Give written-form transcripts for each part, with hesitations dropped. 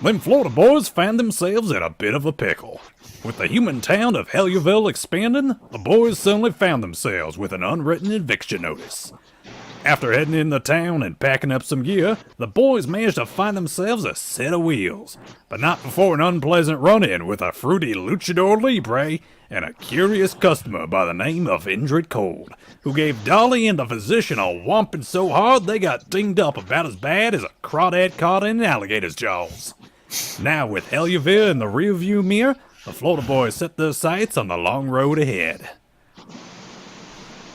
Them Florida boys found themselves in a bit of a pickle. With the human town of Helluville expanding, the boys suddenly found themselves with an unwritten eviction notice. After heading into town and packing up some gear, the boys managed to find themselves a set of wheels, but not before an unpleasant run-in with a fruity luchador libre and a curious customer by the name of Indrid Cold, who gave Dolly and the physician a whomping so hard they got dinged up about as bad as a crawdad caught in an alligator's jaws. Now with Helluva in the rearview mirror, the Florida boys set their sights on the long road ahead.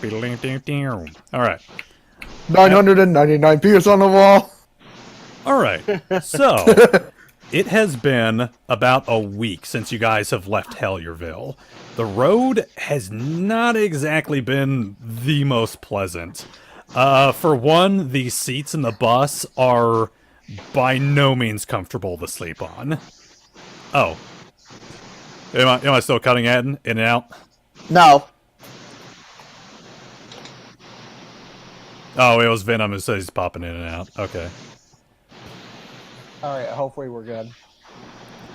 Alright. 999 pieces on the wall. Alright, so it has been about a week since you guys have left Helluva. The road has not exactly been the most pleasant. For one, the seats in the bus are by no means comfortable to sleep on. Oh. Am I still cutting in and out? No. Oh, it was Venom who says he's popping in and out. Okay. Alright, hopefully we're good.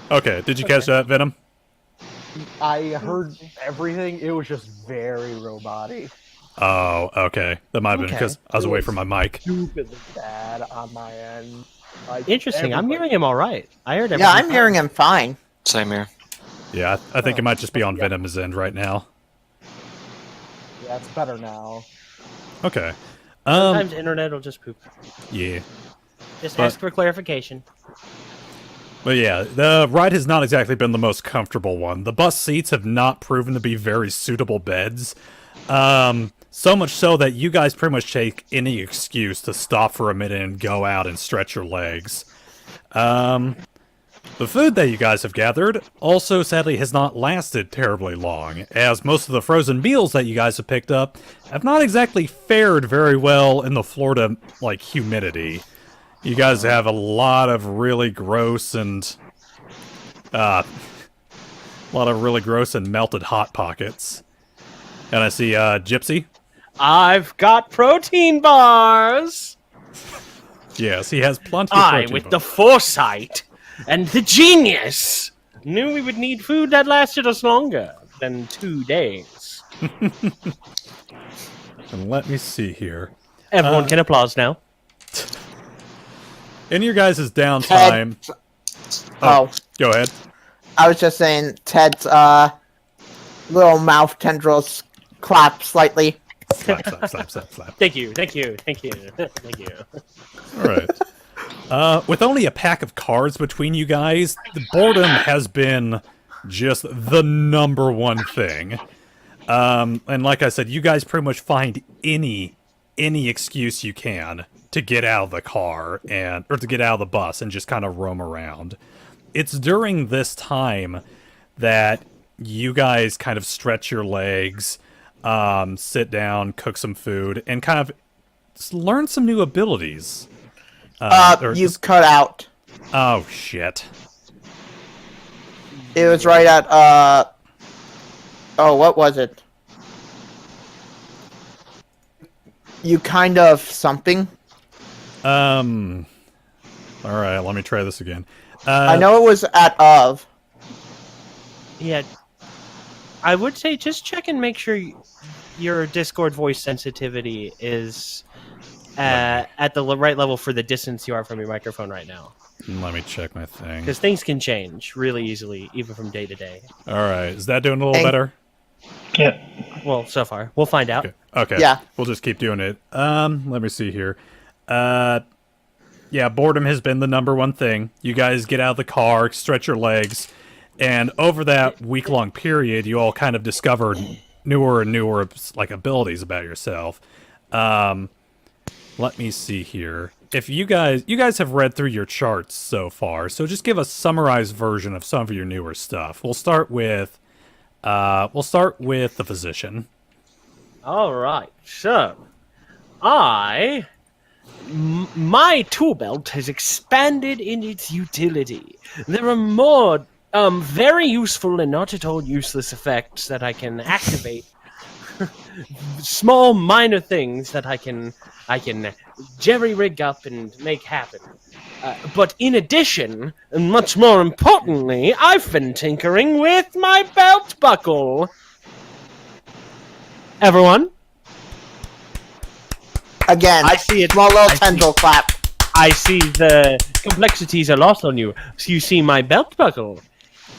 Okay, did you catch that, Venom? I heard everything. It was just very roboty. Oh, okay. That might have been because I was away from my mic. Stupidly bad on my end. Like, Interesting. I'm hearing him all right. I heard everything. Yeah, I'm hearing him fine. Same here. Yeah, I think it might just be on Venom's end right now. Yeah, it's better now. Okay. Sometimes internet will just poop. Yeah. Just ask for clarification. But yeah, the ride has not exactly been the most comfortable one. The bus seats have not proven to be very suitable beds. So much so that you guys pretty much take any excuse to stop for a minute and go out and stretch your legs. The food that you guys have gathered also sadly has not lasted terribly long, as most of the frozen meals that you guys have picked up have not exactly fared very well in the Florida, like, humidity. You guys have a lot of really gross and melted Hot Pockets. And I see Gypsy. I've got protein bars. Yes, he has plenty of protein with bars. the foresight and the genius, knew we would need food that lasted us longer than 2 days. And let me see here. Everyone can applaud now. In your guys' downtime... Oh. Go ahead. I was just saying Ted's little mouth tendrils clap slightly. Slap. Thank you. Thank you. Alright. With only a pack of cards between you guys, the boredom has been just the number one thing. And like I said, you guys pretty much find any excuse you can to get out of the car or to get out of the bus and just kind of roam around. It's during this time that you guys kind of stretch your legs, sit down, cook some food, and kind of learn some new abilities. You've cut out. Oh, shit. It was right at, oh, what was it? You kind of something. Alright, let me try this again. I know it was at of. Yeah. I would say just check and make sure your Discord voice sensitivity is at the right level for the distance you are from your microphone right now. Let me check my thing. Because things can change really easily, even from day to day. Alright, is that doing a little better? Yeah. Well, so far. We'll find out. Okay. Yeah. We'll just keep doing it. Let me see here. Yeah, boredom has been the number one thing. You guys get out of the car, stretch your legs, and over that week-long period, you all kind of discovered newer and newer, like, abilities about yourself. Let me see here. If you guys have read through your charts so far, so just give a summarized version of some of your newer stuff. We'll start with the physician. All right. So, my tool belt has expanded in its utility. There are more very useful and not at all useless effects that I can activate small minor things that I can jerry rig up and make happen. But in addition, and much more importantly, I've been tinkering with my belt buckle. Everyone, Again, I see it. small little I see- tendril clap. I see the complexities are lost on you. So you see, my belt buckle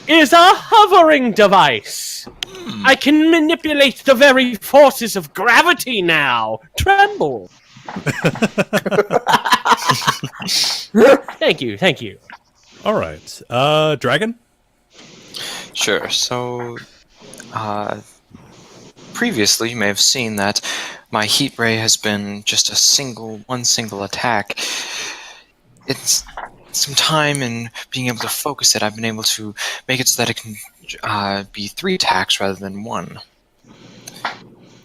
is a hovering device. I can manipulate the very forces of gravity now. Tremble. Thank you. All right. Dragon? Sure. So, previously, you may have seen that my heat ray has been just one single attack. It's some time in being able to focus it. I've been able to make it so that it can be 3 attacks rather than 1.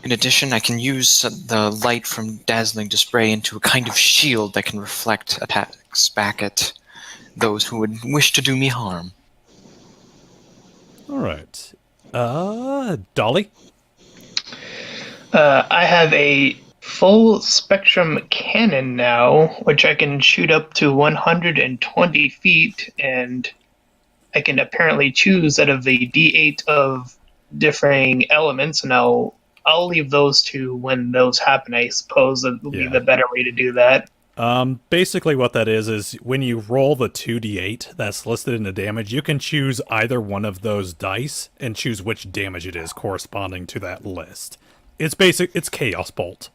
In addition, I can use the light from dazzling display into a kind of shield that can reflect attacks back at those who would wish to do me harm. All right. Dolly? I have a full spectrum cannon now, which I can shoot up to 120 feet, and I can apparently choose out of the D8 of differing elements, and I'll leave those to when those happen. I suppose that will be the better way to do that. Basically what that is when you roll the 2d8 that's listed in the damage, you can choose either one of those dice and choose which damage it is corresponding to that list. It's Chaos Bolt.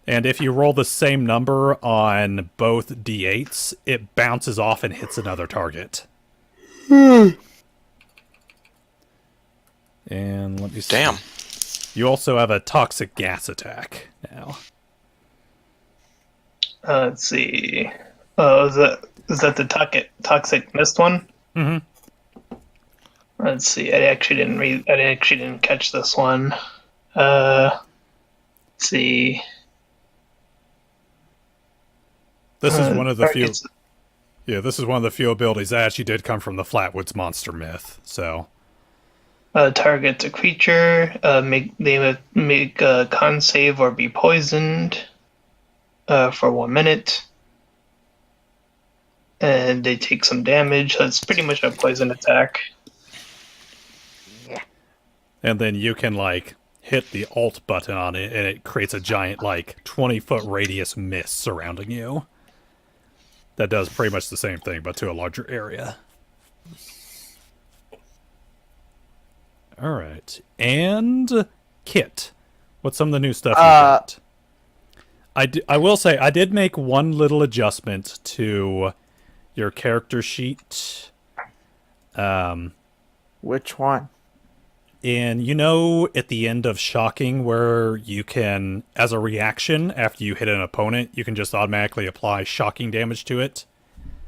And if you roll the same number on both d8s, it bounces off and hits another target. And let me see. Damn. You also have a toxic gas attack now. Let's see. Oh, is that the toxic mist one? Mm-hmm. Let's see. I actually didn't catch this one. Let's see. This is one of the few. targets- Yeah, this is one of the few abilities that actually did come from the Flatwoods monster myth. So, Targets a creature. Make a con save or be poisoned for 1 minute, and they take some damage. That's pretty much a poison attack. and then you can like hit the Alt button on it, and it creates a giant like 20-foot radius mist surrounding you. That does pretty much the same thing, but to a larger area. All right, and Kit, what's some of the new stuff you got? I will say I did make one little adjustment to your character sheet. Which one? And at the end of Shocking, where you can, as a reaction, after you hit an opponent, you can just automatically apply shocking damage to it.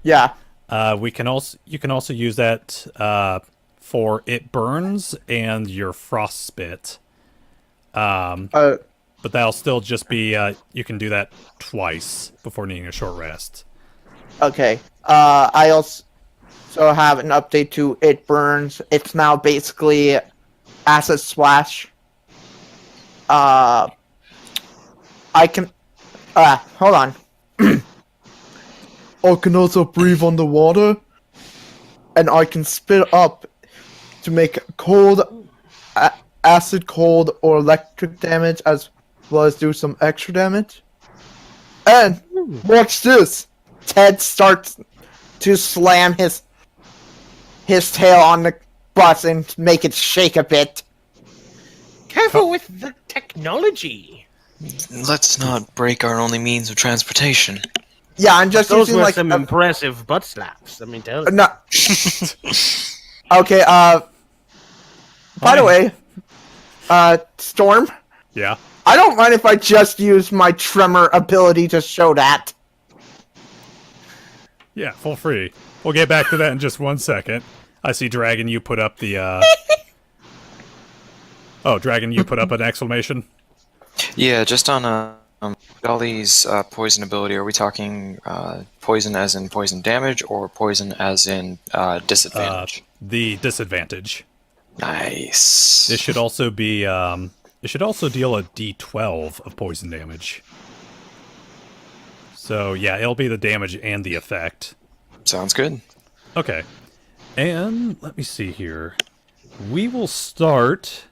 Yeah. You can also use that for It Burns and your Frostspit. But that'll still just be you can do that twice before needing a short rest. Okay. I also have an update to It Burns. It's now basically Acid Splash. I can... hold on. I can also breathe underwater. And I can spit up to make cold, acid, cold, or electric damage, as well as do some extra damage. And watch this. Ted starts to slam his tail on the bus and make it shake a bit. Careful with the technology. Let's not break our only means of transportation. Yeah, I'm just Those using were like some impressive butt slaps. Let me tell you. no. Okay. By the way, Storm, Yeah. I don't mind if I just use my tremor ability to show that. Yeah, full free. We'll get back to that in just 1 second. I see Dragon, you put up the Oh, Dragon, you put up an exclamation? Yeah, just on Dolly's poison ability, are we talking poison as in poison damage or poison as in disadvantage? The disadvantage. Nice. This should also be It should also deal a d12 of poison damage. So, yeah, it'll be the damage and the effect. Sounds good. Okay. And let me see here. We will start...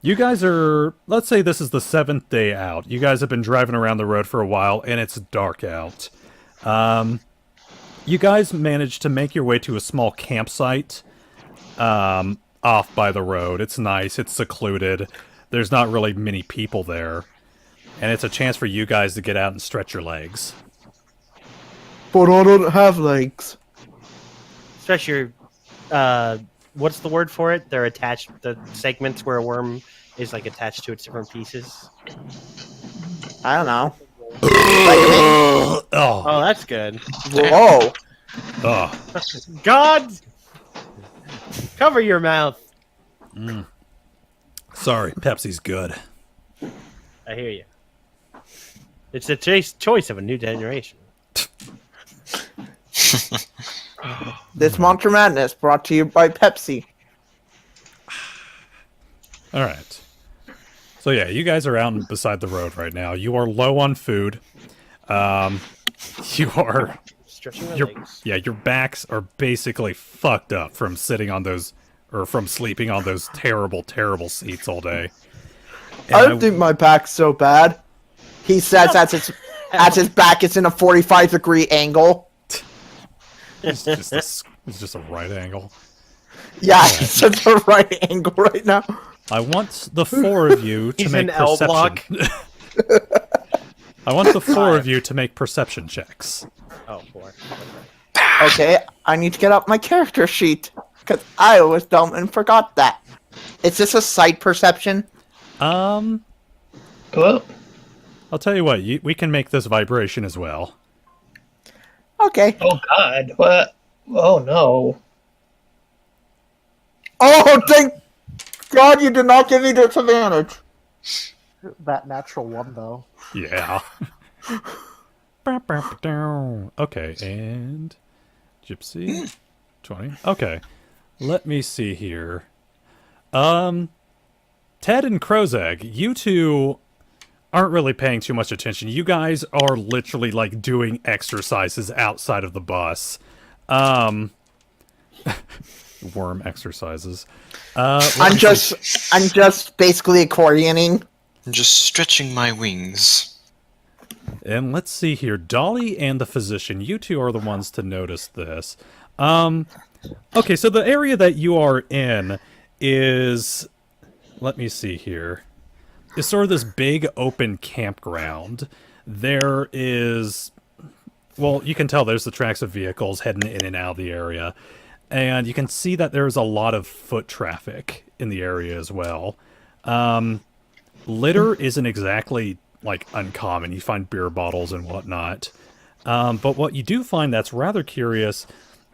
You guys are... Let's say this is the 7th day out. You guys have been driving around the road for a while, and it's dark out. You guys managed to make your way to a small campsite off by the road. It's nice. It's secluded. There's not really many people there. And it's a chance for you guys to get out and stretch your legs. But I don't have legs. Stretch your, what's the word for it? They're attached, the segments where a worm is like attached to its different pieces. I don't know. Oh, that's good. Whoa. Oh. God! Cover your mouth. Sorry, Pepsi's good. I hear you. It's the choice of a new generation. This Monster Madness brought to you by Pepsi. Alright. So yeah, you guys are out beside the road right now. You are low on food. You are... Stretching my Your, legs. yeah, your backs are basically fucked up from sitting on those... Or from sleeping on those terrible, terrible seats all day. And I don't think my back's so bad. He says as his back is in a 45-degree angle. It's just a right angle. Yeah, he's at the right angle right now. I want the four of you to He's make an L block. perception. I want the four of you to make perception checks. Oh, boy. Okay, I need to get up my character sheet. Because I was dumb and forgot that. Is this a sight perception? Hello? I'll tell you what, we can make this vibration as well. Okay. Oh God! What? Oh no! Oh, thank God you did not give me disadvantage. That natural one, though. Yeah. Okay, and... Gypsy. 20. Okay. Let me see here. Ted and Crozag, you two aren't really paying too much attention. You guys are literally, like, doing exercises outside of the bus. Worm exercises. I'm just basically accordioning. I'm just stretching my wings. And let's see here. Dolly and the physician, you two are the ones to notice this. Okay, so the area that you are in is... Let me see here. It's sort of this big open campground. There is... Well, you can tell there's the tracks of vehicles heading in and out of the area. And you can see that there's a lot of foot traffic in the area as well. Litter isn't exactly, like, uncommon. You find beer bottles and whatnot. But what you do find that's rather curious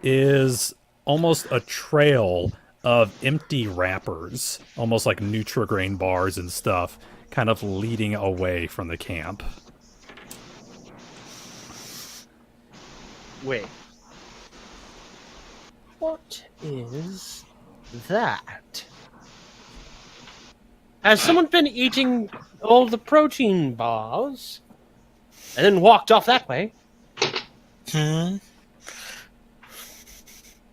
is almost a trail of empty wrappers, almost like Nutri-Grain bars and stuff, kind of leading away from the camp. Wait. What is that? Has someone been eating all the protein bars and then walked off that way?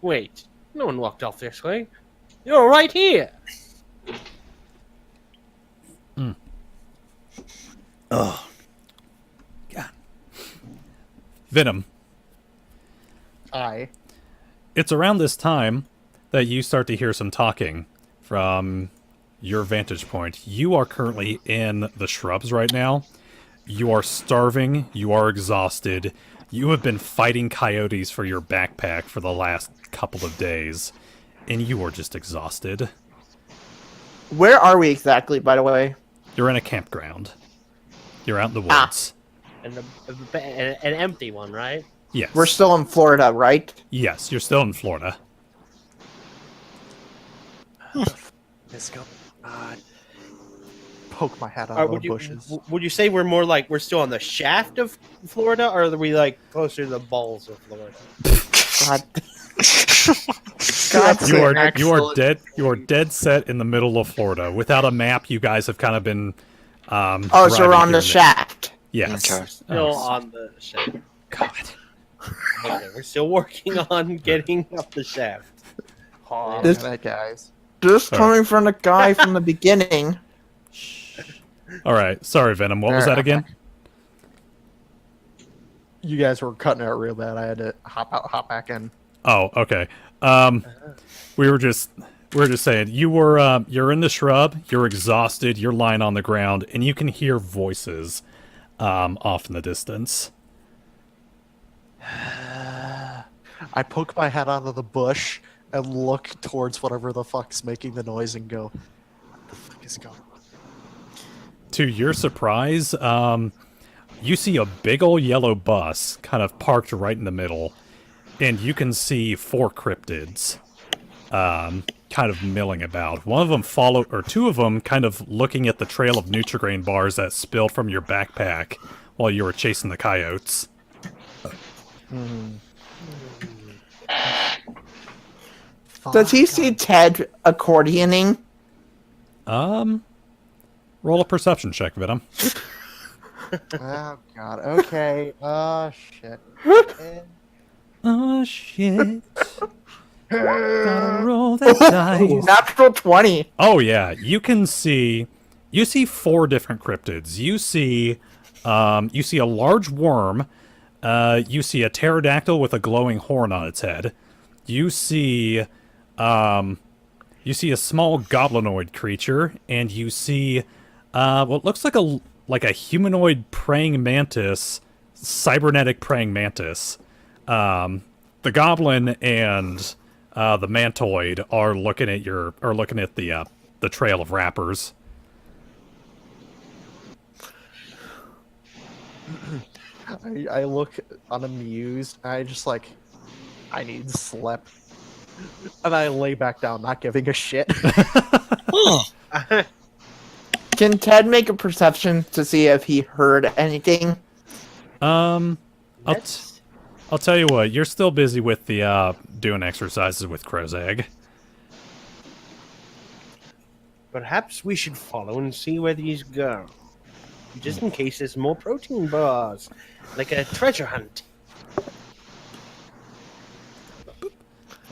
Wait, no one walked off this way. You're right here. Oh. God. Venom. Aye. It's around this time that you start to hear some talking from your vantage point. You are currently in the shrubs right now. You are starving. You are exhausted. You have been fighting coyotes for your backpack for the last couple of days. And you are just exhausted. Where are we exactly, by the way? You're in a campground. You're out in the woods. And an empty one, right? Yes. We're still in Florida, right? Yes, you're still in Florida. Let's go. Poke my head out of the bushes. Would you say we're still on the shaft of Florida, or are we like closer to the balls of Florida? God. God, You are dead set in the middle of Florida. Without a map, you guys have kind of been. Oh, so driving we're on here the and there. shaft. Yes. Okay. Still Oh, on the shaft. God. Okay, we're still working on getting up the shaft. Oh, This- that guys. This All right. coming from the guy from the beginning. All right. Sorry, Venom. What was that again? You guys were cutting out real bad. I had to hop out, hop back in. Oh, okay. We were just saying you're in the shrub. You're exhausted. You're lying on the ground, and you can hear voices off in the distance. I poke my head out of the bush and look towards whatever the fuck's making the noise and go, what the fuck is going on? To your surprise, you see a big old yellow bus kind of parked right in the middle, and you can see 4 cryptids kind of milling about. One of them two of them kind of looking at the trail of Nutrigrain bars that spilled from your backpack while you were chasing the coyotes. Does he see Ted accordioning? Roll a perception check, Venom. Oh god. Okay. Oh shit. Oh shit. Gotta roll that dice. Natural 20. Oh yeah, you see 4 different cryptids. You see a large worm, you see a pterodactyl with a glowing horn on its head. You see a small goblinoid creature, and you see what looks like a humanoid praying mantis, cybernetic praying mantis. The goblin and the mantoid are looking at the trail of wrappers. I look unamused. I just like, I need sleep. And I lay back down, not giving a shit. Can Ted make a perception to see if he heard anything? I'll tell you what. You're still busy with the doing exercises with Crow's Egg. Perhaps we should follow and see where these go. Just in case there's more protein bars. Like a treasure hunt.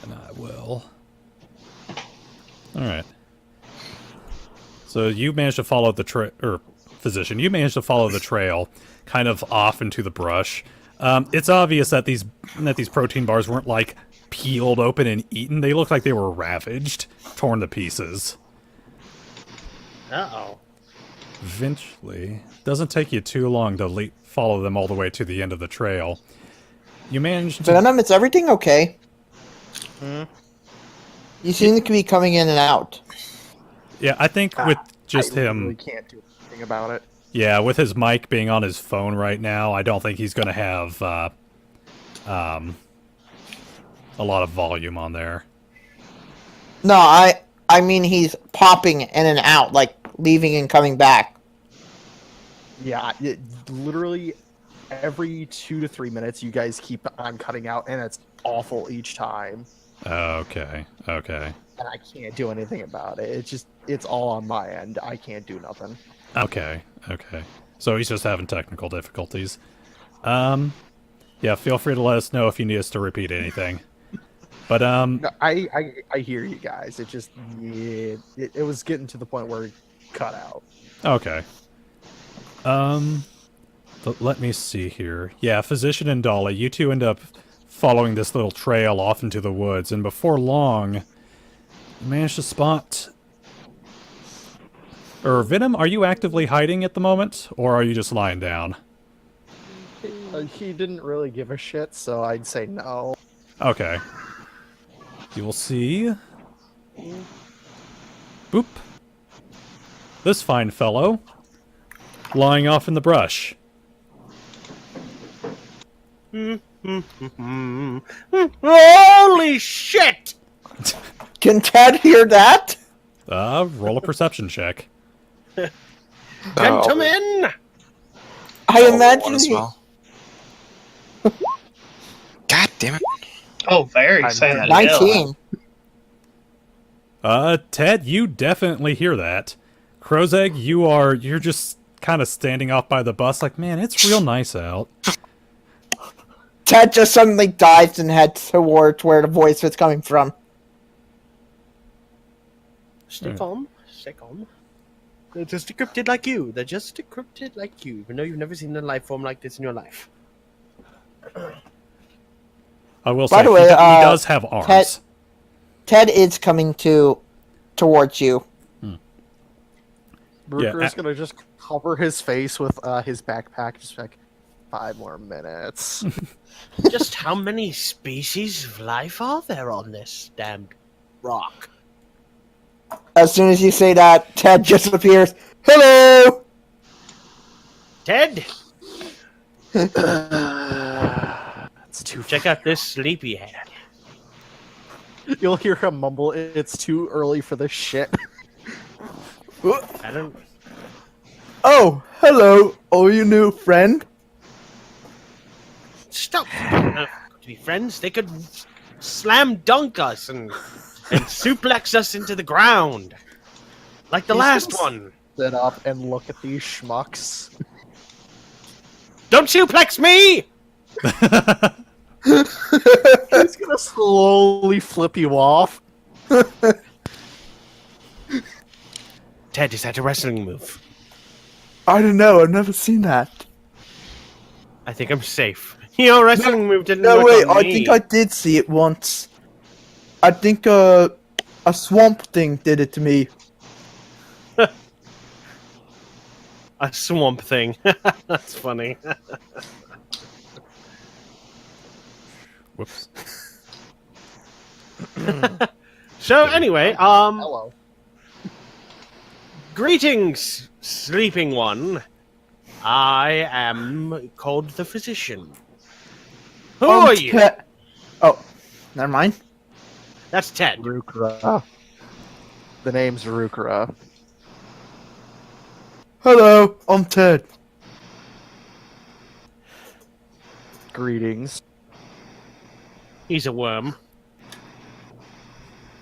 And I will. All right. So you managed to follow the physician. You managed to follow the trail, kind of off into the brush. It's obvious that these protein bars weren't like peeled open and eaten. They look like they were ravaged, torn to pieces. Uh-oh. Eventually, doesn't take you too long to follow them all the way to the end of the trail. You managed to... Venom, is everything okay? You seem to be coming in and out. Yeah, I think with just I him... really can't do anything about it. Yeah, with his mic being on his phone right now, I don't think he's going to have a lot of volume on there. No, I mean he's popping in and out, like leaving and coming back. Yeah, literally every 2 to 3 minutes, you guys keep on cutting out, and it's awful each time. Okay. And I can't do anything about it. It's all on my end. I can't do nothing. Okay. So he's just having technical difficulties. Yeah, feel free to let us know if you need us to repeat anything. But, No, I hear you guys. It just, it was getting to the point where it cut out. okay. But let me see here. Yeah, Physician and Dolly, you two end up following this little trail off into the woods, and before long, you manage to spot... Venom, are you actively hiding at the moment, or are you just lying down? He didn't really give a shit, so I'd say no. Okay. You will see... Boop. This fine fellow, lying off in the brush. Holy shit! Can Ted hear that? Roll a perception check. Gentlemen! I One imagine as he... well. God damn it. Oh, very I'm Silent dead. Hill. 19. Ted, you definitely hear that. Crozeg, you're just kind of standing off by the bus like, man, it's real nice out. Ted just suddenly dives and heads towards where the voice was coming from. Stay calm. Stay calm. They're just decrypted like you. They're just decrypted like you, even though you've never seen a life form like this in your life. I will By say, the way, he does have arms. Ted is coming towards you. Brooker's gonna just cover his face with his backpack, just like 5 more minutes. Just how many species of life are there on this damned rock? As soon as you say that, Ted just appears. Hello! Ted, It's too. check out this sleepyhead. You'll hear him mumble. It's too early for this shit. I don't. Oh, hello, oh, you new friend. Stop! To be friends, they could slam dunk us and suplex us into the ground, like the He's last gonna one. Sit up and look at these schmucks. Don't suplex me! He's gonna slowly flip you off. Ted, is that a wrestling move? I don't know, I've never seen that. I think I'm safe. Your wrestling move didn't No, work wait, on I me. think I did see it once. I think a swamp thing did it to me. A swamp thing. That's funny. Whoops. So anyway, Hello. greetings, sleeping one. I am called the physician. Who are you? Oh, never mind. That's Ted. Rukra. The name's Rukra. Hello, I'm Ted. Greetings. He's a worm.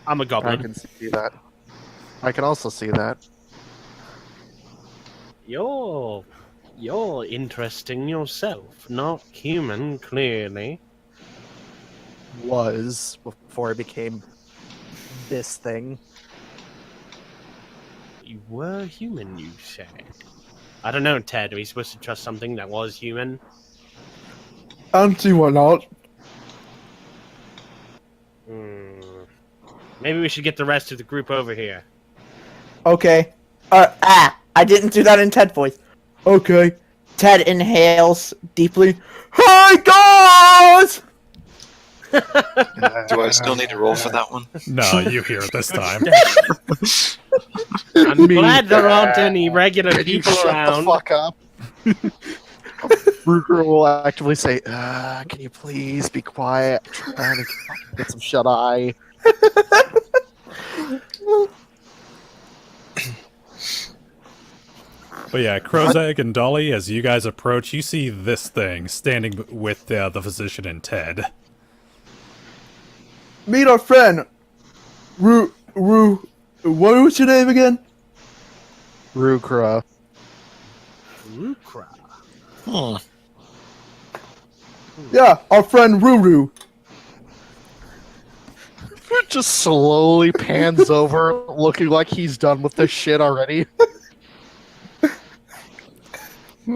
I'm a I goblin. can see that. I can also see that. You're interesting yourself. Not human, clearly. Was before I became this thing. You were human, you said. I don't know, Ted. Are we supposed to trust something that was human? I don't see why not. Maybe we should get the rest of the group over here. Okay. I didn't do that in Ted voice. Okay. Ted inhales deeply. Hi guys! Do I still need to roll for that one? No, you hear it this time. I'm glad there aren't any regular Can you people shut around. the fuck up? Rukra will actively say, can you please be quiet? I'm trying to get some shut-eye. But yeah, Crozag and Dolly, as you guys approach, you see this thing standing with the physician and Ted. Meet our friend. What was your name again? Rukra. Lucra. Hmm. Yeah, our friend Ruru. Just slowly pans over, looking like he's done with this shit already.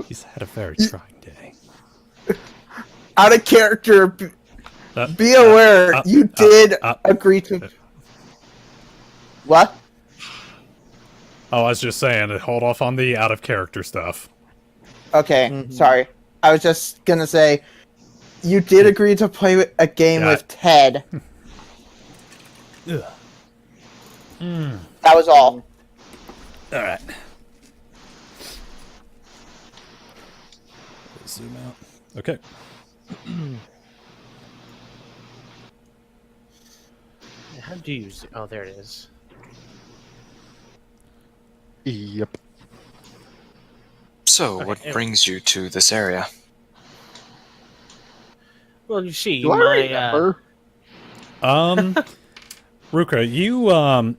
He's had a very trying day. Out of character, be aware, you did agree to... What? Oh, I was just saying, hold off on the out-of-character stuff. Okay, sorry. I was just gonna say, you did agree to play a game Yeah. with Ted. Ugh. That was all. Alright. Zoom out. Okay. How do you use it? Oh, there it is. Yep. So, what Okay. brings you to this area? Well, you see, Do I my remember? Ruka,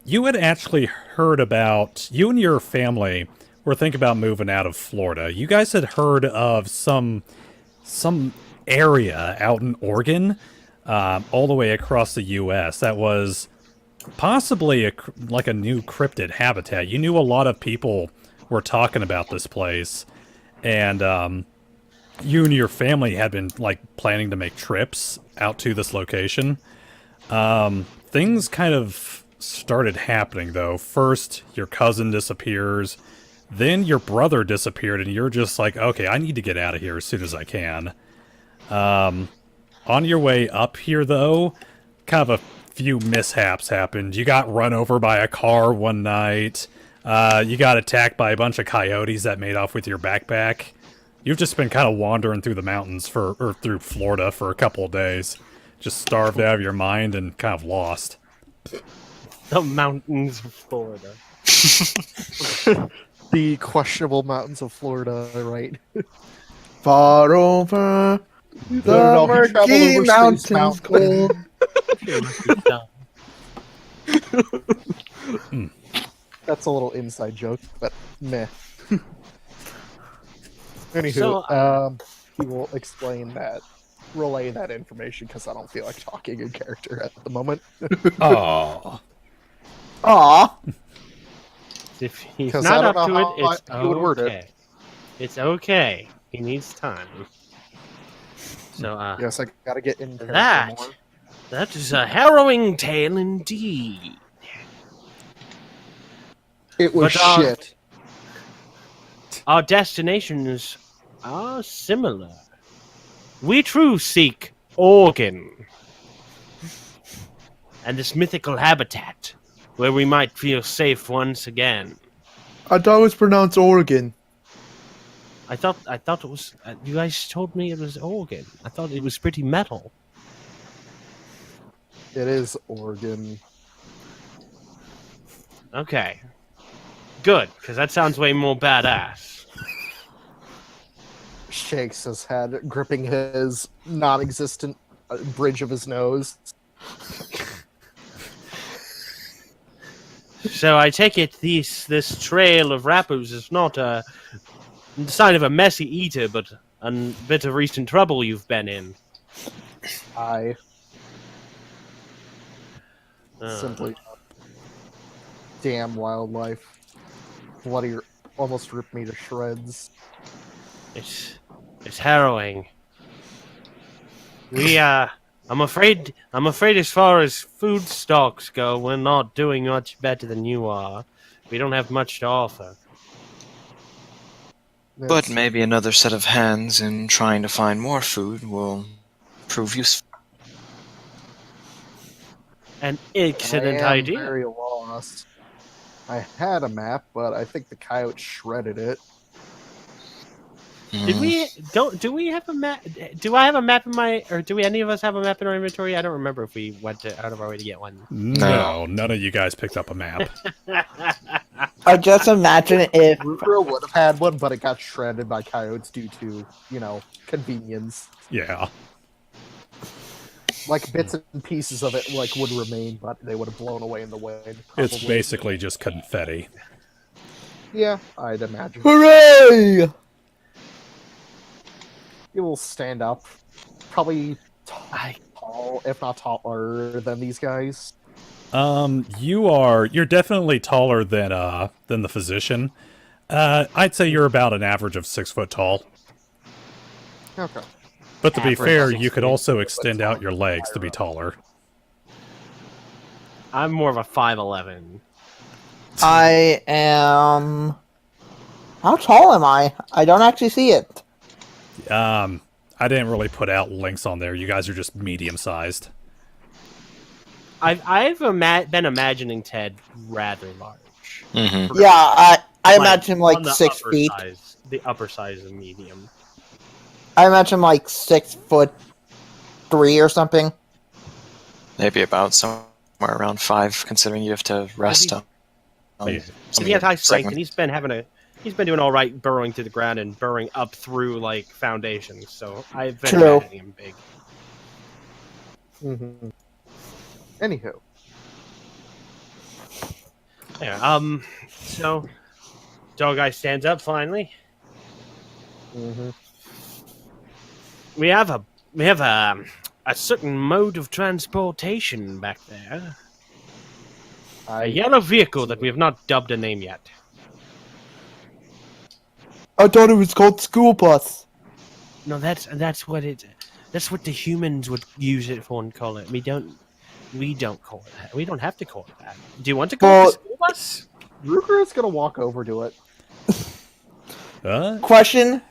you had actually heard about, you and your family were thinking about moving out of Florida. You guys had heard of some area out in Oregon, all the way across the U.S. that was possibly like a new cryptid habitat. You knew a lot of people were talking about this place, and you and your family had been like planning to make trips out to this location. Things kind of started happening though. First, your cousin disappears, then your brother disappeared, and you're just like, okay, I need to get out of here as soon as I can. On your way up here though, kind of a few mishaps happened. You got run over by a car one night. You got attacked by a bunch of coyotes that made off with your backpack. You've just been kind of wandering through the mountains or through Florida for a couple of days. Just starved out of your mind and kind of lost. The mountains of Florida. The questionable mountains of Florida, right? Far over No, the he traveled murky over mountains Space Mountain. cold. That's a little inside joke, but meh. Anywho, So, he will explain that, relay that information because I don't feel like talking in character at the moment. Oh, Aw, If he's 'Cause I not don't up to know it, how it's he would word it. okay. It's okay. He needs time. So, Yes, I gotta get in character That- more. that is a harrowing tale indeed. It was But, shit. Our destinations are similar. We too seek Oregon and this mythical habitat where we might feel safe once again. I thought it was pronounced Oregon. I thought it was. You guys told me it was Oregon. I thought it was pretty metal. It is Oregon. Okay, good, because that sounds way more badass. Shakes his head, gripping his non-existent bridge of his nose. So I take it this trail of rappers is not a sign of a messy eater, but a bit of recent trouble you've been in. I Uh, simply damn wildlife. Bloody almost ripped me to shreds. It's harrowing. I'm afraid as far as food stocks go, we're not doing much better than you are. We don't have much to offer. But It's- maybe another set of hands in trying to find more food will prove useful. An excellent I am idea. very lost. I had a map, but I think the coyote shredded it. Did we do we have a map? Do I have a map in my, or do we any of us have a map in our inventory? I don't remember if we went out of our way to get one. no, none of you guys picked up a map. I just imagine if Rupert would have had one, but it got shredded by coyotes due to, convenience. Yeah. Like bits and pieces of it would remain, but they would have blown away in the wind. It's probably. basically just confetti. Yeah, I'd imagine. hooray! He will stand up, probably tall, if not taller than these guys. You're definitely taller than the physician. I'd say you're about an average of 6 foot tall. Okay. But to be Average fair, 6 you could feet, also but extend out your legs to be taller. I'm more of a 5'11". I am. How tall am I? I don't actually see it. I didn't really put out links on there. You guys are just medium sized. I've been imagining Ted rather large. Mm-hmm. Yeah, I Like, imagine him on like the 6 upper feet. size, the upper size of medium. I imagine him like 6'3" or something. Maybe about somewhere around 5, considering you have to rest on. Yeah. some He has high strength, segment. and he's been doing all right burrowing through the ground and burrowing up through like foundations. So I've been True. imagining him big. Mm-hmm. Anywho, Yeah, so tall guy stands up finally. We have a certain mode of transportation back there. A yellow vehicle that we have not dubbed a name yet. I thought it was called school bus. No, that's what it. That's what the humans would use it for and call it. We don't call it that. We don't have to call it that. Do you want to call it the school bus? Ruger's gonna walk over to it. Question.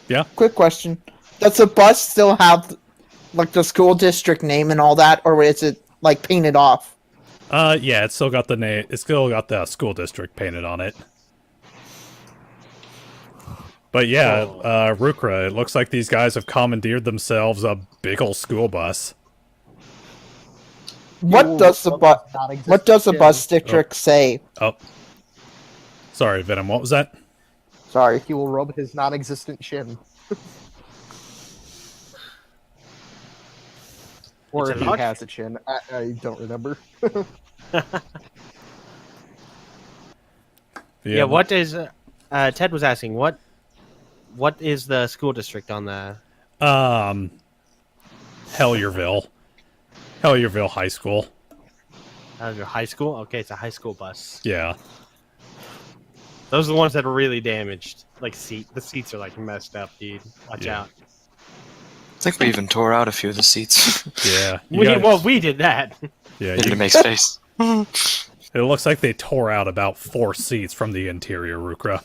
Yeah. Quick question. Does the bus still have like the school district name and all that, or is it like painted off? Yeah, it's still got the name. It's still got the school district painted on it. But yeah, Rukra, it looks like these guys have commandeered themselves a big ol' school bus. What does the bus district say? Oh. Sorry, Venom, what was that? Sorry. He will rub his non-existent chin. Or if he has a chin. I don't remember. Yeah, what is... Ted was asking, what is the school district on the... Helierville. Helierville High School. Your high school? Okay, it's a high school bus. Yeah. Those are the ones that are really damaged. Like, the seats are, like, messed up, dude. Watch out. I think we even tore out a few of the seats. Yeah. We did that. Yeah, to make space. It looks like they tore out about 4 seats from the interior, Rukra.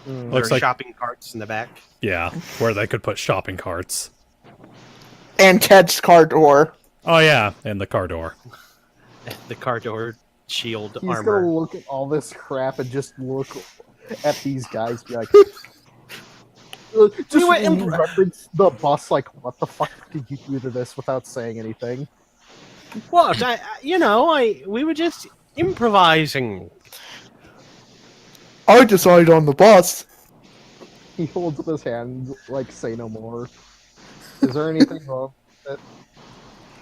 Looks like shopping carts in the back. Yeah, where they could put shopping carts. And Ted's car door. Oh yeah, and the car door. The car door shield He's armor. gonna look at all this crap and just look at these guys and be like... just reference the bus, like, what the fuck did you do to this without saying anything? What? We were just improvising. I decided on the bus. He holds up his hand, like, say no more. Is there anything wrong with it?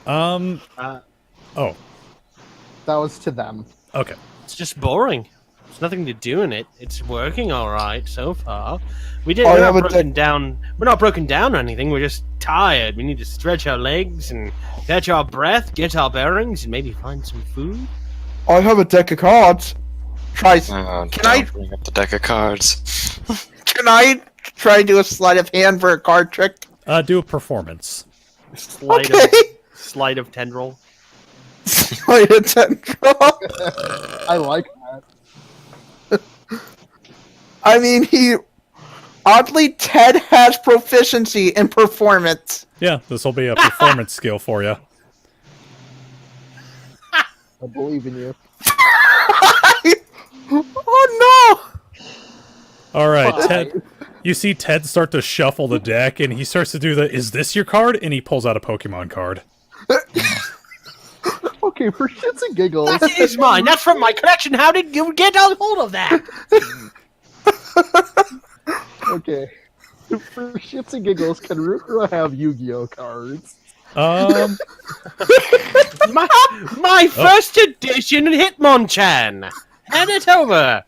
Oh. That was to them. Okay. It's just boring. There's nothing to do in it. It's working all right so far. We're not broken down. We're not broken down or anything. We're just tired. We need to stretch our legs and catch our breath, get our bearings, and maybe find some food. I have a deck of cards. Can I bring up the deck of cards? Can I try to do a sleight of hand for a card trick? Do a performance. Sleight of tendril. Sleight of tendril. I like that. I mean, oddly, Ted has proficiency in performance. Yeah, this will be a performance skill for you. I believe in you. Oh no! Alright, Ted. You see Ted start to shuffle the deck, and he starts to do the, is this your card? And he pulls out a Pokemon card. Okay, for shits and giggles. That is mine. That's from my collection. How did you get a hold of that? Okay. For shits and giggles, can Rukra have Yu-Gi-Oh cards? My first edition Hitmonchan. Hand it over.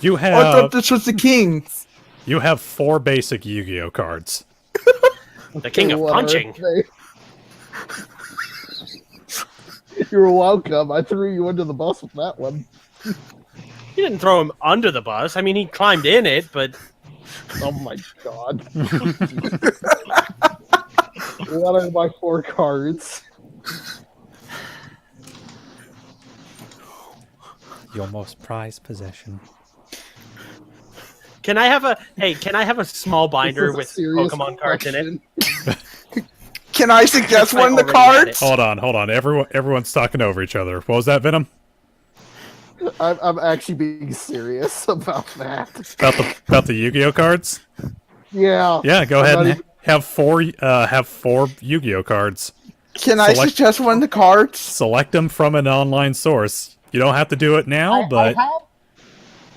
You have. I thought this was the Kings. You have 4 basic Yu-Gi-Oh cards. The king of punching. You're welcome. I threw you under the bus with that one. You didn't throw him under the bus. I mean, he climbed in it, but... Oh my god. What are my 4 cards? Your most prized possession. Can I have a small binder with Pokemon cards in it? Can I suggest one of the cards? Hold on. Everyone's talking over each other. What was that, Venom? I'm actually being serious about that. About the Yu-Gi-Oh cards? Yeah. Yeah, go ahead and have 4 Yu-Gi-Oh cards. Can I suggest one of the cards? Select them from an online source. You don't have to do it now, but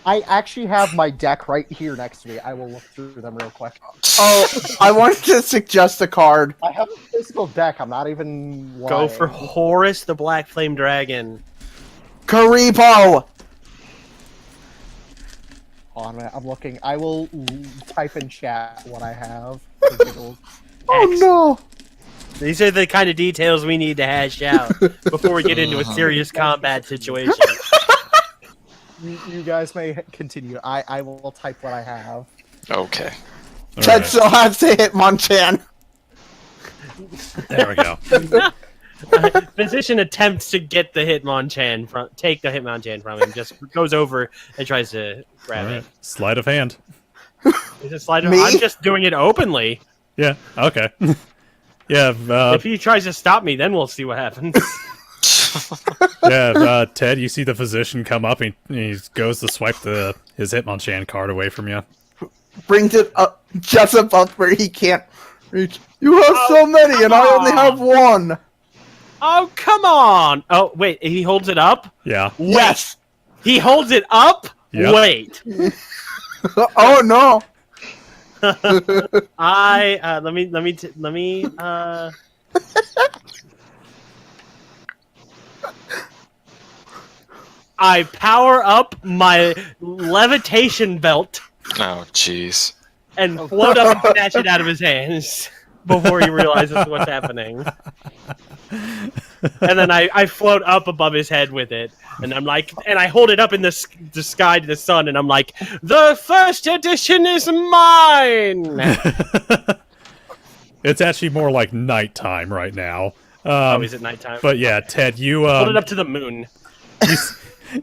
I actually have my deck right here next to me. I will look through them real quick. Oh, I wanted to suggest a card. I have a physical deck. I'm not even lying. Go for Horus the Black Flame Dragon. Karipo! Hold on a minute, I'm looking. I will type in chat what I have. Oh no! These are the kind of details we need to hash out before we get into a serious combat situation. You guys may continue. I will type what I have. Okay. Ted right. still has to hit Monchan. There we go. Physician attempts to get the Hitmonchan take the Hitmonchan from him. Just goes over and tries to grab All right. it. Sleight of hand. Is it slider? Me? I'm just doing it openly. Yeah. Okay. Yeah. If he tries to stop me, then we'll see what happens. Yeah. Ted, you see the physician come up and he goes to swipe his Hitmonchan card away from you. Brings it up just above where he can't reach. You have so many, and I only have one. Oh, come on! Oh, wait, he holds it up? Yeah. Yes. He holds it up? Yep. Wait. Oh no. I power up my levitation belt Oh, jeez. and float up and snatch it out of his hands before he realizes what's happening. And then I float up above his head with it, and I'm like, and I hold it up in the sky to the sun, and I'm like, the first edition is mine. It's actually more like nighttime right now. Oh, is it nighttime? But yeah, Ted, you Hold it up to the moon.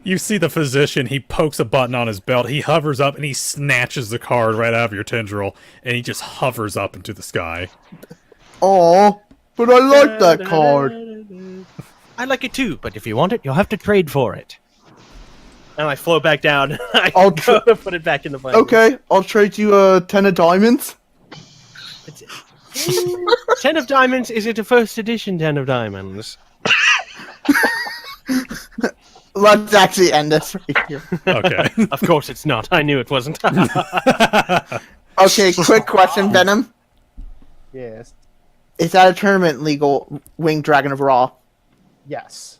you see the physician. He pokes a button on his belt. He hovers up and he snatches the card right out of your tendril, and he just hovers up into the sky. Oh, but I like that card. I like it too, but if you want it, you'll have to trade for it. And I float back down. I'll go to put it back in the plane. Okay, I'll trade you 10 of diamonds. 10 of diamonds? Is it a first edition 10 of diamonds? Let's actually end this right here. Okay. Of course it's not. I knew it wasn't. Okay, quick question, Venom. Yes. Is that a tournament legal Winged Dragon of Raw? Yes.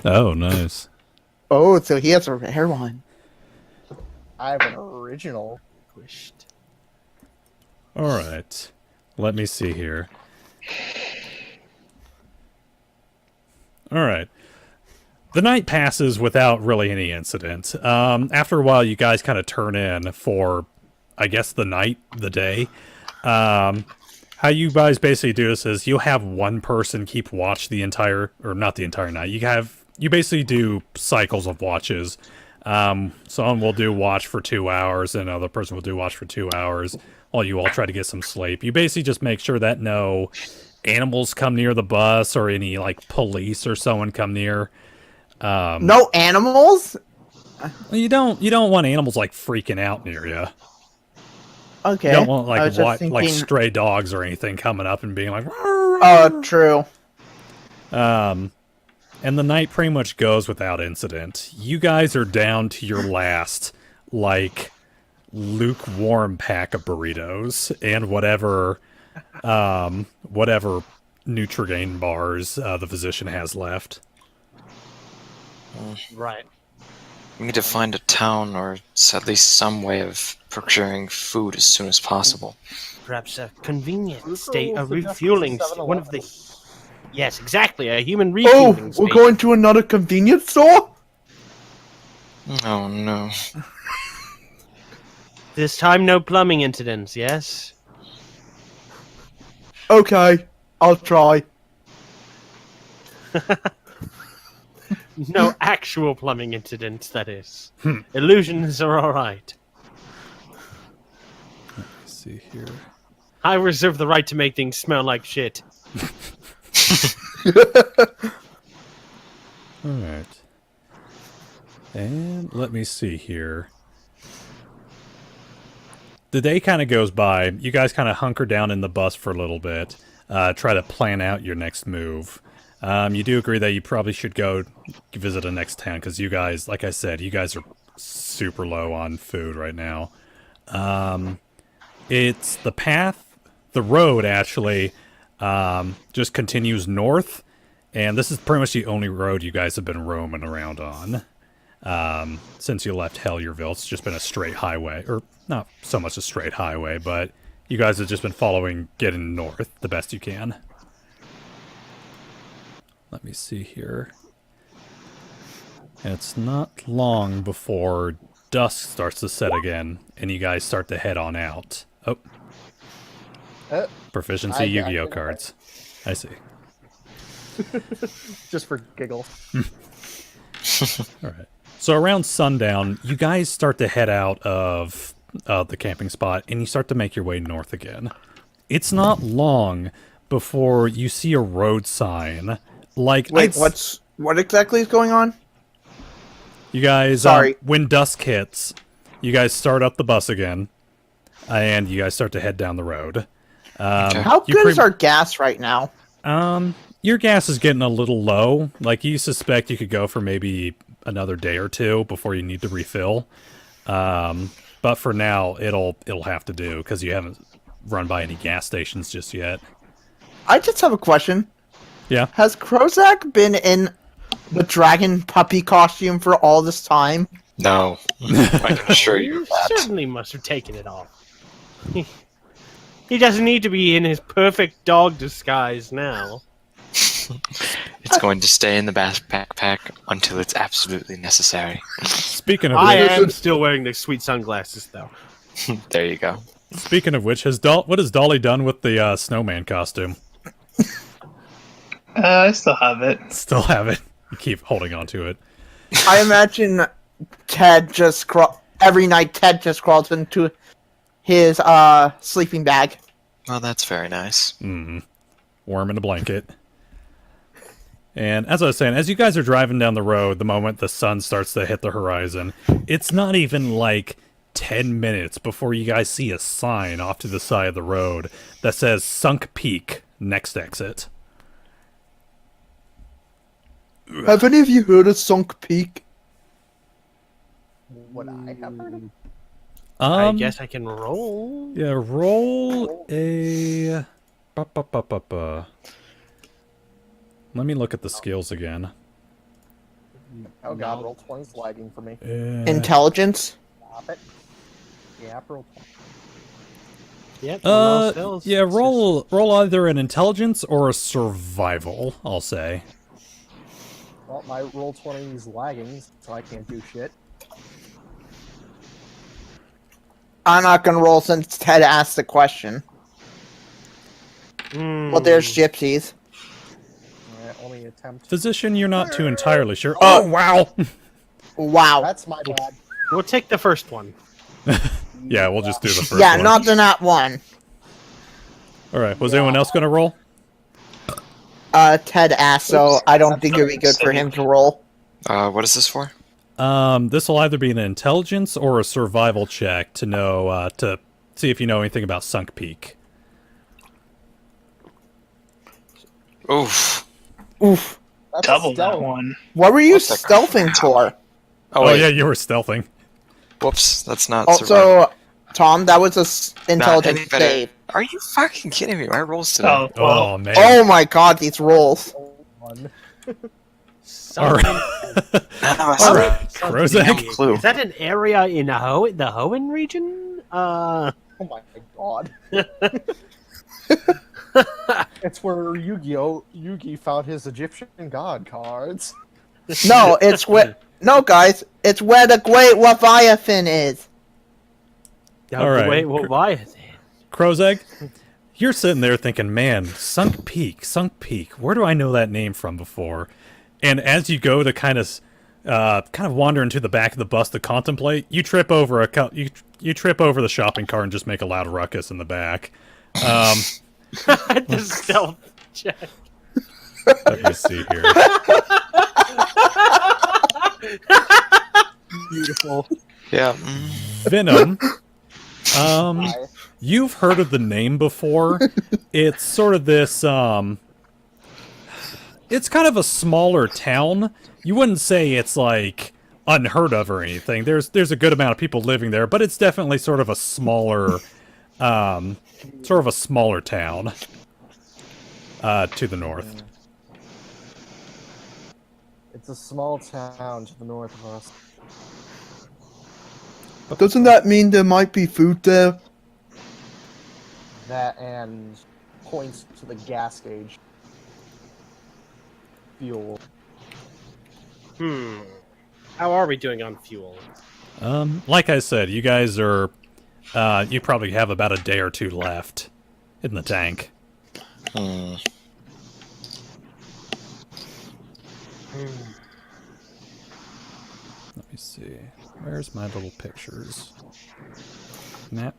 Oh, nice. Oh, so he has a rare one. I have an original. All right. Let me see here. All right. The night passes without really any incident. After a while, you guys kind of turn in for, I guess, the day. How you guys basically do this is you'll have one person keep watch the entire, or not the entire night. You basically do cycles of watches. Someone will do watch for 2 hours, and another person will do watch for 2 hours, while you all try to get some sleep. You basically just make sure that no animals come near the bus, or any, like, police or someone come near. No animals? You don't want animals, like, freaking out near you. Okay. You don't want, I like, was just like thinking... stray dogs or anything coming up and being like... Oh, true. And the night pretty much goes without incident. You guys are down to your last, like, lukewarm pack of burritos and whatever Nutrigain bars the physician has left. Right. We need to find a town or at least some way of procuring food as soon as possible. Perhaps a convenience state, a Rules suggest refueling, 7-Eleven. one of the... Yes, exactly, a human Oh, refueling we're station. going to another convenience store? Oh no. This time no plumbing incidents, yes? Okay, I'll try. No actual plumbing incidents, that is. Illusions are alright. Let's see here. I reserve the right to make things smell like shit. Alright. And let me see here. The day kind of goes by. You guys kind of hunker down in the bus for a little bit. Try to plan out your next move. You do agree that you probably should go visit a next town, because you guys, like I said, you guys are super low on food right now. It's the path, the road actually, just continues north, and this is pretty much the only road you guys have been roaming around on. Since you left Hellierville, it's just been a straight highway, or not so much a straight highway, but you guys have just been following, getting north the best you can. Let me see here. And it's not long before dusk starts to set again, and you guys start to head on out. Oh. Proficiency I Yu-Gi-Oh got it. cards. I see. Just for giggles. Alright. So around sundown, you guys start to head out of the camping spot, and you start to make your way north again. It's not long before you see a road sign. Like, Wait, what exactly is going on? You guys, Sorry. when dusk hits, you guys start up the bus again, and you guys start to head down the road. Okay. How You good is pre- our gas right now? Your gas is getting a little low. Like, you suspect you could go for maybe another day or two before you need to refill. But for now, it'll have to do, because you haven't run by any gas stations just yet. I just have a question. Yeah. Has Krozak been in the dragon puppy costume for all this time? No, I can assure you You of that. certainly must have taken it off. He doesn't need to be in his perfect dog disguise now. It's going to stay in the backpack until it's absolutely necessary. Speaking of I which, am still wearing the sweet sunglasses, though. There you go. what has Dolly done with the snowman costume? I still have it. Still have it. You keep holding on to it. I imagine Ted just every night Ted just crawls into his sleeping bag. Well, that's very nice. Warm in a blanket. And as I was saying, as you guys are driving down the road, the moment the sun starts to hit the horizon, it's not even like 10 minutes before you guys see a sign off to the side of the road that says Sunk Peak, next exit. Have any of you heard of Sunk Peak? Would I have heard of it? I guess I can roll. Yeah, roll a... Let me look at the skills again. Oh god, roll 20's lagging for me. Intelligence? Stop it. Yeah, roll 20. Yep. on all spells. Yeah, It's roll either an intelligence or a survival, I'll say. Well, my roll 20's lagging, so I can't do shit. I'm not gonna roll since Ted asked the question. Well, there's gypsies. Alright, only attempt. Physician, you're not too entirely sure. Oh, wow! Wow. That's my bad. We'll take the first one. Yeah, we'll just do the first Yeah, one. not the nat one. Alright, was anyone else gonna roll? Ted asked, so I don't think it'd be good for him to roll. What is this for? This will either be an intelligence or a survival check to know, to see if you know anything about Sunk Peak. Oof. Oof. That's Double stealth. that one. What were you What the stealthing for? Oh, Oh, wait. yeah, you were stealthing. Whoops, that's not survival. Also, Tom, that was a Not intelligence any better. save. Are you fucking kidding me? My rolls today. Oh, well, Oh, man. Oh my god, these rolls. One. Alright. None of us All have right, Krozak. a clue. Is that an area in the Hoenn region? Oh my god. It's where Yugi found his Egyptian god cards. No, it's where. No, guys, it's where the Great Leviathan is. All right. Wait, what? Why? Krozak, you're sitting there thinking, man, Sunk Peak, where do I know that name from before? And as you go to kind of wander into the back of the bus to contemplate, you trip over you trip over the shopping cart and just make a loud ruckus in the back. The stealth check. Let me see here. Beautiful. Yeah. Venom. You've heard of the name before. It's sort of this, it's kind of a smaller town. You wouldn't say it's, like, unheard of or anything. There's a good amount of people living there, but it's definitely sort of a smaller town. To the north. It's a small town to the north of us. Doesn't that mean there might be food there? That and points to the gas gauge. Fuel. How are we doing on fuel? Like I said, you guys are, you probably have about a day or two left in the tank. Hmm. Let me see. Where's my little pictures? Map.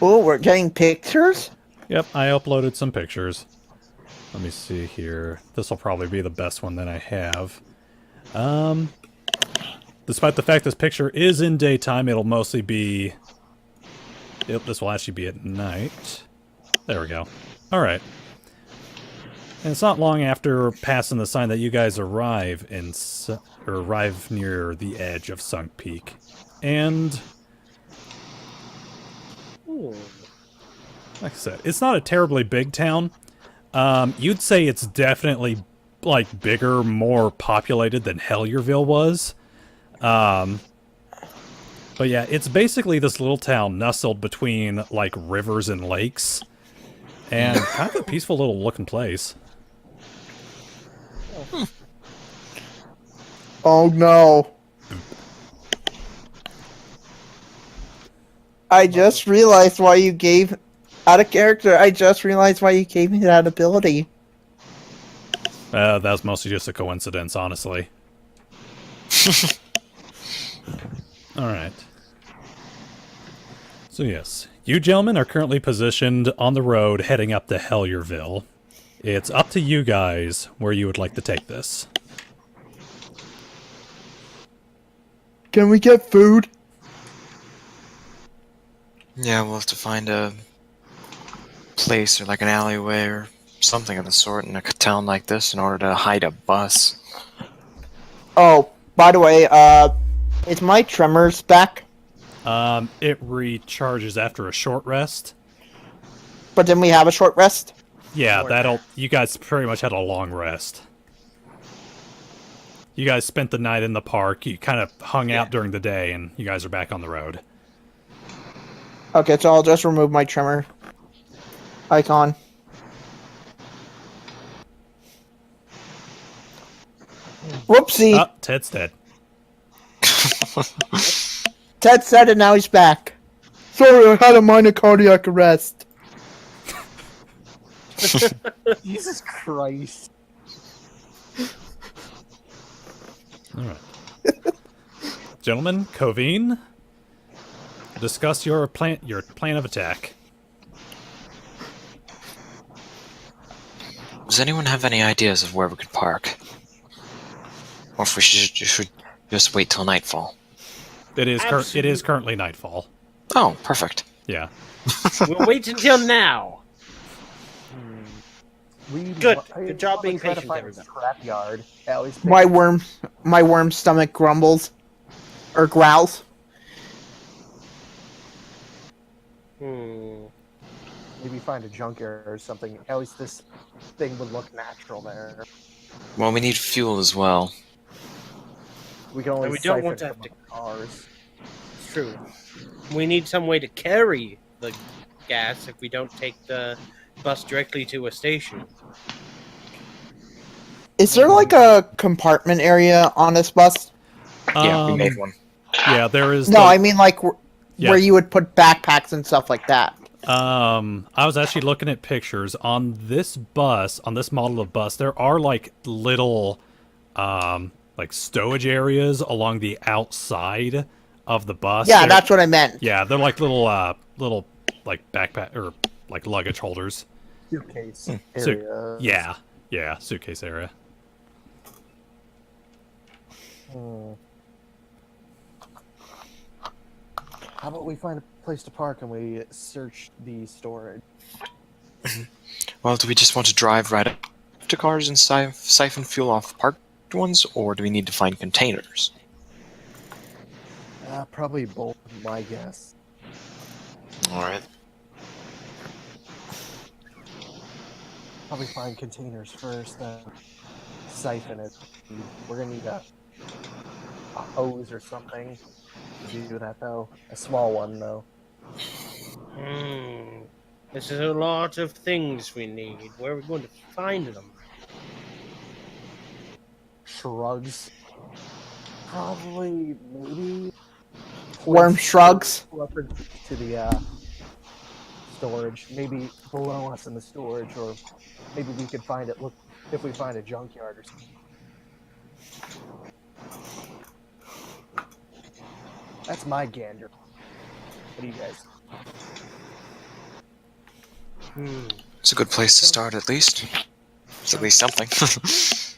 Oh, we're getting pictures? Yep, I uploaded some pictures. Let me see here. This will probably be the best one that I have. Despite the fact this picture is in daytime, it'll mostly be... this will actually be at night. There we go. Alright. And it's not long after passing the sign that you guys arrive in... or arrive near the edge of Sunk Peak. And... like I said, it's not a terribly big town. You'd say it's definitely, like, bigger, more populated than Hellierville was. But yeah, it's basically this little town nestled between, like, rivers and lakes. And kind of a peaceful little looking place. Oh no. I just realized why you gave... Out of character, I just realized why you gave me that ability. That was mostly just a coincidence, honestly. Alright. So yes, you gentlemen are currently positioned on the road heading up to Hellierville. It's up to you guys where you would like to take this. Can we get food? Yeah, we'll have to find a place or like an alleyway or something of the sort in a town like this in order to hide a bus. Oh, by the way, is my tremors back? It recharges after a short rest. But didn't we have a short rest? Yeah, that'll... You guys pretty much had a long rest. You guys spent the night in the park, you kind of hung out during the day, and you guys are back on the road. Okay, so I'll just remove my tremor icon. Whoopsie! Oh, Ted's dead. Ted said it, now he's back. Sorry, I had a minor cardiac arrest. Jesus Christ. Alright. Gentlemen, Covine, discuss your plan of attack. Does anyone have any ideas of where we could park? Or if we should just wait till nightfall? It is currently nightfall. Oh, perfect. Yeah. We'll wait until now. Good. Good job being try to patient, find a everybody. scrapyard. At least My worm stomach grumbles. Or growls. Hmm. maybe find a junkyard or something. At least this thing would look natural there. Well, we need fuel as well. We can only And we don't siphon want to from have to- cars. It's true. We need some way to carry the gas if we don't take the bus directly to a station. Is there like a compartment area on this bus? Yeah, we made one. Yeah, there is. No, I mean like Yeah. where you would put backpacks and stuff like that. I was actually looking at pictures on this bus, on this model of bus. There are like little, like stowage areas along the outside of the bus. Yeah, They're- that's what I meant. Yeah, they're like little like backpack or like luggage holders. Suitcase So- area. Yeah, suitcase area. Hmm. How about we find a place to park and we search the storage? Well, do we just want to drive right up to cars and siphon fuel off parked ones, or do we need to find containers? Probably both, my guess. All right. probably find containers first, then siphon it. We're gonna need a hose or something to do that, though. A small one, though. Hmm. This is a lot of things we need. Where are we going to find them? Shrugs. Probably, maybe. Worm shrugs. Reference to the storage. Maybe below us in the storage, or maybe we could find it. Look, if we find a junkyard or something. That's my gander. What do you guys? It's a good place to start, at least. It's at least something.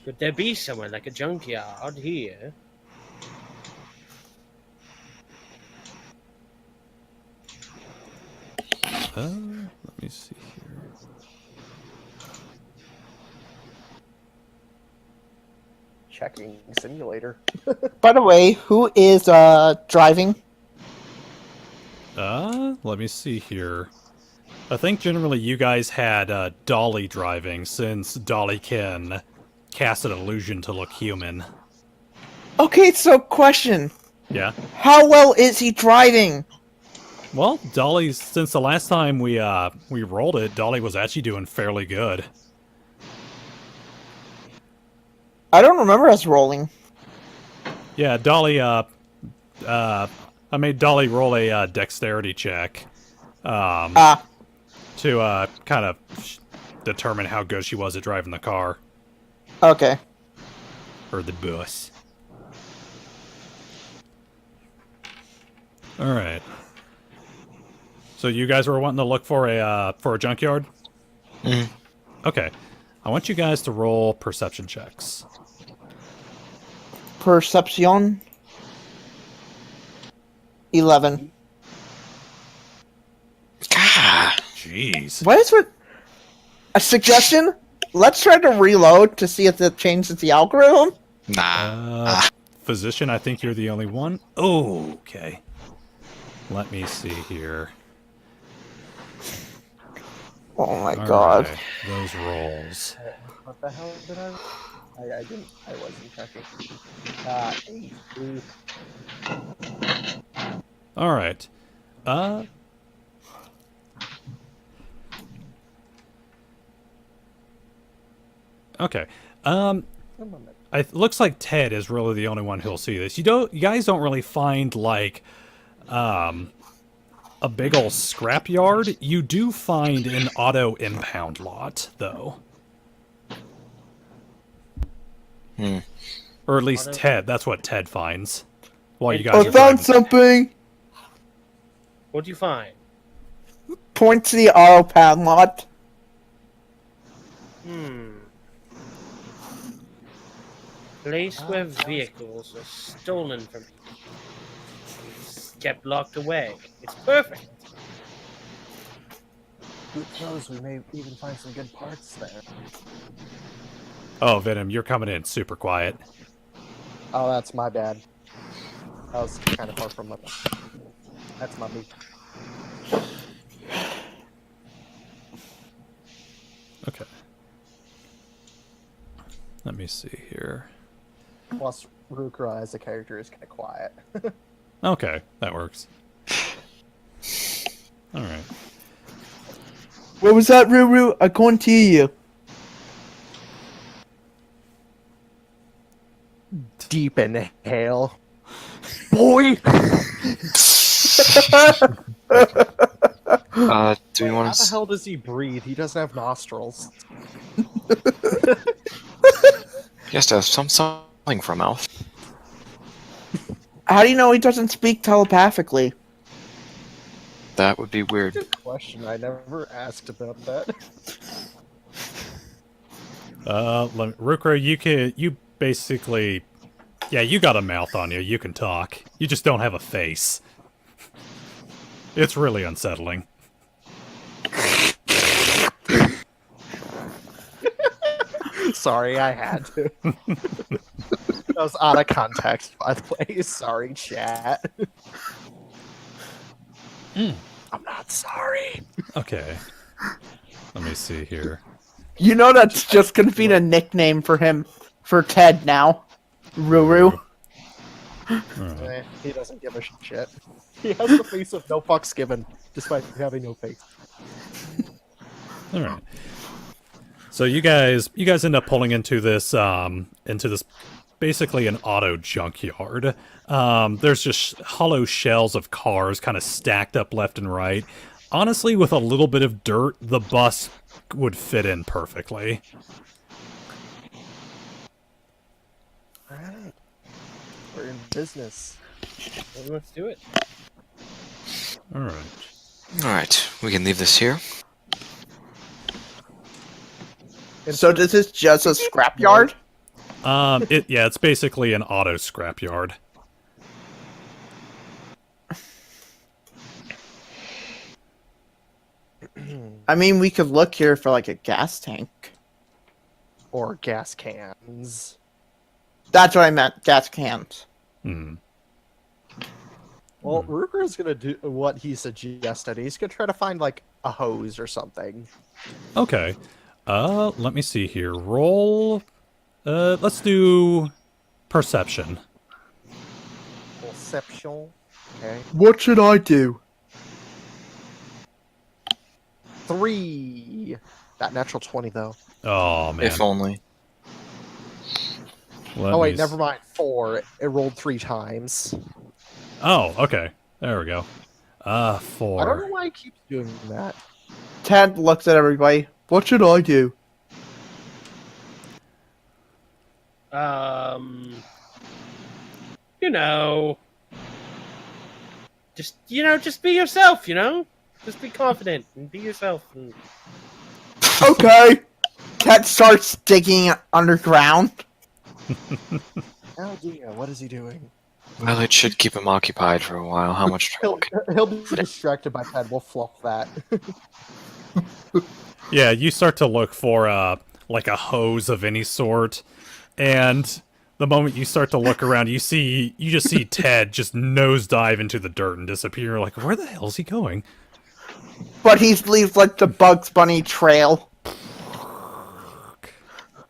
Could there be somewhere like a junkyard here? Let me see here. Checking simulator. By the way, who is driving? Let me see here. I think generally you guys had Dolly driving, since Dolly can cast an illusion to look human. Okay, so question. Yeah. How well is he driving? Well, Dolly, since the last time we rolled it, Dolly was actually doing fairly good. I don't remember us rolling. Yeah, Dolly, I made Dolly roll a dexterity check. To kind of determine how good she was at driving the car. Okay. Or the bus. Alright. So you guys were wanting to look for a junkyard? Mhm. Okay. I want you guys to roll perception checks. Perception. 11. Ah, Jeez. What is what? A suggestion? Let's try to reload to see if it changes the algorithm. nah. Physician, I think you're the only one. Oh, okay. Let me see here. Oh my All god. right, those rolls. What the hell did I? I didn't. I wasn't checking. 8. All right. Okay. It looks like Ted is really the only one who'll see this. You guys don't really find like a big ol' scrapyard. You do find an auto impound lot, though. Or at least Ted. That's what Ted finds. While you guys I are found driving. something. What'd you find? Point to the auto pad lot. Place where vehicles are stolen from people. It's kept locked away. It's perfect. Who knows? We may even find some good parts there. Oh, Venom, you're coming in super quiet. Oh, that's my bad. That was kind of far from my. That's my me. Okay. Let me see here. Plus, Rukra as a character is kind of quiet. Okay, that works. Alright. What was that, Ruru? I couldn't hear you. Deep inhale. Boy! Do we How want the to? hell does he breathe? He doesn't have nostrils. He has to have something for a mouth. How do you know he doesn't speak telepathically? That would be weird. Good question. I never asked about that. Rukra, you basically, yeah, you got a mouth on you. You can talk. You just don't have a face. It's really unsettling. Sorry, I had to. That was out of context, by the way. Sorry, chat. I'm not sorry. Okay. Let me see here. You know that's just gonna be a nickname for him, for Ted now. Ruru. He doesn't give a shit. He has the face of no fucks given, despite having no face. All right. So you guys end up pulling into this basically an auto junkyard. There's just hollow shells of cars kind of stacked up left and right. Honestly, with a little bit of dirt, the bus would fit in perfectly. Alright. We're in business. Let's do it. All right. All right, we can leave this here. So this is just a scrapyard? It's basically an auto scrapyard. I mean, we could look here for like a gas tank. Or gas cans. That's what I meant, gas cans. Hmm. Well, Ruger's gonna do what he suggested. He's gonna try to find, like, a hose or something. Okay. Let me see here. Roll. Let's do perception. Perception. Okay. What should I do? 3. That natural 20, though. Oh man. If only. Let Oh, me wait, s- never mind. 4. It rolled 3 times. Oh, okay. There we go. I don't know 4. why he keeps doing that. Ted looks at everybody. What should I do? You know, just be yourself. Just be confident and be yourself. And... Okay. Ted starts digging underground. Oh dear, what is he doing? Well, it should keep him occupied for a while. How much trouble? He'll be distracted by Ted. We'll fluff that. Yeah, you start to look for like a hose of any sort, and the moment you start to look around, you just see Ted just nosedive into the dirt and disappear. You're like, where the hell is he going? But he leaves like the Bugs Bunny trail.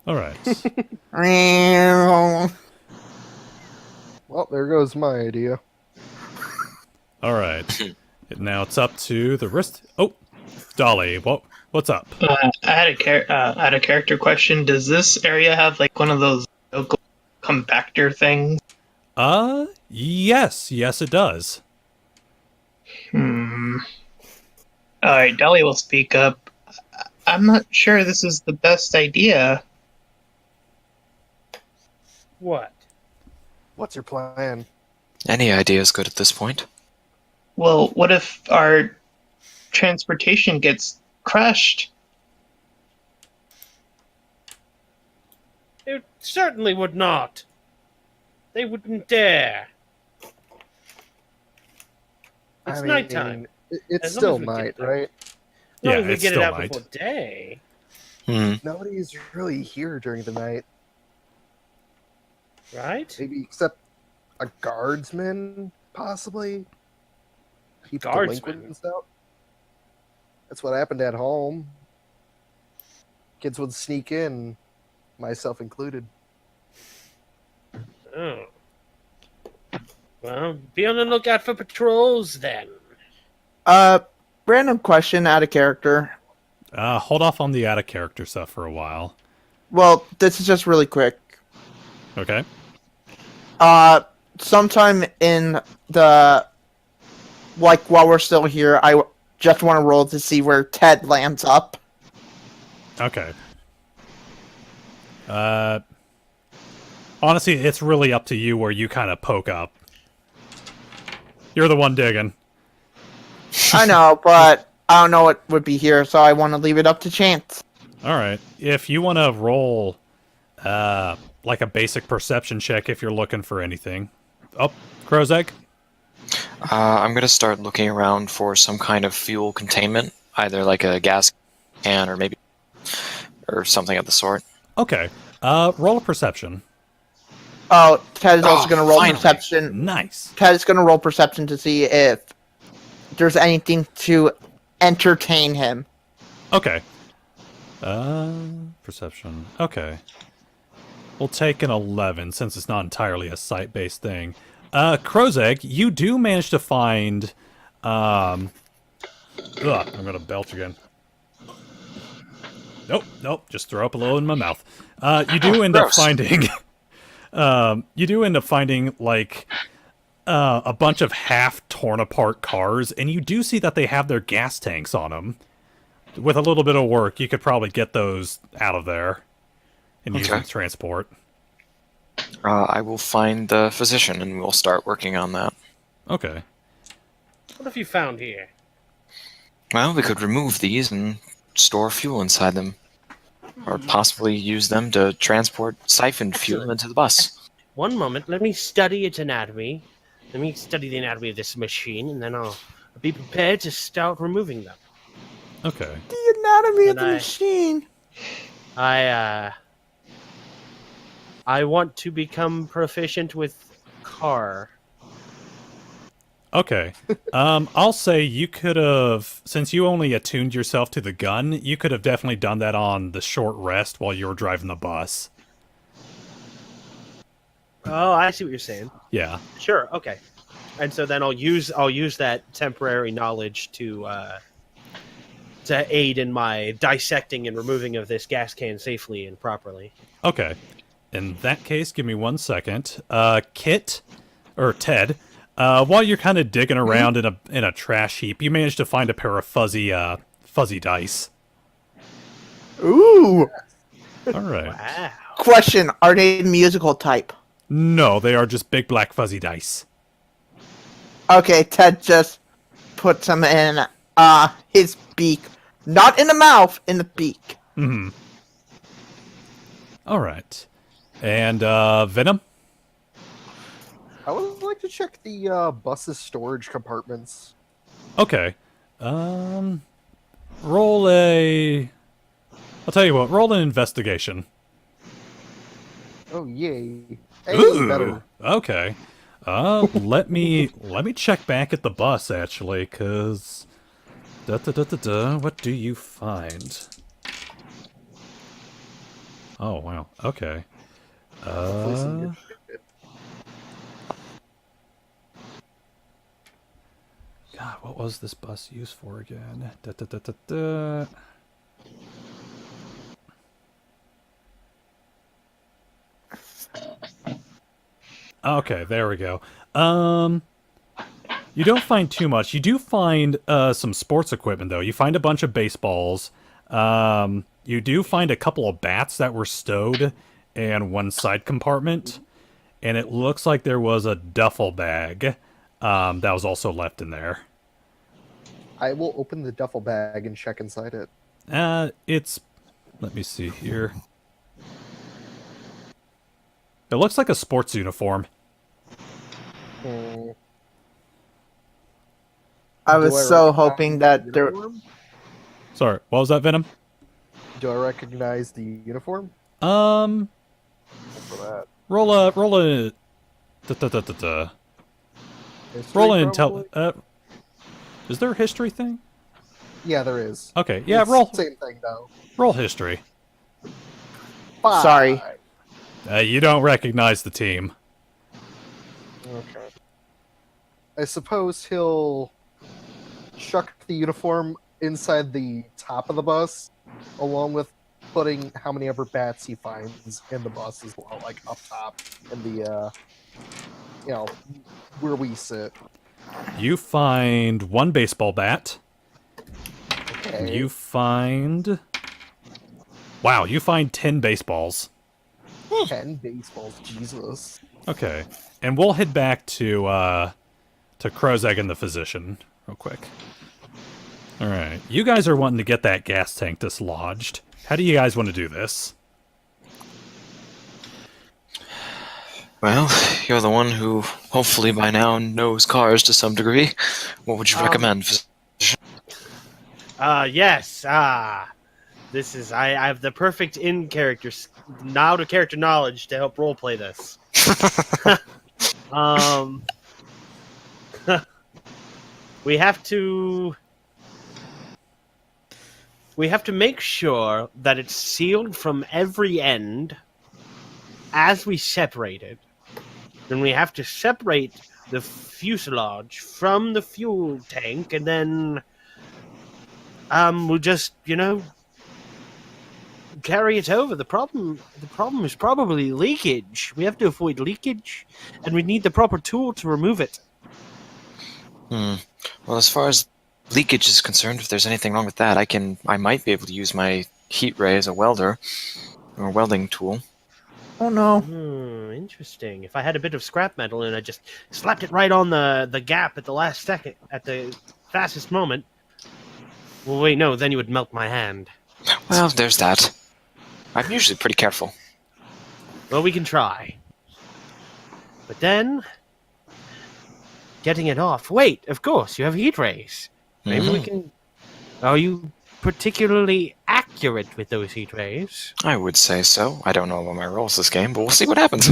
All right. Well, there goes my idea. All right. Now it's up to the wrist. Oh, Dolly, what's up? I had a character question. Does this area have like one of those local compactor things? Yes, it does. All right, Dolly will speak up. I'm not sure this is the best idea. What? What's your plan? Any idea is good at this point. Well, what if our transportation gets crashed? It certainly would not. They wouldn't dare. It's nighttime. It's As long still as we night, get there. right? As long Yeah, as we it's get it still out night. before day. Nobody's really here during the night. Right? Maybe except a guardsman, possibly. Keep Guardsman? delinquents out. That's what happened at home. Kids would sneak in, myself included. Oh. Well, be on the lookout for patrols then. Random question out of character. Hold off on the out of character stuff for a while. Well, this is just really quick. Okay. Sometime in the, like, while we're still here, I just want to roll to see where Ted lands up. Okay. Honestly, it's really up to you where you kind of poke up. You're the one digging. I know, but I don't know what would be here, so I want to leave it up to chance. All right. If you want to roll, like a basic perception check, if you're looking for anything. Oh, crow's egg. I'm gonna start looking around for some kind of fuel containment, either like a gas can or maybe or something of the sort. Okay. Roll a perception. Oh, Ted is also Oh, going to roll finally. perception. Nice. Ted is going to roll perception to see if there's anything to entertain him. Okay. Perception. Okay. We'll take an 11 since it's not entirely a sight-based thing. Crow's Egg, you do manage to find, I'm gonna belch again. Nope, just throw up a little in my mouth. You do end up gross. finding, like, a bunch of half torn apart cars, and you do see that they have their gas tanks on them. With a little bit of work, you could probably get those out of there and use them to transport. I will find the physician and we'll start working on that. Okay. What have you found here? Well, we could remove these and store fuel inside them. Or possibly use them to transport siphoned fuel into the bus. One moment, let me study its anatomy. Let me study the anatomy of this machine, and then I'll be prepared to start removing them. Okay. The anatomy of And the machine. I want to become proficient with car. Okay. I'll say you could have, since you only attuned yourself to the gun, you could have definitely done that on the short rest while you were driving the bus. Oh, I see what you're saying. Yeah. Sure, okay. And so then I'll use that temporary knowledge to aid in my dissecting and removing of this gas can safely and properly. Okay. In that case, give me 1 second. Kit, or Ted, while you're kind of digging around in a trash heap, you manage to find a pair of fuzzy dice. Ooh. All right. Wow. Question: are they musical type? No, they are just big black fuzzy dice. Okay, Ted just puts them in his beak, not in the mouth, in the beak. Mm-hmm. All right. And Venom. I would like to check the bus's storage compartments. Okay. Roll a. I'll tell you what. Roll an investigation. Oh yay! Hey, Ooh. better. Okay. Let me check back at the bus actually, cause. What do you find? Oh wow. Okay. Hopefully some good shit. God, what was this bus used for again? Okay, there we go. You don't find too much. You do find some sports equipment, though. You find a bunch of baseballs. You do find a couple of bats that were stowed in one side compartment. And it looks like there was a duffel bag that was also left in there. I will open the duffel bag and check inside it. It's... Let me see here. It looks like a sports uniform. I Do was so recognize hoping that the there. uniform? Sorry, what was that, Venom? Do I recognize the uniform? Um, For that. roll a History, roll an probably? intel. Is there a history thing? Yeah, there is. Okay, yeah, It's roll Same thing though. history. 5. Sorry. You don't recognize the team. Okay. I suppose he'll chuck the uniform inside the top of the bus, along with putting how many ever bats he finds in the bus as well, like up top in the, where we sit. You find one baseball bat. Okay. You find... Wow, you find 10 baseballs. 10 baseballs, Jesus. Okay, and we'll head back to Crow's Egg and the physician real quick. Alright, you guys are wanting to get that gas tank dislodged. How do you guys want to do this? Well, you're the one who hopefully by now knows cars to some degree. What would you recommend? Yes. This is I have the perfect in-character out of character knowledge to help roleplay this. We have to we have to make sure that it's sealed from every end as we separate it. Then we have to separate the fuselage from the fuel tank, and then we'll just, carry it over. The problem is probably leakage. We have to avoid leakage, and we need the proper tool to remove it. Well, as far as leakage is concerned, if there's anything wrong with that, I might be able to use my heat ray as a welder or welding tool. Oh no. Interesting. If I had a bit of scrap metal and I just slapped it right on the gap at the last second, at the fastest moment. Well, wait, no, then you would melt my hand. Well, there's that. I'm usually pretty careful. Well, we can try. But then, getting it off. Wait, of course, you have heat rays. Maybe we can... Are you particularly accurate with those heat rays? I would say so. I don't know about my roles this game, but we'll see what happens.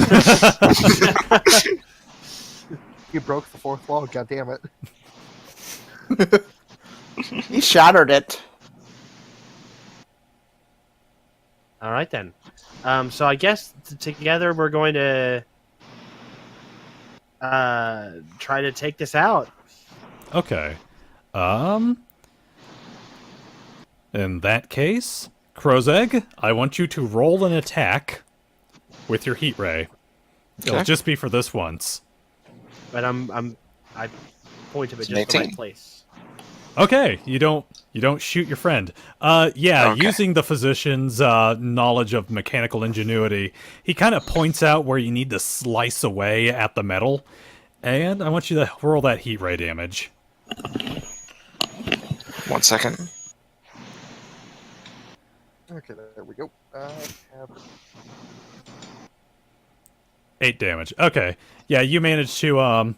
You broke the fourth wall, goddammit. He shattered it. All right, then. So I guess together we're going to try to take this out. Okay. In that case, Crow's Egg, I want you to roll an attack with your heat ray. It'll Okay. just be for this once. But I point of it just the right 18. place. Okay, you don't shoot your friend. Yeah, Okay. using the physician's knowledge of mechanical ingenuity, he kind of points out where you need to slice away at the metal, and I want you to roll that heat ray damage. 1 second. Okay, there we go. 8 damage. Okay, yeah, you managed to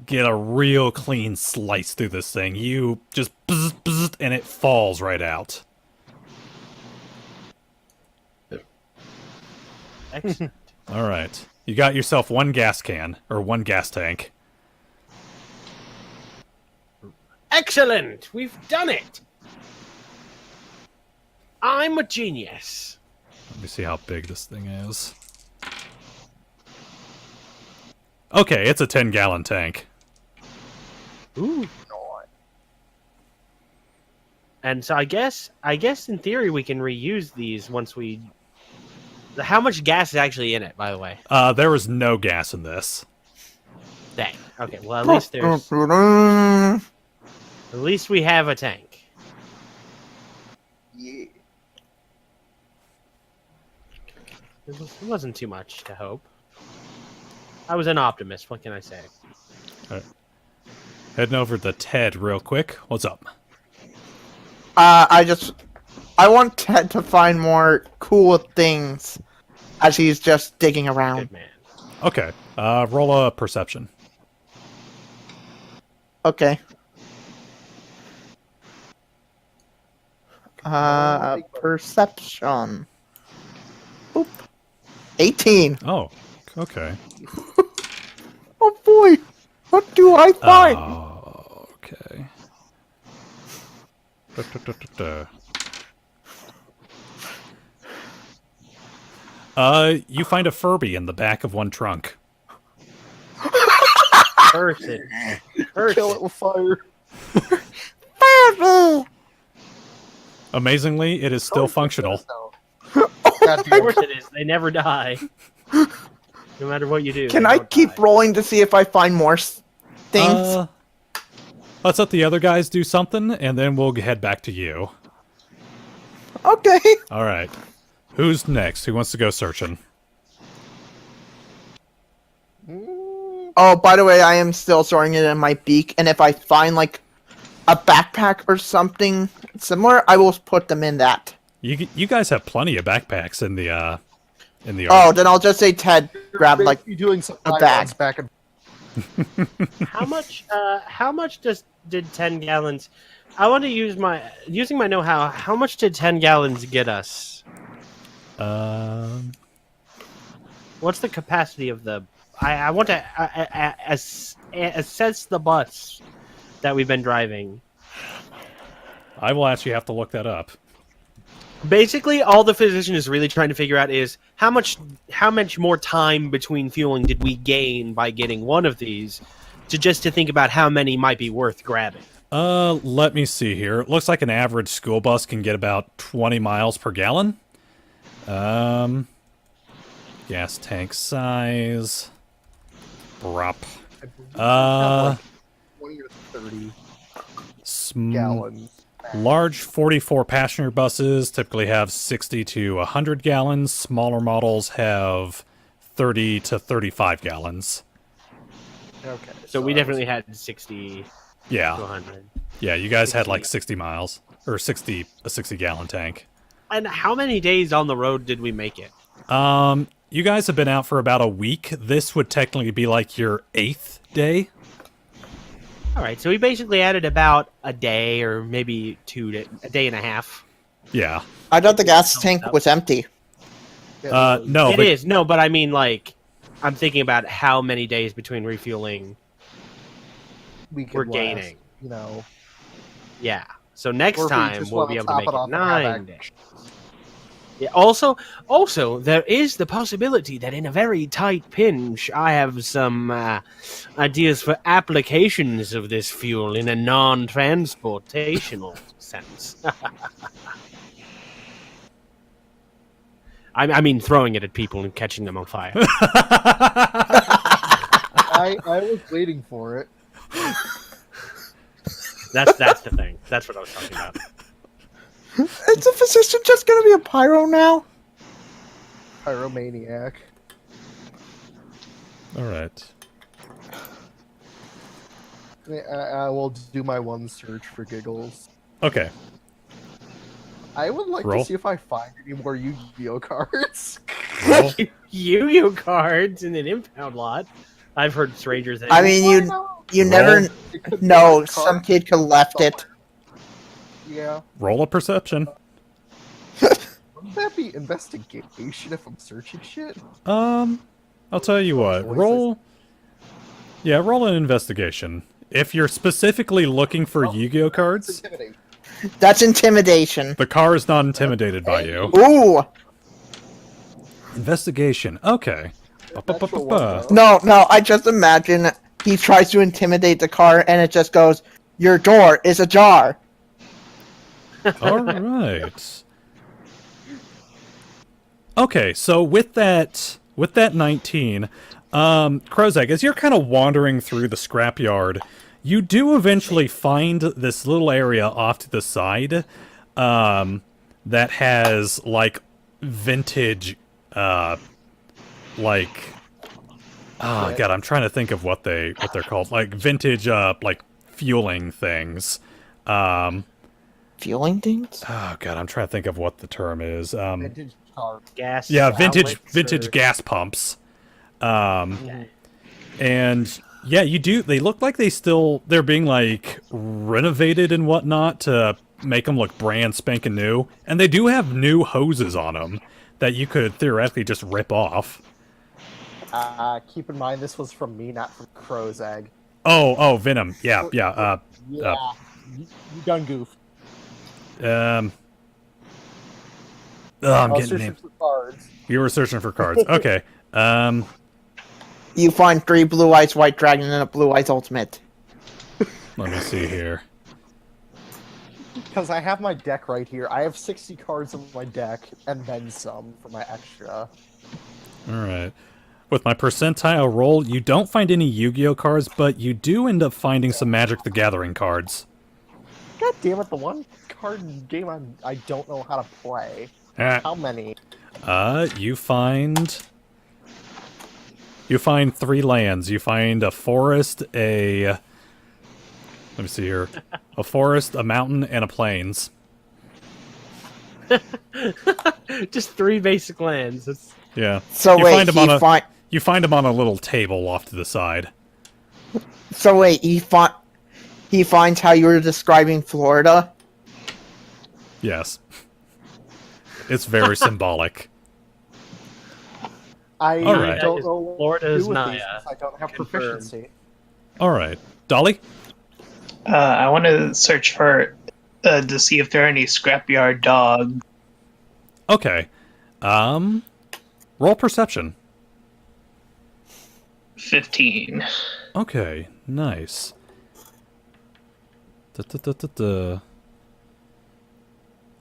get a real clean slice through this thing. You just bzz, bzz, and it falls right out. Excellent. All right, you got yourself one gas can or one gas tank. Excellent! We've done it! I'm a genius. Let me see how big this thing is. Okay, it's a 10-gallon tank. Ooh. And so I guess in theory we can reuse these once we... How much gas is actually in it, by the way? There was no gas in this. Dang. Okay, well at least we have a tank. Yeah. It wasn't too much to hope. I was an optimist, what can I say? Heading over to Ted real quick. What's up? I want Ted to find more cool things as he's just digging around. Good man. Okay, roll a perception. Okay. Perception. Boop. 18. Oh, okay. Oh boy, what do I find? Okay. Da, da, da, da, da. You find a Furby in the back of one trunk. Person. Kill it with fire. Amazingly, it is still functional. God Of damn course it. it is. They never die. No matter what you do. Can they I don't keep die. rolling to see if I find more things? Let's let the other guys do something, and then we'll head back to you. Okay. All right. Who's next? Who wants to go searching? Oh, by the way, I am still storing it in my beak, and if I find like a backpack or something similar, I will put them in that. You guys have plenty of backpacks in the Oh, then I'll just say Ted grab like you doing some a violence bag. back and How much did 10 gallons? I want to use using my know-how. How much did 10 gallons get us? What's the capacity of the? I want to assess the bus that we've been driving. I will actually have to look that up. Basically, all the physician is really trying to figure out is how much more time between fueling did we gain by getting one of these, to think about how many might be worth grabbing. Let me see here. It looks like an average school bus can get about 20 miles per gallon. Gas tank size. Brop. 20 or 30 gallons. Large 44 passenger buses typically have 60 to 100 gallons. Smaller models have 30 to 35 gallons. Okay. So we definitely had 60 to Yeah. 100. Yeah, you guys had 60. like 60 miles. Or a 60 gallon tank. And how many days on the road did we make it? You guys have been out for about a week. This would technically be like your 8th day. All right, so we basically added about a day or maybe a day and a half. Yeah. I thought the gas tank was empty. No, It is. No, but I mean, like, I'm thinking about how many days between refueling we could we're last, gaining. You know, Yeah. So next or if we time just we'll wanna be able top to make it off it and have 9 days. Yeah, also, there is the possibility that in a very tight pinch, I have some ideas for applications of this fuel in a non-transportational sense. I mean, throwing it at people and catching them on fire. I was waiting for it. That's the thing. That's what I was talking about. Is the physician just gonna be a pyro now? Pyromaniac. Alright. I will do my one search for giggles. Okay. I would like Roll. to see if I find any more Yu-Gi-Oh cards. Roll. Yu-Gi-Oh cards in an impound lot. I've heard stranger things. I mean, you never It could be know. a card Some kid could left it. Yeah. Roll a perception. Wouldn't that be investigation if I'm searching shit? I'll tell you what. Roll an investigation. If you're specifically looking for Yu-Gi-Oh It's cards, intimidating. That's intimidation. the car is not intimidated by you. Ooh. Investigation. Okay. Natural Ba-ba-ba-ba-ba. one, No, I just imagine he tries to intimidate the car and it just goes, "Your door is ajar." All right. Okay, so with that 19, Krozak, as you're kind of wandering through the scrapyard, you do eventually find this little area off to the side, that has like vintage, God, I'm trying to think of what they're called, like vintage, like fueling things. Fueling things? Oh god, I'm trying to think of what the term is. Vintage card. gas. Yeah, outlets vintage or- gas pumps. Okay. And yeah, you do. They look like they're being like renovated and whatnot to make them look brand spanking new. And they do have new hoses on them that you could theoretically just rip off. Keep in mind this was from me, not from Crow's Egg. Oh, Venom. Yeah. Yeah, you done goofed. I'm I was getting searching named. for cards. You were searching for cards. Okay. You find 3 Blue Eyes White Dragon and a Blue Eyes Ultimate. Let me see here. Because I have my deck right here. I have 60 cards on my deck, and then some for my extra. Alright. With my percentile roll, you don't find any Yu-Gi-Oh cards, but you do end up finding some Magic the Gathering cards. God damn it, the one card game I don't know how to play. How many? You find 3 lands. You find a forest, let me see here. A forest, a mountain, and a plains. Just 3 basic lands. That's... Yeah. So you wait, find them on a little table off to the side. He finds how you were describing Florida. Yes. It's very symbolic. I Alright. don't know what Florida to is do with not, these since I don't have confirmed. proficiency. Alright. Dolly? I want to search for to see if there are any scrapyard dogs. Okay. Roll perception. 15. Okay, nice. Da.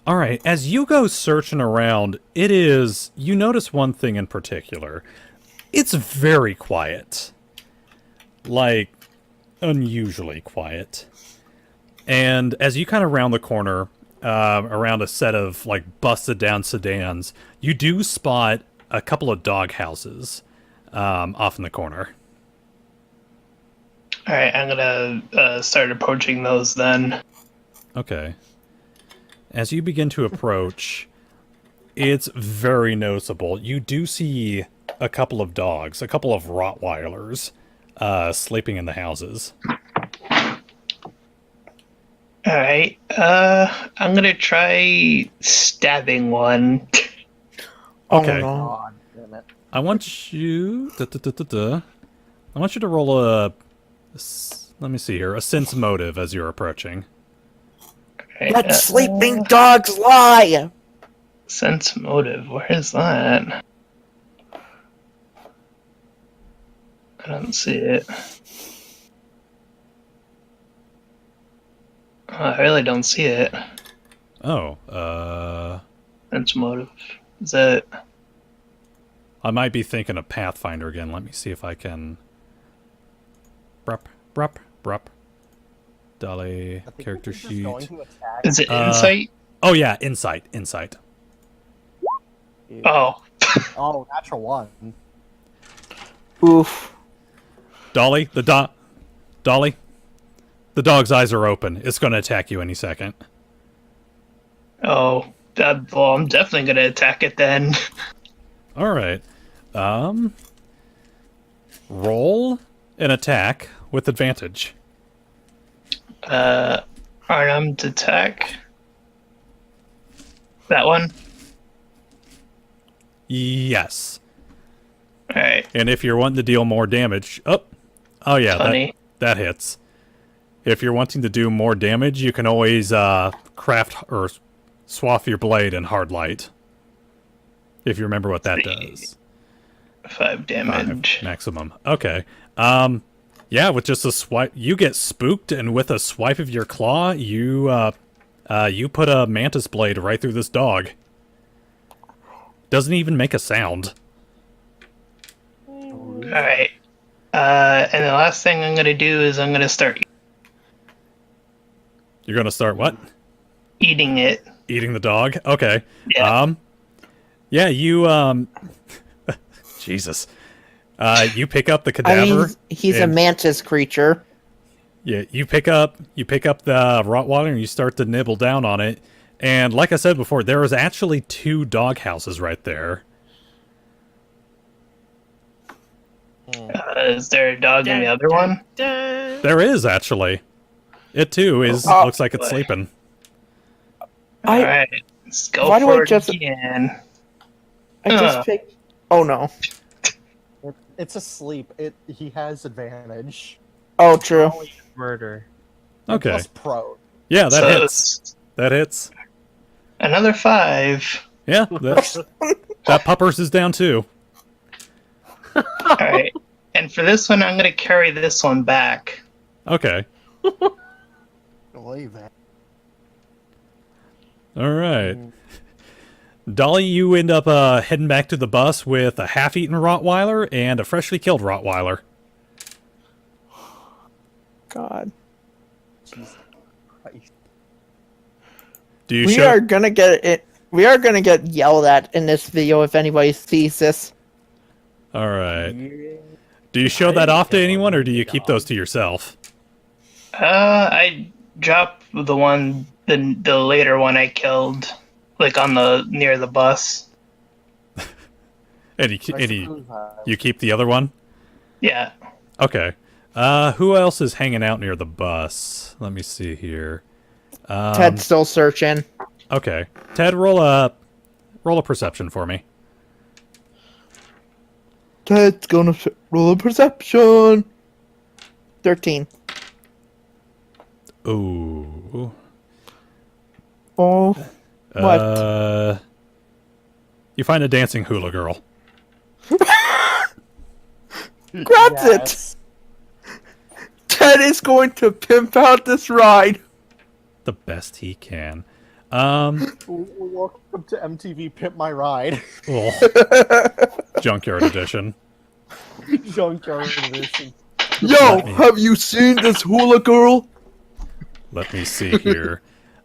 All right, as you go searching around, you notice one thing in particular. It's very quiet. Like, unusually quiet. And as you kind of round the corner, around a set of, like, busted down sedans, you do spot a couple of dog houses off in the corner. Alright, I'm gonna start approaching those then. Okay. As you begin to approach, it's very noticeable. You do see a couple of dogs, a couple of Rottweilers, sleeping in the houses. Alright, I'm gonna try stabbing one. Okay. Oh, no. God damn it. I want you... I want you to roll a... Let me see here. A sense motive as you're approaching. Alright, Let sleeping dogs lie! sense motive, where is that? I don't see it. Oh, I really don't see it. Oh, Sense motive. Is that... I might be thinking of Pathfinder again. Let me see if I can... Brup. Dolly, I think character we're just going sheet. to attack. Is it insight? Oh yeah, insight. Oh. Oh, natural one. Oof. Dolly, Dolly, the dog's eyes are open. It's going to attack you any second. Oh. Well, I'm definitely gonna attack it then. All right. Roll an attack with advantage. Arnhem attack. That one? Yes. Alright. And if you're wanting to deal more damage, oh yeah, 20. that hits. If you're wanting to do more damage, you can always craft or swath your blade in hard light. If you remember what that does. 5 damage. 5 maximum. Okay. Yeah, with just a swipe, you get spooked, and with a swipe of your claw, you put a mantis blade right through this dog. Doesn't even make a sound. Alright. And the last thing I'm gonna do is I'm gonna start You're gonna start what? eating it. Eating the dog? Okay. Yeah. Yeah, you, Jesus. You pick up the cadaver. He's a and- mantis creature. Yeah, you pick up the Rottweiler and you start to nibble down on it. And like I said before, there is actually 2 dog houses right there. Is there a dog in the other one? There is actually. It too looks like it's sleeping. Alright. Let's go Why do for I it just- again. I just picked. Oh no. It's asleep. He has advantage. Oh, true. Murder. Okay. Plus pro. Yeah, that So hits. it's That hits. another 5. Yeah, that puppers is down too. Alright. And for this one, I'm gonna carry this one back. Okay. Believe that. All right. Dolly, you end up heading back to the bus with a half-eaten Rottweiler and a freshly killed Rottweiler. God. Jesus Christ. Do you We show? are gonna get it. We are gonna get yelled at in this video if anybody sees this. All right. Do you show that off to anyone, or do you keep those to yourself? I dropped the later one I killed, like on the near the bus. And you keep the other one? Yeah. Okay. Who else is hanging out near the bus? Let me see here. Ted's still searching. Okay. Ted, roll a perception for me. Ted's gonna roll a perception. 13. Ooh. Oh, what? You find a dancing hula girl. Grabs it! Ted is going to pimp out this ride. The best he can. Welcome to MTV Pimp My Ride. Oh, Junkyard Edition. Junkyard Edition. Yo, have you seen this hula girl? Let me see here.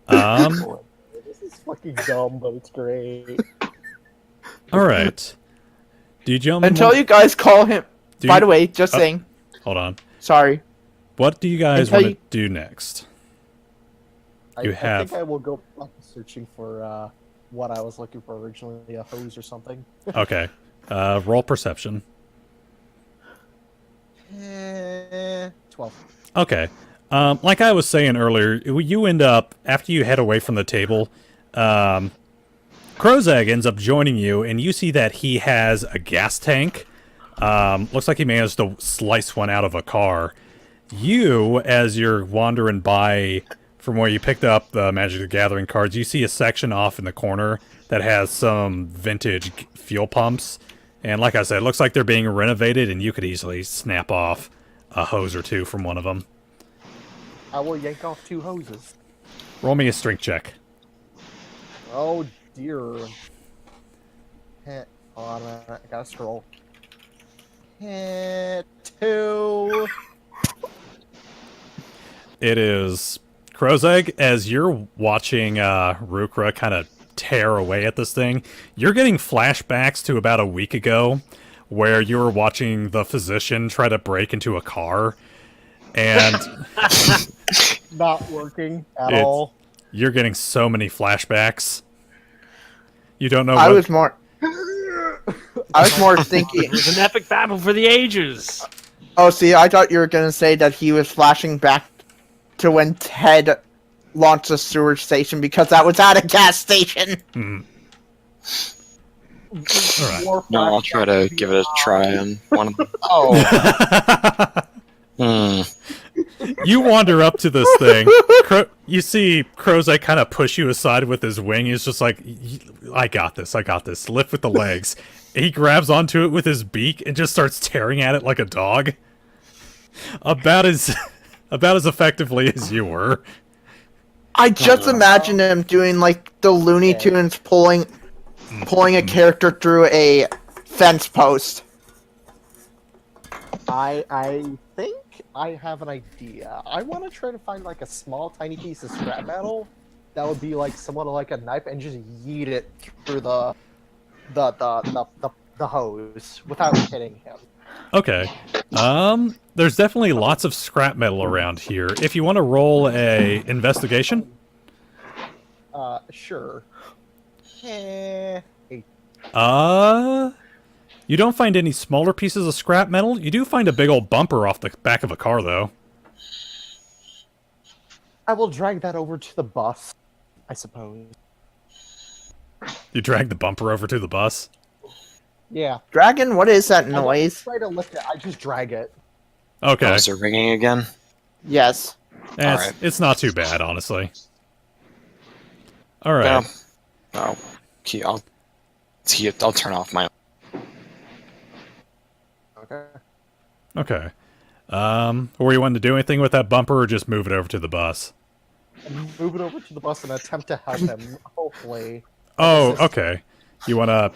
This is fucking dumb, but it's great. Alright. Do you gentlemen Until want- you guys call him. do By you- the way, just saying. Hold on. Sorry. What do you guys Until want to do next? I have- think I will go back to searching for what I was looking for originally, a hose or something. Okay. Roll perception. 12. Okay. Like I was saying earlier, you end up, after you head away from the table, Crow's Egg ends up joining you, and you see that he has a gas tank. Looks like he managed to slice one out of a car. You, as you're wandering by from where you picked up the Magic the Gathering cards, you see a section off in the corner that has some vintage fuel pumps. And like I said, it looks like they're being renovated, and you could easily snap off a hose or two from one of them. I will yank off 2 hoses. Roll me a strength check. Oh dear. Hold on a minute, I gotta scroll. 2. It is Crow's Egg. As you're watching Rukra kind of tear away at this thing, you're getting flashbacks to about a week ago where you were watching the physician try to break into a car, and Not working at It's- all. you're getting so many flashbacks. You don't know I what... was more thinking. It was an epic battle for the ages. Oh, see, I thought you were gonna say that he was flashing back to when Ted launched a sewage station because that was at a gas station. Alright. More No, I'll try to give it a try on one of them. Oh, You wander up to this thing. You see Crow's Egg kind of push you aside with his wing. He's just like, I got this. Lift with the legs. He grabs onto it with his beak and just starts tearing at it like a dog. About as effectively as you were. I just imagine him doing like the Looney Tunes pulling a character through a fence post. I think I have an idea. I want to try to find like a small, tiny piece of scrap metal that would be like somewhat like a knife, and just yeet it through the hose without hitting him. Okay. There's definitely lots of scrap metal around here. If you want to roll a investigation. Sure. You don't find any smaller pieces of scrap metal. You do find a big old bumper off the back of a car, though. I will drag that over to the bus, I suppose. You drag the bumper over to the bus. Yeah. Dragon, what is that I don't noise? try to lift it. I just drag it. Okay. Oh, is it ringing again? Yes. Alright. It's not too bad, honestly. All right. Oh, I'll turn off my. Okay. Okay. Were you wanting to do anything with that bumper, or just move it over to the bus? Move it over to the bus and attempt to help him. Hopefully. Oh, okay. You wanna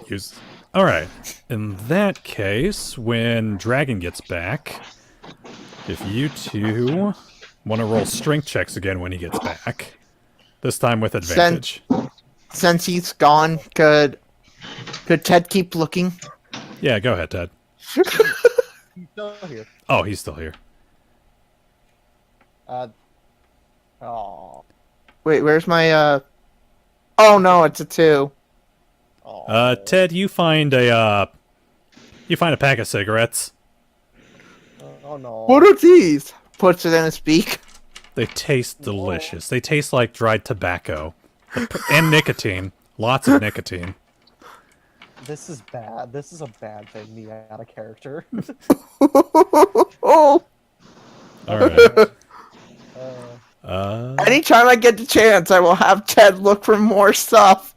use? All right. In that case, when Dragon gets back, if you two want to roll strength checks again when he gets back, this time with advantage. Since he's gone, could Ted keep looking? Yeah, go ahead, Ted. He's still here. Oh, he's still here. Oh. Wait, where's my Oh no, it's a 2. Ted, you find a pack of cigarettes. Oh no. What are these? Puts it in his beak. They taste delicious. They taste like dried tobacco. And nicotine. Lots of nicotine. This is bad. This is a bad thing, me out of character. Oh, Alright. Anytime I get the chance, I will have Ted look for more stuff.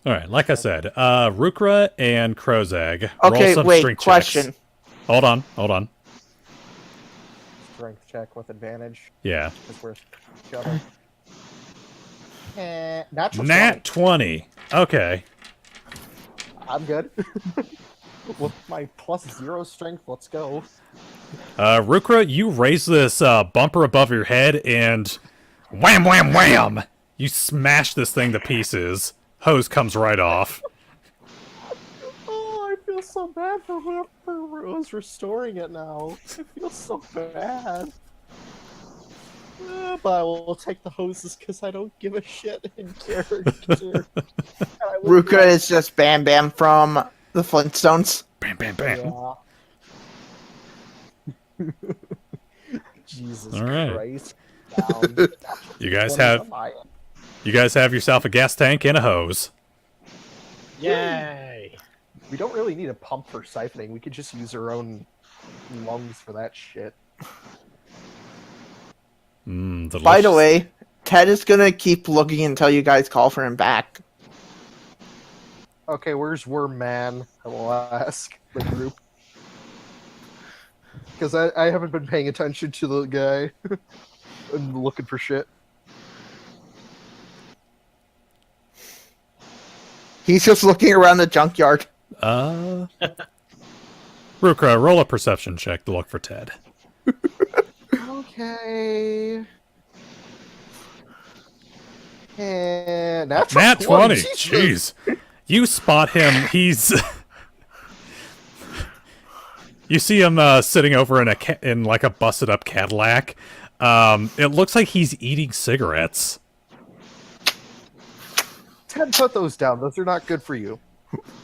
Alright, like I said, Rukra and Krozag. Roll Okay, some wait, strength question. checks. Hold on. Strength check with advantage Yeah. because we're each other. Natural Nat 20. Okay. 20. I'm good. With my +0 strength, let's go. Rukra, you raise this bumper above your head and wham, wham, wham! You smash this thing to pieces. Hose comes right off. Oh, I feel so bad for whoever was restoring it now. I feel so bad. But I will take the hoses because I don't give a shit in character. Ruka is just Bam Bam from the Flintstones. Bam, bam, bam. Yeah. Jesus All right. Christ. Down. You guys 20 have on my end. you guys have yourself a gas tank and a hose. Yay! We don't really need a pump for siphoning. We could just use our own lungs for that shit. By the way, Ted is gonna keep looking until you guys call for him back. Okay, where's Worm Man? I will ask the group. Because I haven't been paying attention to the guy. and looking for shit. He's just looking around the junkyard. Rukra, roll a perception check to look for Ted. Okay. And Nat 20! 20! Jeez. You spot him, he's... You see him sitting over in like a busted up Cadillac. It looks like he's eating cigarettes. Ted, put those down. Those are not good for you.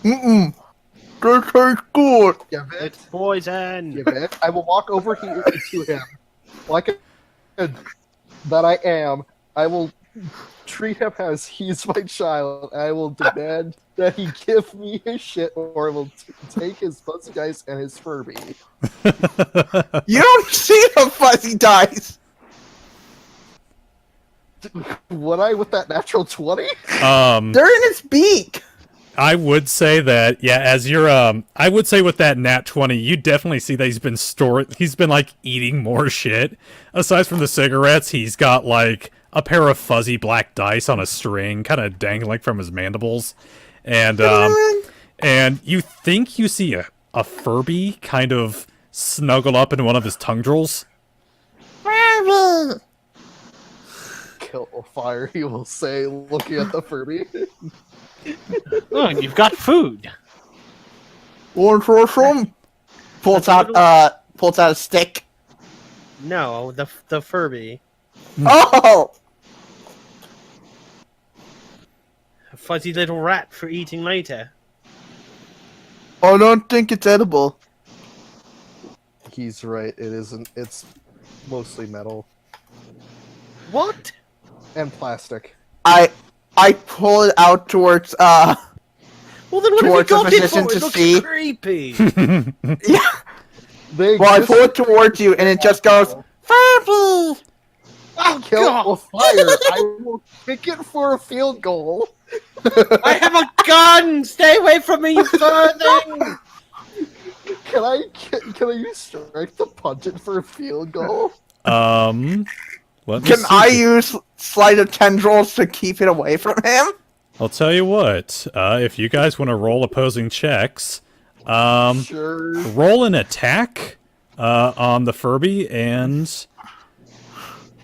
They taste good. Give it. It's poison. Give it. I will walk over here to him. Like a that I am. I will treat him as he's my child. I will demand that he give me his shit, or I will take his fuzzy dice and his Furby. You don't see the fuzzy dice. Would I with that natural 20? They're in his beak. I would say that, yeah, as you're, I would say with that nat 20, you definitely see that he's been, like, eating more shit. Aside from the cigarettes, he's got, like, a pair of fuzzy black dice on a string, kind of dangling from his mandibles. And you think you see a Furby kind of snuggle up in one of his tundrils. Furby. Kill fire, he will say, looking at the Furby. Oh, you've got food. Want for some? Pulls out a stick. No, the Furby. Oh! A fuzzy little rat for eating later. I don't think it's edible. He's right, it isn't. It's mostly metal. What? And plastic. I pull it out towards Well, then what have you towards the got it physician for? It to looks see. creepy. Yeah. They Well, I pull it towards you, and it just goes Furby. Oh, kill God. with fire. I will kick it for a field goal. I have a gun! Stay away from me, you fur thing! Can I use strength to punch it for a field goal? Let me Can see. I use sleight of tendrils to keep it away from him? I'll tell you what, if you guys want to roll opposing checks, Sure. roll an attack on the Furby, and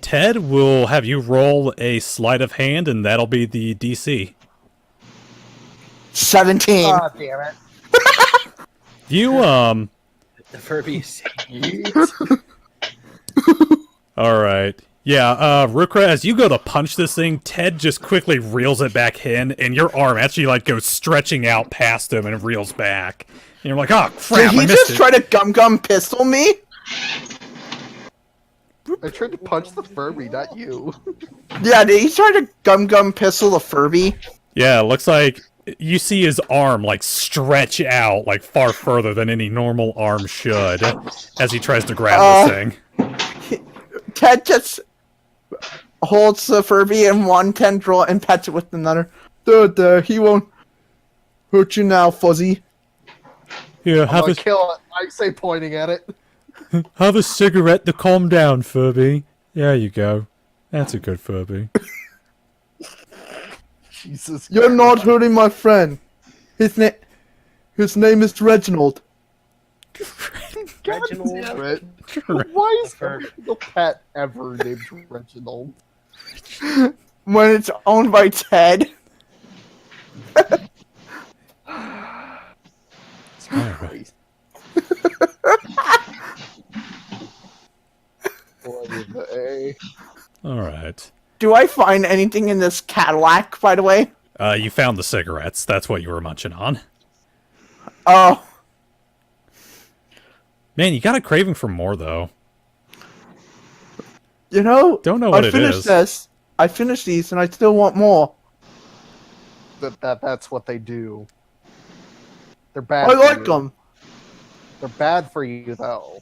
Ted will have you roll a sleight of hand, and that'll be the DC. 17. Ah, damn it. You, The Furby is alright. Yeah, Rukra, as you go to punch this thing, Ted just quickly reels it back in, and your arm actually, like, goes stretching out past him and reels back. And you're like, oh, crap, Did he I missed just it. try to gum pistol me? I tried to punch the Furby, not you. Yeah, did he try to gum pistol the Furby? Yeah, it looks like you see his arm, like, stretch out, like, far further than any normal arm should, as he tries to grab this thing. Ted just holds the Furby in one tendril and pets it with another. There, he won't hurt you now, Fuzzy. Here, I'm gonna kill it. I say, pointing at it. have a cigarette to calm down, Furby. There you go. That's a good Furby. Jesus. You're not hurting my friend. His name is Reginald. Reginald. Damn it. Why is every single pet ever named Reginald? When it's owned by Ted. Alright. Alright. Do I find anything in this Cadillac, by the way? You found the cigarettes. That's what you were munching on. Oh, Man, you got a craving for more, though. you know, Don't know what I it finished is. this. I finished these, and I still want more. That's what they do. They're bad. I for like you. them. They're bad for you, though.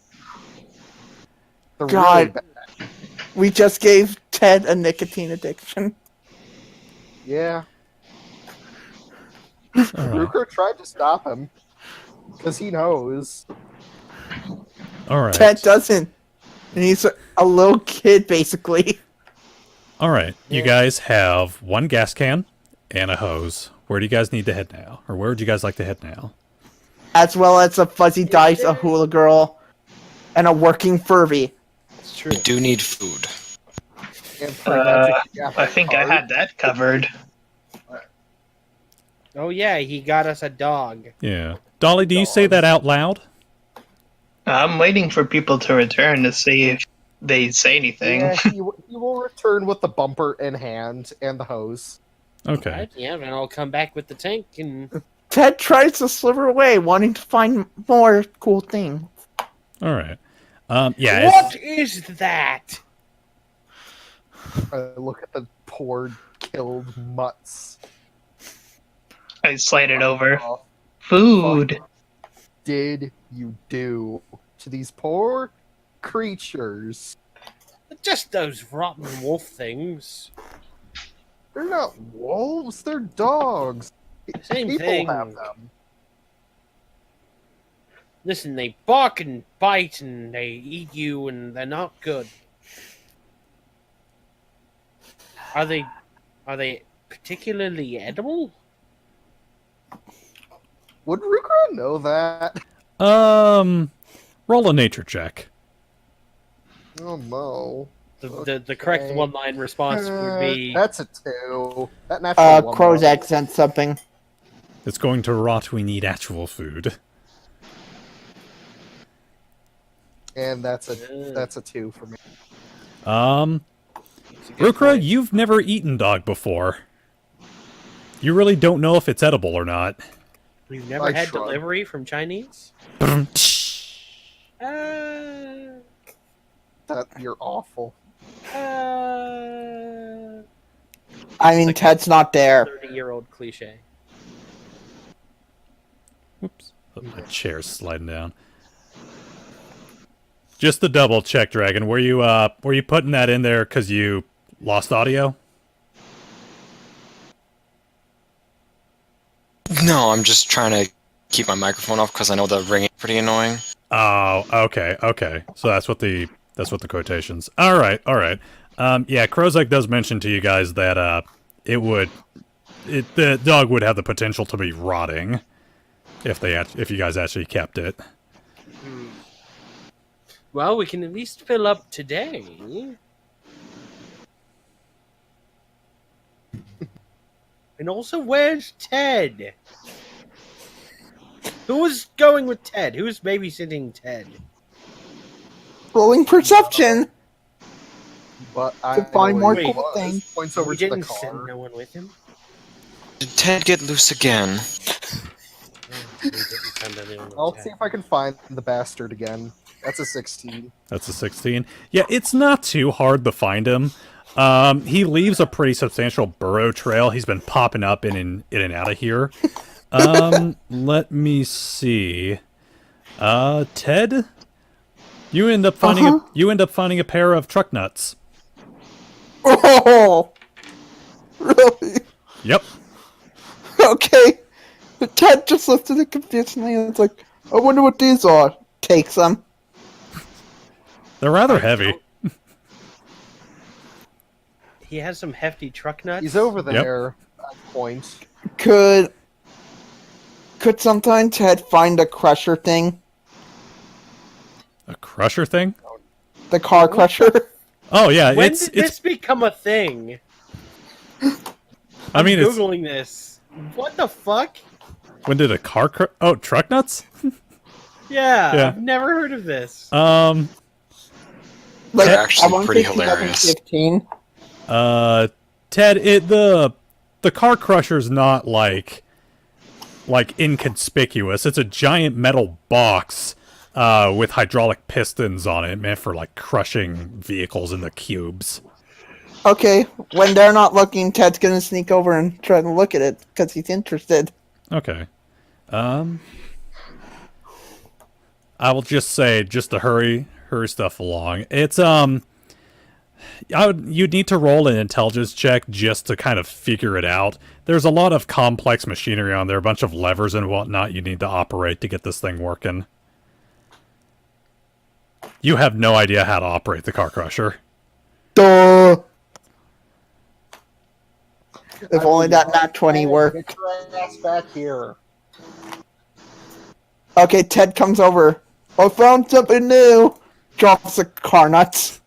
They're really God. bad. We just gave Ted a nicotine addiction. Yeah. Alright. Ruker tried to stop him because he knows. Alright. Ted doesn't. And he's a little kid, basically. Alright. You Yeah. guys have one gas can and a hose. Where do you guys need to head now? Or where would you guys like to head now? As well as a fuzzy dice, a hula girl, and a working Furby. It's true. We do need food. And for magic, I think I had that covered. Oh yeah, he got us a dog. Yeah. Dolly, do you say that out loud? I'm waiting for people to return to see if they say anything. Yeah, he will return with the bumper in hand and the hose. Okay. Right? Yeah, and I'll come back with the tank and Ted tries to slither away, wanting to find more cool things. Alright. Yeah. what is that? I look at the poor killed mutts. I slide it over. What Food. did you do to these poor creatures? Just those rotten wolf things. They're not wolves, they're dogs. Same People thing. have them. Listen, they bark and bite and they eat you and they're not good. Are they particularly edible? Would Rukra know that? Roll a nature check. Oh no. The correct Okay. one-line response would be That's a 2. That natural one, though. Crozak sent something. It's going to rot. We need actual food. And that's a 2 for me. it's a good Rukra, point. you've never eaten dog before. You really don't know if it's edible or not. We've never I had shrug. delivery from Chinese. That you're awful. I mean, Like- Ted's not there. 30-year-old cliche. Whoops. Oh, my chair's sliding down. Just to double check, Dragon, were you putting that in there because you lost audio? No, I'm just trying to keep my microphone off because I know the ringing is pretty annoying. Oh, okay. So that's what the quotations. All right. Yeah, Krozak does mention to you guys that the dog would have the potential to be rotting if you guys actually kept it. Well, we can at least fill up today. And also, where's Ted? Who was going with Ted? Who's babysitting Ted? Rolling perception. But I find know more it cool was. things. Points over We to the didn't send car. no one with him. Did Ted get loose again? We didn't send anyone with I'll Ted. see if I can find the bastard again. That's a 16. That's a 16. Yeah, it's not too hard to find him. He leaves a pretty substantial burrow trail. He's been popping up in and out of here. Let me see. Ted, You end up finding a pair of truck nuts. Oh, really? Yep. Okay. Ted just looks at it confusingly and it's like, I wonder what these are. Takes them. They're rather heavy. He has some hefty truck nuts. He's over there at point. Could sometime Ted find a crusher thing? A crusher thing? The car crusher? Oh yeah, When it's did this become a thing? I mean, I'm it's Googling this. What the fuck? when did a car oh, truck nuts? Yeah, Yeah. I've never heard of this. Like, They're actually I wanna pretty say hilarious. 2015. Ted, the car crusher's not like inconspicuous. It's a giant metal box with hydraulic pistons on it, meant for like crushing vehicles into cubes. Okay, when they're not looking, Ted's gonna sneak over and try to look at it because he's interested. Okay. I will just say, just to hurry stuff along. It's you'd need to roll an intelligence check just to kind of figure it out. There's a lot of complex machinery on there, a bunch of levers and whatnot you need to operate to get this thing working. You have no idea how to operate the car crusher. Duh! If only that nat 20 worked. Get your ass back here. Okay, Ted comes over. I found something new! Drops the car nuts.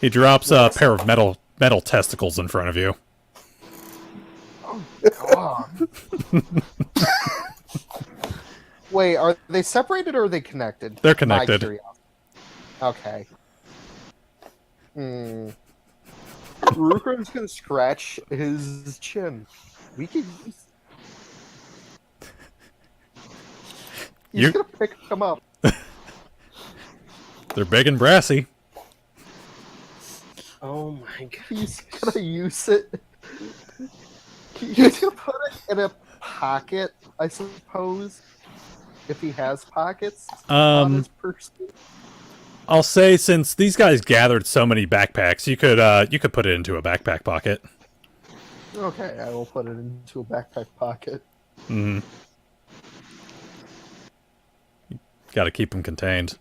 He drops a pair of metal testicles in front of you. God. Wait, are they separated or are they connected? They're My connected. curiosity. Okay. Ruker's gonna scratch his chin. We could use... He's You- gonna pick him up. They're big and brassy. Oh my god. He's gonna use it. He's gonna put it in a pocket, I suppose. If he has pockets on his person. I'll say, since these guys gathered so many backpacks, you could put it into a backpack pocket. Okay, I will put it into a backpack pocket. Mm-hmm. Got to keep them contained.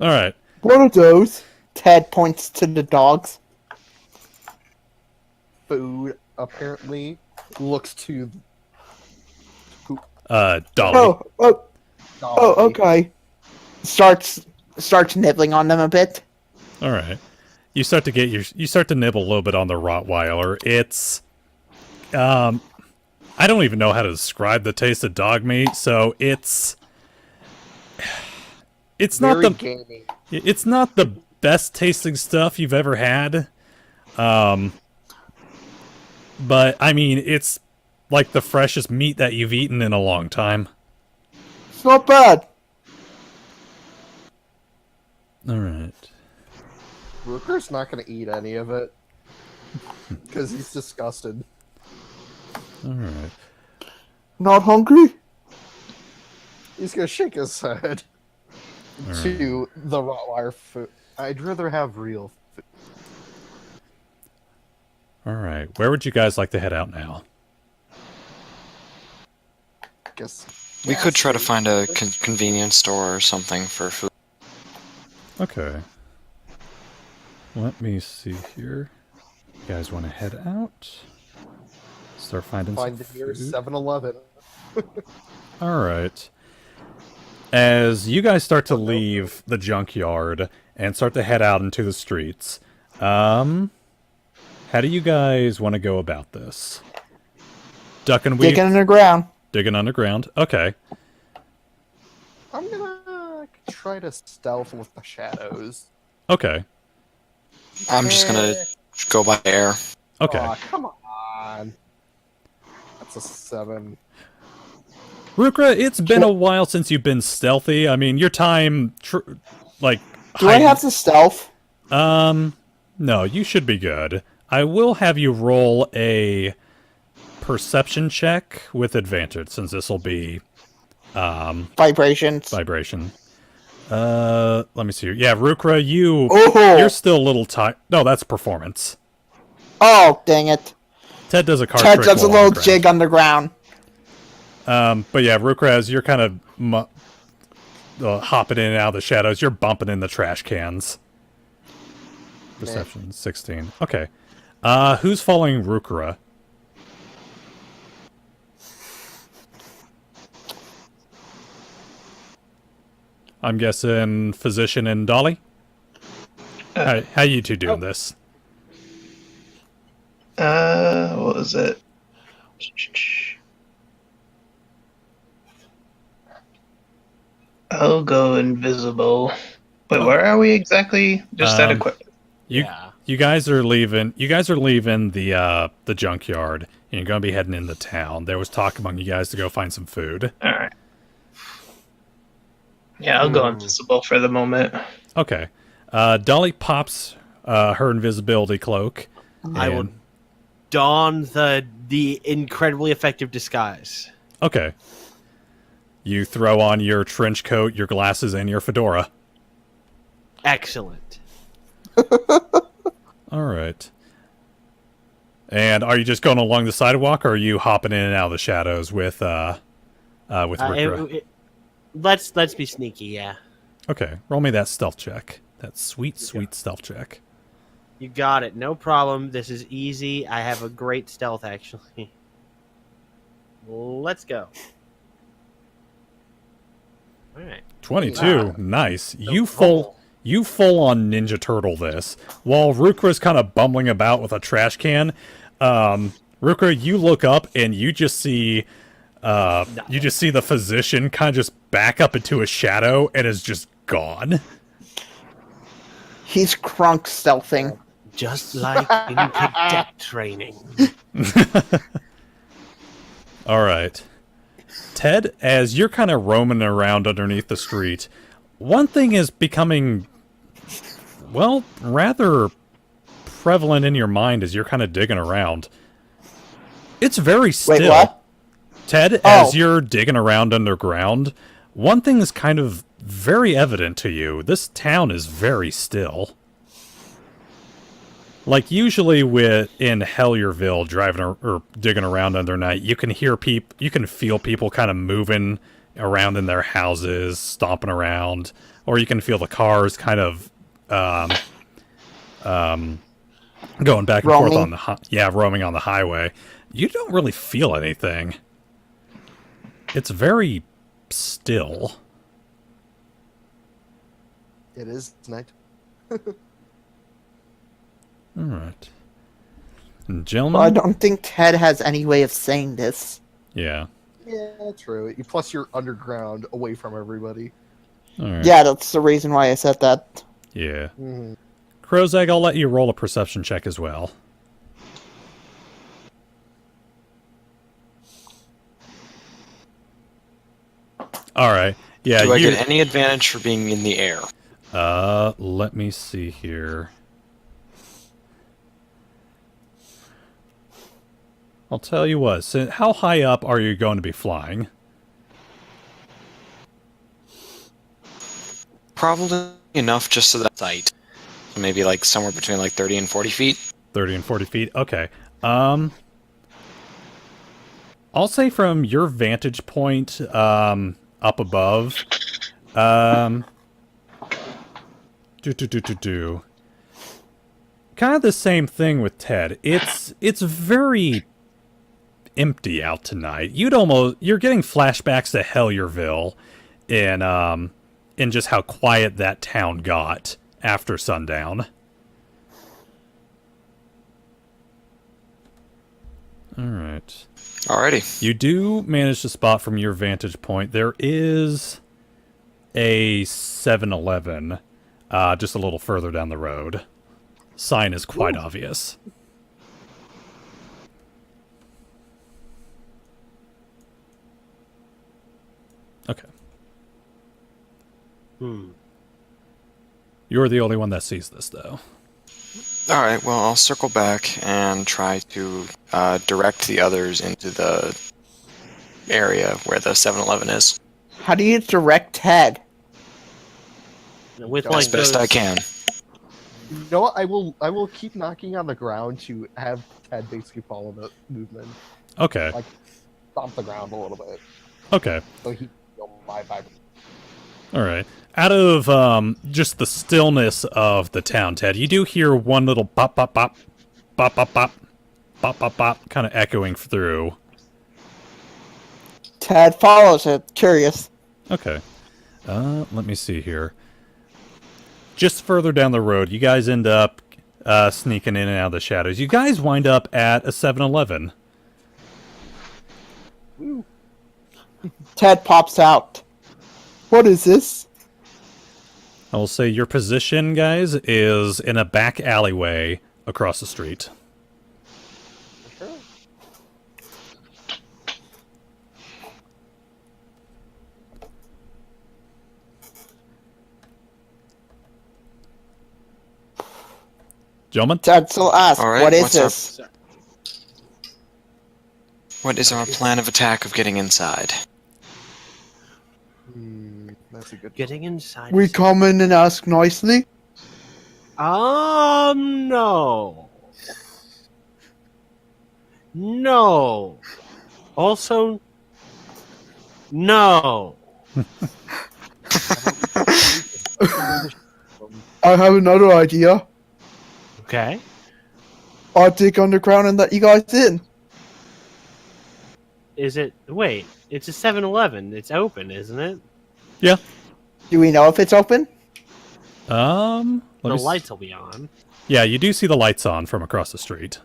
All right. What are those? Ted points to the dogs. Food apparently looks to Dolly. Oh, Dolly. okay. Starts nibbling on them a bit. All right. You start to nibble a little bit on the Rottweiler. It's I don't even know how to describe the taste of dog meat, so it's not Very the gamey. it's not the best tasting stuff you've ever had. But I mean, it's like the freshest meat that you've eaten in a long time. It's not bad. All right. Rooker's not gonna eat any of it because he's disgusted. All right. Not hungry? He's gonna shake his head to the Rottweiler food. I'd rather have real food. All right. Where would you guys like to head out now? Guess We could try to find a convenience store or something for food. Okay. Let me see here. You guys want to head out? Start finding find some the nearest food? 7-Eleven. All right. As you guys start to leave the junkyard and start to head out into the streets, how do you guys want to go about this? Duck and weave? Digging underground. Digging underground. Okay. I'm gonna try to stealth with the shadows. Okay. I'm just gonna go by air. Okay. Aw, come on. That's a 7. Rukra, it's been a while since you've been stealthy. I mean, your time, Do I have to stealth? No, you should be good. I will have you roll a perception check with advantage, since this will be Vibrations. vibration. Let me see. Yeah, Rukra, Oh! you're still a little tight. No, that's performance. Oh, dang it. Ted does a card Ted trick does a while on little the ground. jig on the ground. But yeah, Rukra, as you're kind of hopping in and out of the shadows, you're bumping in the trash cans. Perception 16. Okay. Who's following Rukra? I'm guessing Physician and Dolly? How you two doing this? What was it? I'll go invisible. Wait, where are we exactly? Just at equipment. You guys are leaving. You guys are leaving the junkyard, and you're gonna be heading into town. There was talk among you guys to go find some food. All right. Yeah, I'll go invisible for the moment. Okay. Dolly pops her invisibility cloak. I will and- don the incredibly effective disguise. Okay. You throw on your trench coat, your glasses, and your fedora. Excellent. All right. And are you just going along the sidewalk, or are you hopping in and out of the shadows with Rukra? Let's be sneaky, yeah. Okay, roll me that stealth check. That sweet stealth check. You got it. No problem. This is easy. I have a great stealth, actually. Let's go. All right. 22. Nice. You full on Ninja Turtle this. While Rukra's kind of bumbling about with a trash can, Rukra, you look up and you just see the physician kind of just back up into a shadow and is just gone. He's crunk stealthing. Just like in cadet training. All right. Ted, as you're kind of roaming around underneath the street, one thing is becoming, well, rather prevalent in your mind as you're kind of digging around. It's very still. Wait, what? Ted, as you're digging around underground, one thing is kind of very evident to you. This town is very still. Like usually in Helierville, driving or digging around under night, you can hear you can feel people kind of moving around in their houses, stomping around, or you can feel the cars kind of going back and forth on roaming on the highway. You don't really feel anything. It's very still. It is night. All right. And gentlemen? Well, I don't think Ted has any way of saying this. Yeah. Yeah, true. Plus, you're underground, away from everybody. All right. Yeah, that's the reason why I said that. Yeah. Mm-hmm. Crow's Egg, I'll let you roll a perception check as well. All right. Yeah. Do I get any advantage for being in the air? Let me see here. I'll tell you what. So how high up are you going to be flying? Probably enough just so that sight. Maybe like somewhere between like 30 and 40 feet. 30 and 40 feet. Okay. I'll say from your vantage point, up above, kind of the same thing with Ted. It's very empty out tonight. You're getting flashbacks to Helierville in just how quiet that town got after sundown. All right. Alrighty. You do manage to spot from your vantage point there is a 7-Eleven just a little further down the road. Sign is quite obvious. Okay. You're the only one that sees this, though. Alright, well, I'll circle back and try to direct the others into the area where the 7-Eleven is. How do you direct Ted? With As like As best those, I can. You know what? I will keep knocking on the ground to have Ted basically follow the movement, Okay. Like- stomp the ground a little bit, Okay. so he feel my vibration. All right. Out of just the stillness of the town, Ted, you do hear one little bop, bop, bop, bop, bop, bop, bop, bop, bop, kind of echoing through. Ted follows it, curious. Okay. Let me see here. Just further down the road, you guys end up sneaking in and out of the shadows. You guys wind up at a 7-Eleven. Ted pops out. What is this? I will say your position, guys, is in a back alleyway across the street. Sure. Gentlemen? Ted still asks, All right, what is what's up? this? What is our plan of attack of getting inside? That's a good. getting inside. We come in and ask nicely. No. No. Also, no. I have another idea. Okay. I'll dig underground and let you guys in. Is it? Wait. It's a 7-Eleven. It's open, isn't it? Yeah. Do we know if it's open? Let The me s- lights will be on. Yeah, you do see the lights on from across the street.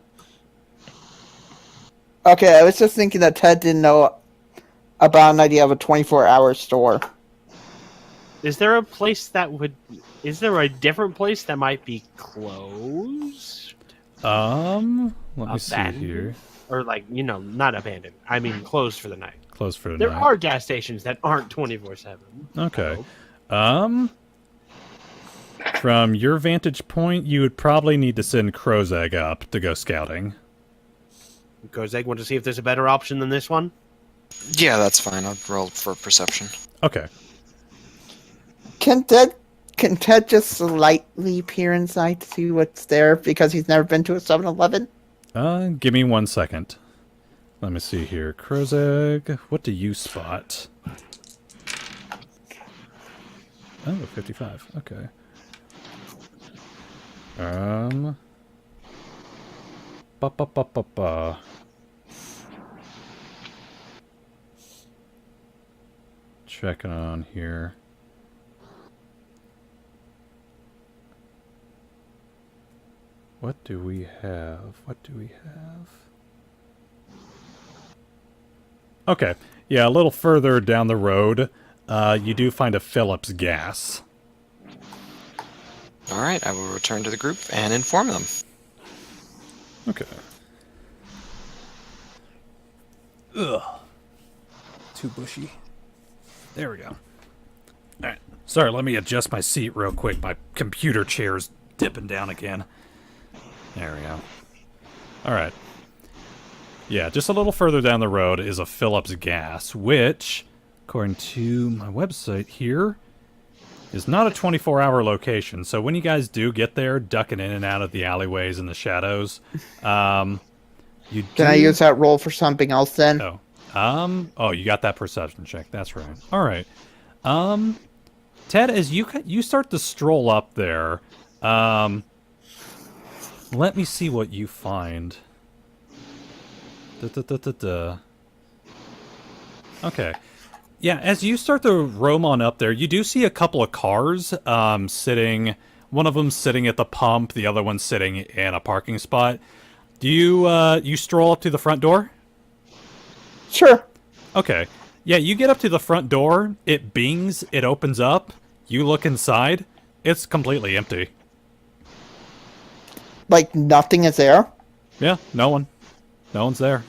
Okay, I was just thinking that Ted didn't know about an idea of a 24-hour store. Is there a place that would? Is there a different place that might be closed? Let me see Abandoned? here. Or like, not abandoned. I mean, closed for the night. Close for There tonight. are gas stations that aren't 24/7. Okay. From your vantage point, you would probably need to send Crow's Egg up to go scouting. Kozeg, want to see if there's a better option than this one? Yeah, that's fine. I'll roll for perception. Okay. Can Ted just slightly peer inside to see what's there because he's never been to a 7-Eleven? Give me 1 second. Let me see here. Crow's Egg, what do you spot? Oh, 55. Okay. Ba ba ba ba ba. Checking on here. What do we have? What do we have? Okay. Yeah, a little further down the road, you do find a Phillips gas. All right, I will return to the group and inform them. Okay. Ugh. Too bushy. There we go. Alright. Sorry, let me adjust my seat real quick. My computer chair's dipping down again. There we go. Alright. Yeah, just a little further down the road is a Phillips gas, which, according to my website here, is not a 24-hour location. So when you guys do get there, ducking in and out of the alleyways and the shadows, you Can I use that roll for something else then? Oh, you got that perception check. That's right. All right. Ted, as you start to stroll up there, let me see what you find. Okay. Yeah, as you start to roam on up there, you do see a couple of cars sitting. One of them sitting at the pump, the other one sitting in a parking spot. Do you stroll up to the front door? Sure. Okay. Yeah, you get up to the front door, it bings, it opens up, you look inside, it's completely empty. Like nothing is there? Yeah, no one. No one's there.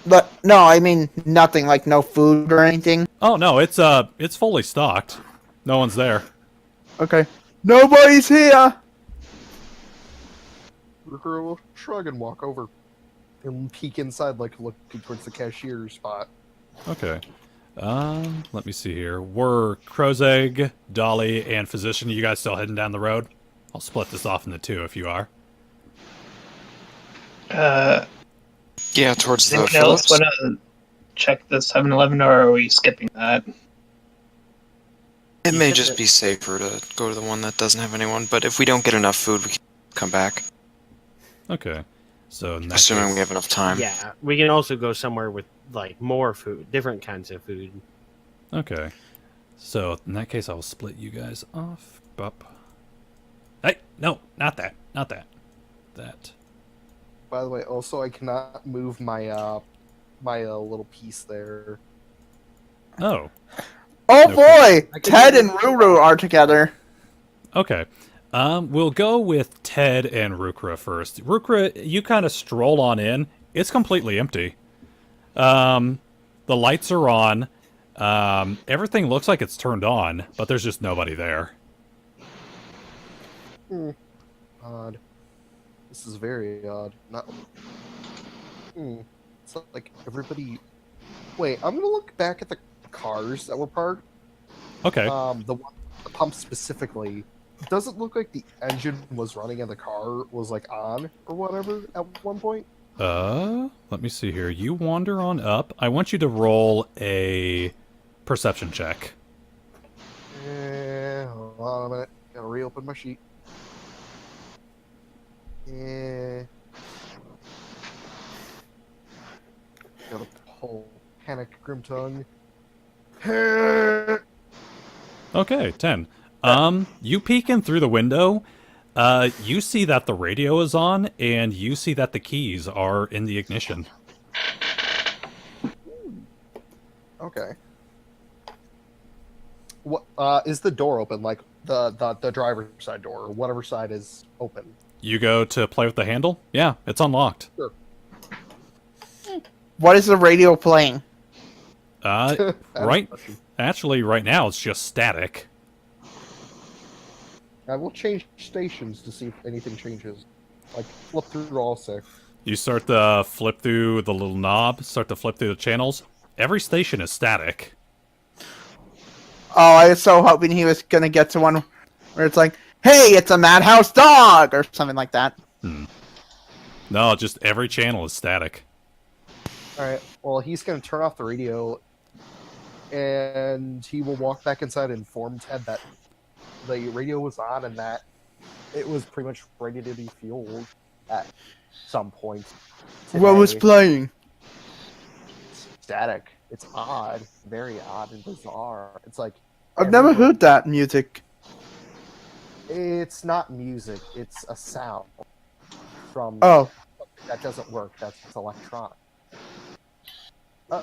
But no, I mean nothing, like no food or anything. Oh no, it's fully stocked. No one's there. Okay. Nobody's here! Rukuro will shrug and walk over and peek inside, like looking towards the cashier's spot. Okay. Let me see here. We're Crow's Egg, Dolly, and Physician. You guys still heading down the road? I'll split this off into two if you are. Yeah, towards the Anyone else Phillips. want to check the 7-Eleven, or are we skipping that? It may just be safer to go to the one that doesn't have anyone, but if we don't get enough food, we can come back. Okay. So in that Assuming case- we have enough time. Yeah, we can also go somewhere with like more food, different kinds of food. Okay. So in that case, I will split you guys off. Bup. Hey, no, not that. Not that. That. By the way, also I cannot move my my little piece there. Oh. Oh Okay. boy! I can Ted do and it. Ruru are together. Okay. We'll go with Ted and Rukra first. Rukra, you kind of stroll on in. It's completely empty. The lights are on. Everything looks like it's turned on, but there's just nobody there. Odd. This is very odd. Not. It's not like everybody. Wait, I'm gonna look back at the cars that were parked. Okay. The pump specifically. Does it look like the engine was running and the car was like on or whatever at one point? Let me see here. You wander on up. I want you to roll a perception check. Hold on a minute. Gotta reopen my sheet. Gotta pull Panic Grim Tongue. Okay, 10. You peek in through the window. You see that the radio is on, and you see that the keys are in the ignition. Okay. What is the door open? Like the driver's side door, or whatever side is open. You go to play with the handle? Yeah, it's unlocked. Sure. What is the radio playing? Right. Actually, right now it's just static. I will change stations to see if anything changes. Like flip through all six. You start to flip through the little knob, start to flip through the channels. Every station is static. Oh, I was so hoping he was gonna get to one where it's like, "Hey, it's a madhouse dog" or something like that. No, just every channel is static. All right. Well, he's gonna turn off the radio, and he will walk back inside and inform Ted that the radio was on and that it was pretty much ready to be fueled at some point. What was today. playing? Static. It's odd, very odd and bizarre. It's like I've never everybody- heard that music. It's not music. It's a sound from Oh, that doesn't work. That's electronic.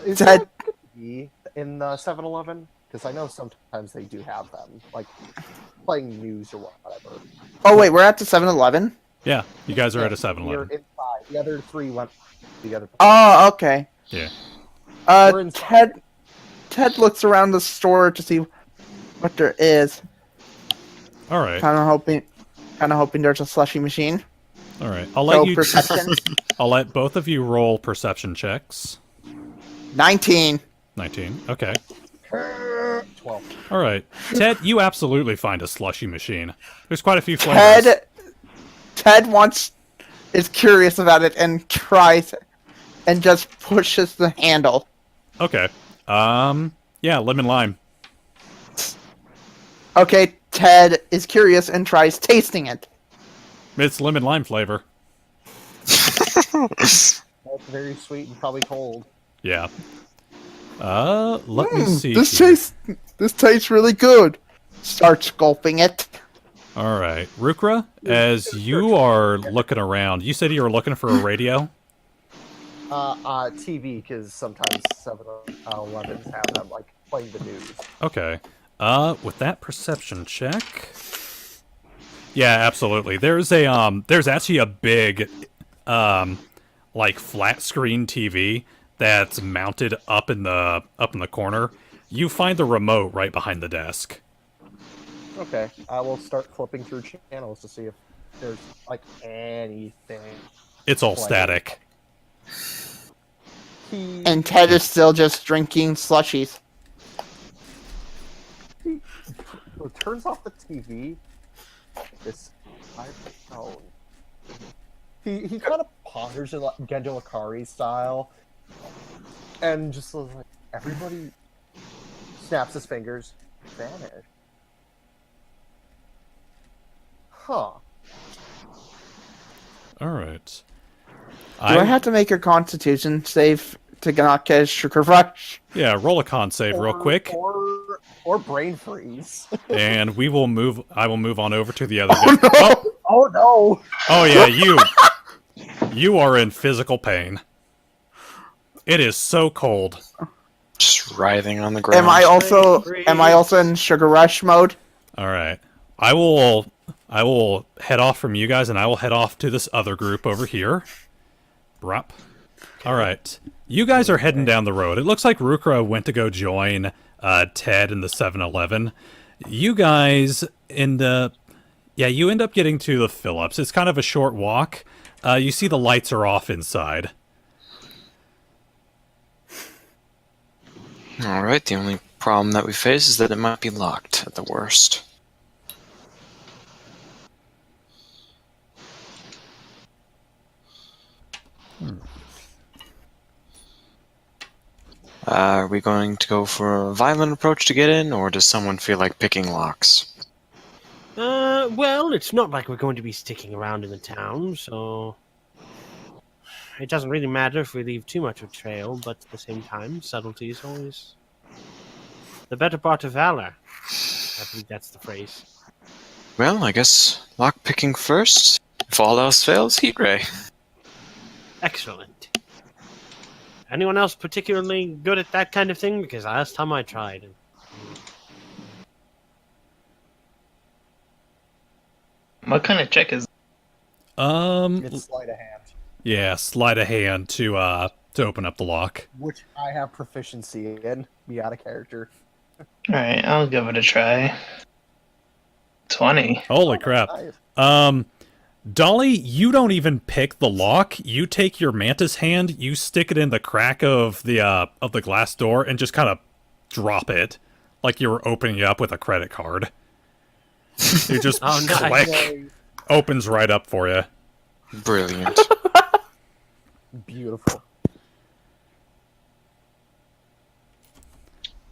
Is Ted- there a TV in the 7-Eleven? Because I know sometimes they do have them, like playing news or whatever. oh wait, we're at the 7-Eleven? Yeah, you guys are at a You're 7-Eleven. inside. The other three went the other. Oh, okay. Yeah. We're inside. Ted looks around the store to see what there is. All right. Kind of hoping there's a slushy machine. All right. I'll So let you. perception. I'll let both of you roll perception checks. 19. 19. Okay. 12. All right. Ted, you absolutely find a slushy machine. There's quite a few flavors. Ted is curious about it and tries and just pushes the handle. Okay. Yeah, lemon lime. Okay, Ted is curious and tries tasting it. It's lemon lime flavor. That's very sweet and probably cold. Yeah. Let me see. This here. tastes really good. Starts gulping it. All right, Rukra, as you are looking around, you said you were looking for a radio. TV, because sometimes 7-Elevens have them, like, playing the news. Okay. With that perception check. Yeah, absolutely. There's actually a big, like flat screen TV that's mounted up in the corner. You find the remote right behind the desk. Okay, I will start flipping through channels to see if there's, like, anything. It's all Playing. static. And Ted is still just drinking slushies. who turns off the TV. This iPhone. He kind of ponders it like Gendo Akari style, and just like everybody snaps his fingers, vanish. Huh. All right. Do I have to make a Constitution save to not get a sugar rush? Yeah, roll a con save real quick, Or brain freeze. and I will move on over to the other Oh, guy. no! Oh no! Oh yeah, you are in physical pain. It is so cold. Just writhing on the ground. Am I also in sugar rush mode? All right. I will head off from you guys, and I will head off to this other group over here. Brop. All right. You guys are heading down the road. It looks like Rukra went to go join Ted in the 7-Eleven. You guys end up getting to the Phillips. It's kind of a short walk. You see the lights are off inside. Alright, the only problem that we face is that it might be locked at the worst. Are we going to go for a violent approach to get in, or does someone feel like picking locks? Well, it's not like we're going to be sticking around in the town, so it doesn't really matter if we leave too much of a trail, but at the same time, subtlety is always the better part of valor. I believe that's the phrase. Well, I guess lock picking first. If all else fails, heat ray. Excellent. Anyone else particularly good at that kind of thing? Because last time I tried. What kind of check is? It's sleight of hand, Yeah, sleight of hand to open up the lock. which I have proficiency in. Be out of character. Alright, I'll give it a try. 20. Holy crap. Nice. Dolly, you don't even pick the lock. You take your mantis hand, you stick it in the crack of the glass door, and just kind of drop it, like you were opening it up with a credit card. You just Oh, nice. click, opens right up for you. Brilliant. Beautiful.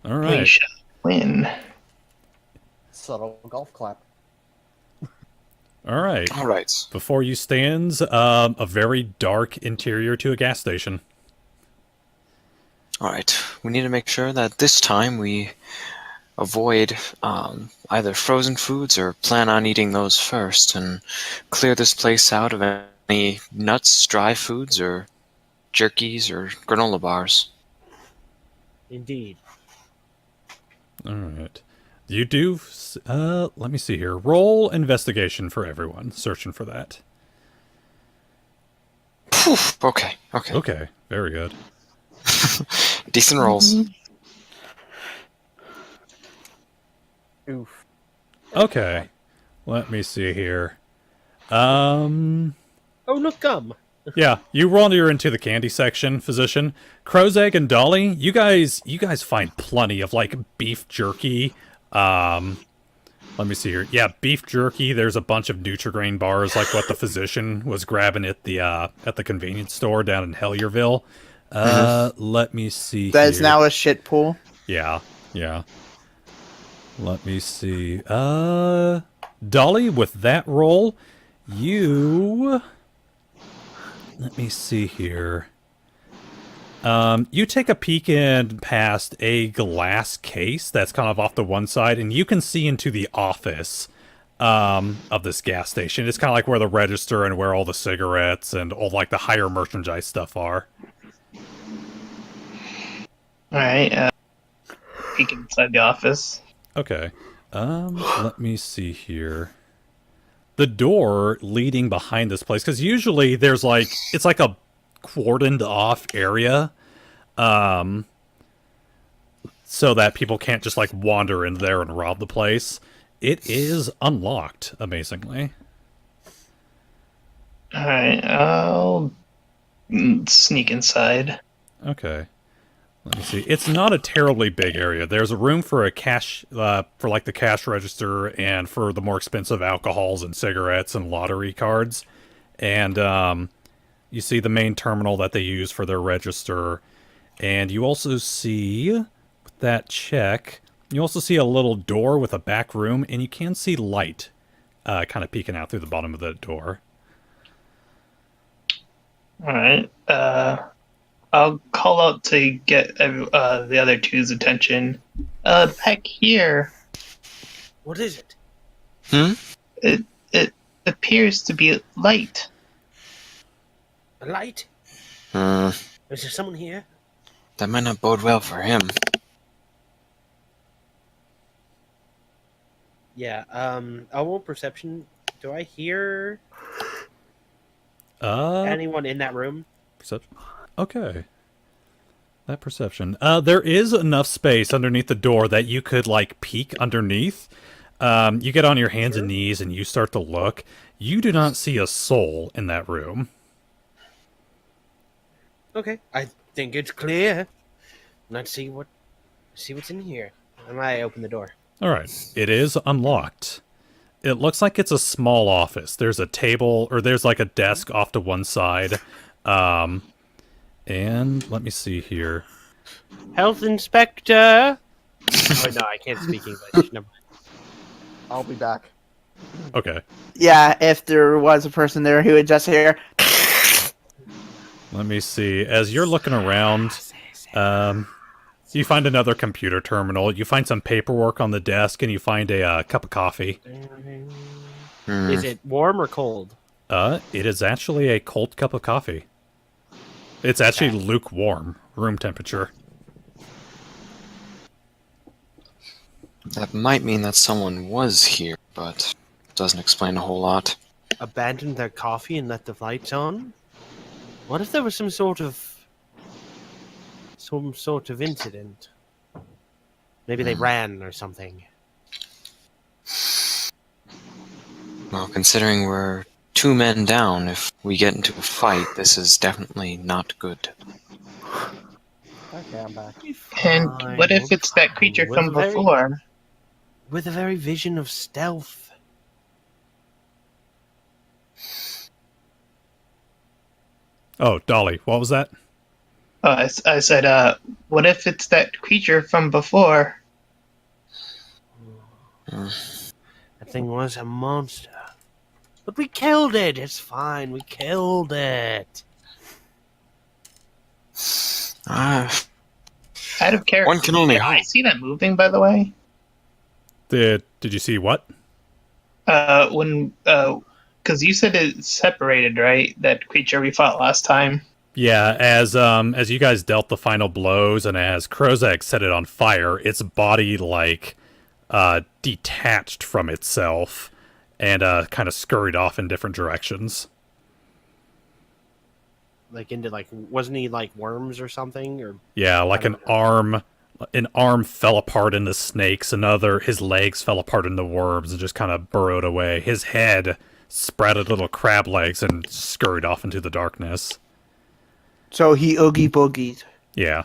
All We right. shall win. Subtle golf clap. All right. Alright. Before you stands a very dark interior to a gas station. Alright. We need to make sure that this time we avoid either frozen foods or plan on eating those first and clear this place out of any nuts, dry foods, or jerkies or granola bars. Indeed. All right. You do, let me see here. Roll investigation for everyone, searching for that. Phew, okay. Okay, very good. Decent rolls. Oof. Okay, let me see here. Oh, look, gum. Yeah, you wander into the candy section, physician. Crow's Egg and Dolly, you guys find plenty of, like, beef jerky. Let me see here. Yeah, beef jerky. There's a bunch of Nutri-Grain bars, like what the physician was grabbing at the convenience store down in Hellierville. Let me see That is here. now a shit pool. Yeah. Let me see. Dolly, with that roll, let me see here. You take a peek in past a glass case that's kind of off the one side, and you can see into the office of this gas station. It's kind of like where the register and where all the cigarettes and all like the higher merchandise stuff are. Alright, peek inside the office. Okay. Let me see here. The door leading behind this place, because usually there's like, it's like a cordoned off area, so that people can't just like wander in there and rob the place. It is unlocked, amazingly. Alright, I'll sneak inside. Okay. Let me see. It's not a terribly big area. There's a room for a cash, for like the cash register and for the more expensive alcohols and cigarettes and lottery cards. And you see the main terminal that they use for their register. And you also see, with that check, you also see a little door with a back room, and you can see light kind of peeking out through the bottom of the door. Alright. I'll call out to get the other two's attention. Back here, What is it? it appears to be light. A light? Hmm. Is there someone here? That might not bode well for him. Yeah. I want perception. Do I hear Uh, anyone in that room? Perception. Okay. That perception. There is enough space underneath the door that you could, like, peek underneath. You get on your hands and knees and you start to look. You do not see a soul in that room. Okay. I think it's clear. Let's see what's in here. And I open the door. Alright. It is unlocked. It looks like it's a small office. There's a table, or there's like a desk off to one side. And let me see here. Health inspector. Oh no, I can't speak English. Never mind. I'll be back. Okay. Yeah, if there was a person there who would just hear. Let me see. As you're looking around, you find another computer terminal. You find some paperwork on the desk, and you find a cup of coffee. Is it warm or cold? It is actually a cold cup of coffee. It's actually lukewarm, room temperature. That might mean that someone was here, but doesn't explain a whole lot. Abandoned their coffee and let the lights on? What if there was some sort of incident? Maybe they ran or something. Well, considering we're 2 men down, if we get into a fight, this is definitely not good. Okay, I'm back. And what if it's that creature from before? With a very vision of stealth. Oh, Dolly, what was that? I said, what if it's that creature from before? That thing was a monster. But we killed it! It's fine, we killed it! Out of character. One can only Did I hope. see that moving, by the way? Did you see what? Because you said it separated, right? That creature we fought last time. Yeah, as you guys dealt the final blows and as Krozak set it on fire, its body detached from itself and kind of scurried off in different directions. Wasn't he like worms or something? Or Yeah, like an arm fell apart into snakes, his legs fell apart into worms and just kind of burrowed away. His head sprouted little crab legs and scurried off into the darkness. So he oogie boogied. Yeah.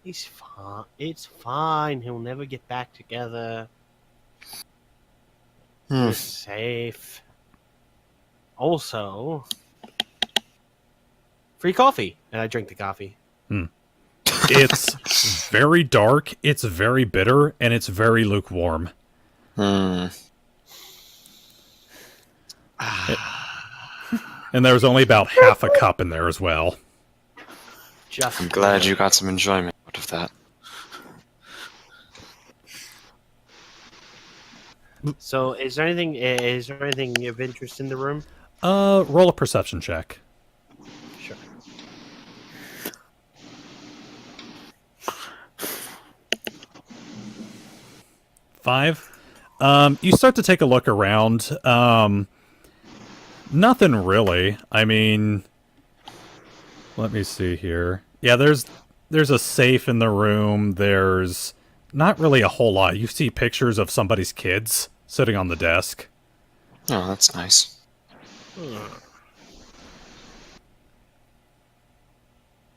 he's fine. It's fine. He'll never get back together. We're safe. Also, free coffee. And I drink the coffee. It's very dark, it's very bitter, and it's very lukewarm. And there's only about half a cup in there as well. Just I'm glad you got some enjoyment out of that. So, is there anything of interest in the room? Roll a perception check. Sure. Five. You start to take a look around. Nothing really. I mean, let me see here. Yeah, there's a safe in the room. There's not really a whole lot. You see pictures of somebody's kids sitting on the desk. Oh, that's nice.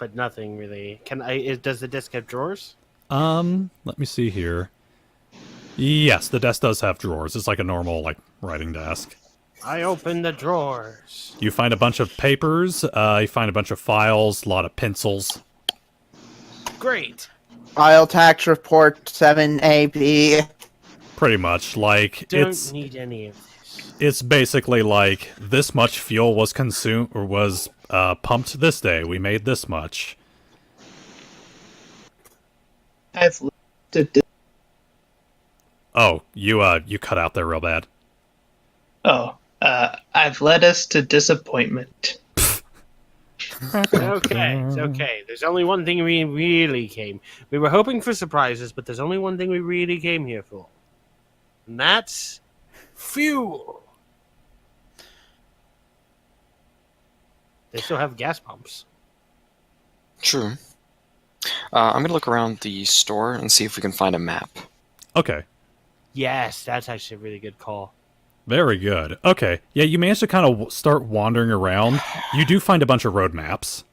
but nothing really. Does the desk have drawers? Let me see here. Yes, the desk does have drawers. It's like a normal, like, writing desk. I open the drawers. You find a bunch of papers, you find a bunch of files, a lot of pencils. Great. File tax report 7AB. Pretty much, like, Don't need any of this. it's basically like, this much fuel was consumed, or was, pumped this day. We made this much. I've listed. Oh, you cut out there real bad. I've led us to disappointment. Okay, it's okay. There's only one thing we really came. We were hoping for surprises, but there's only one thing we really came here for. And that's fuel. They still have gas pumps. True. I'm gonna look around the store and see if we can find a map. Okay. Yes, that's actually a really good call. Very good. Okay. Yeah, you managed to kind of start wandering around. You do find a bunch of road maps.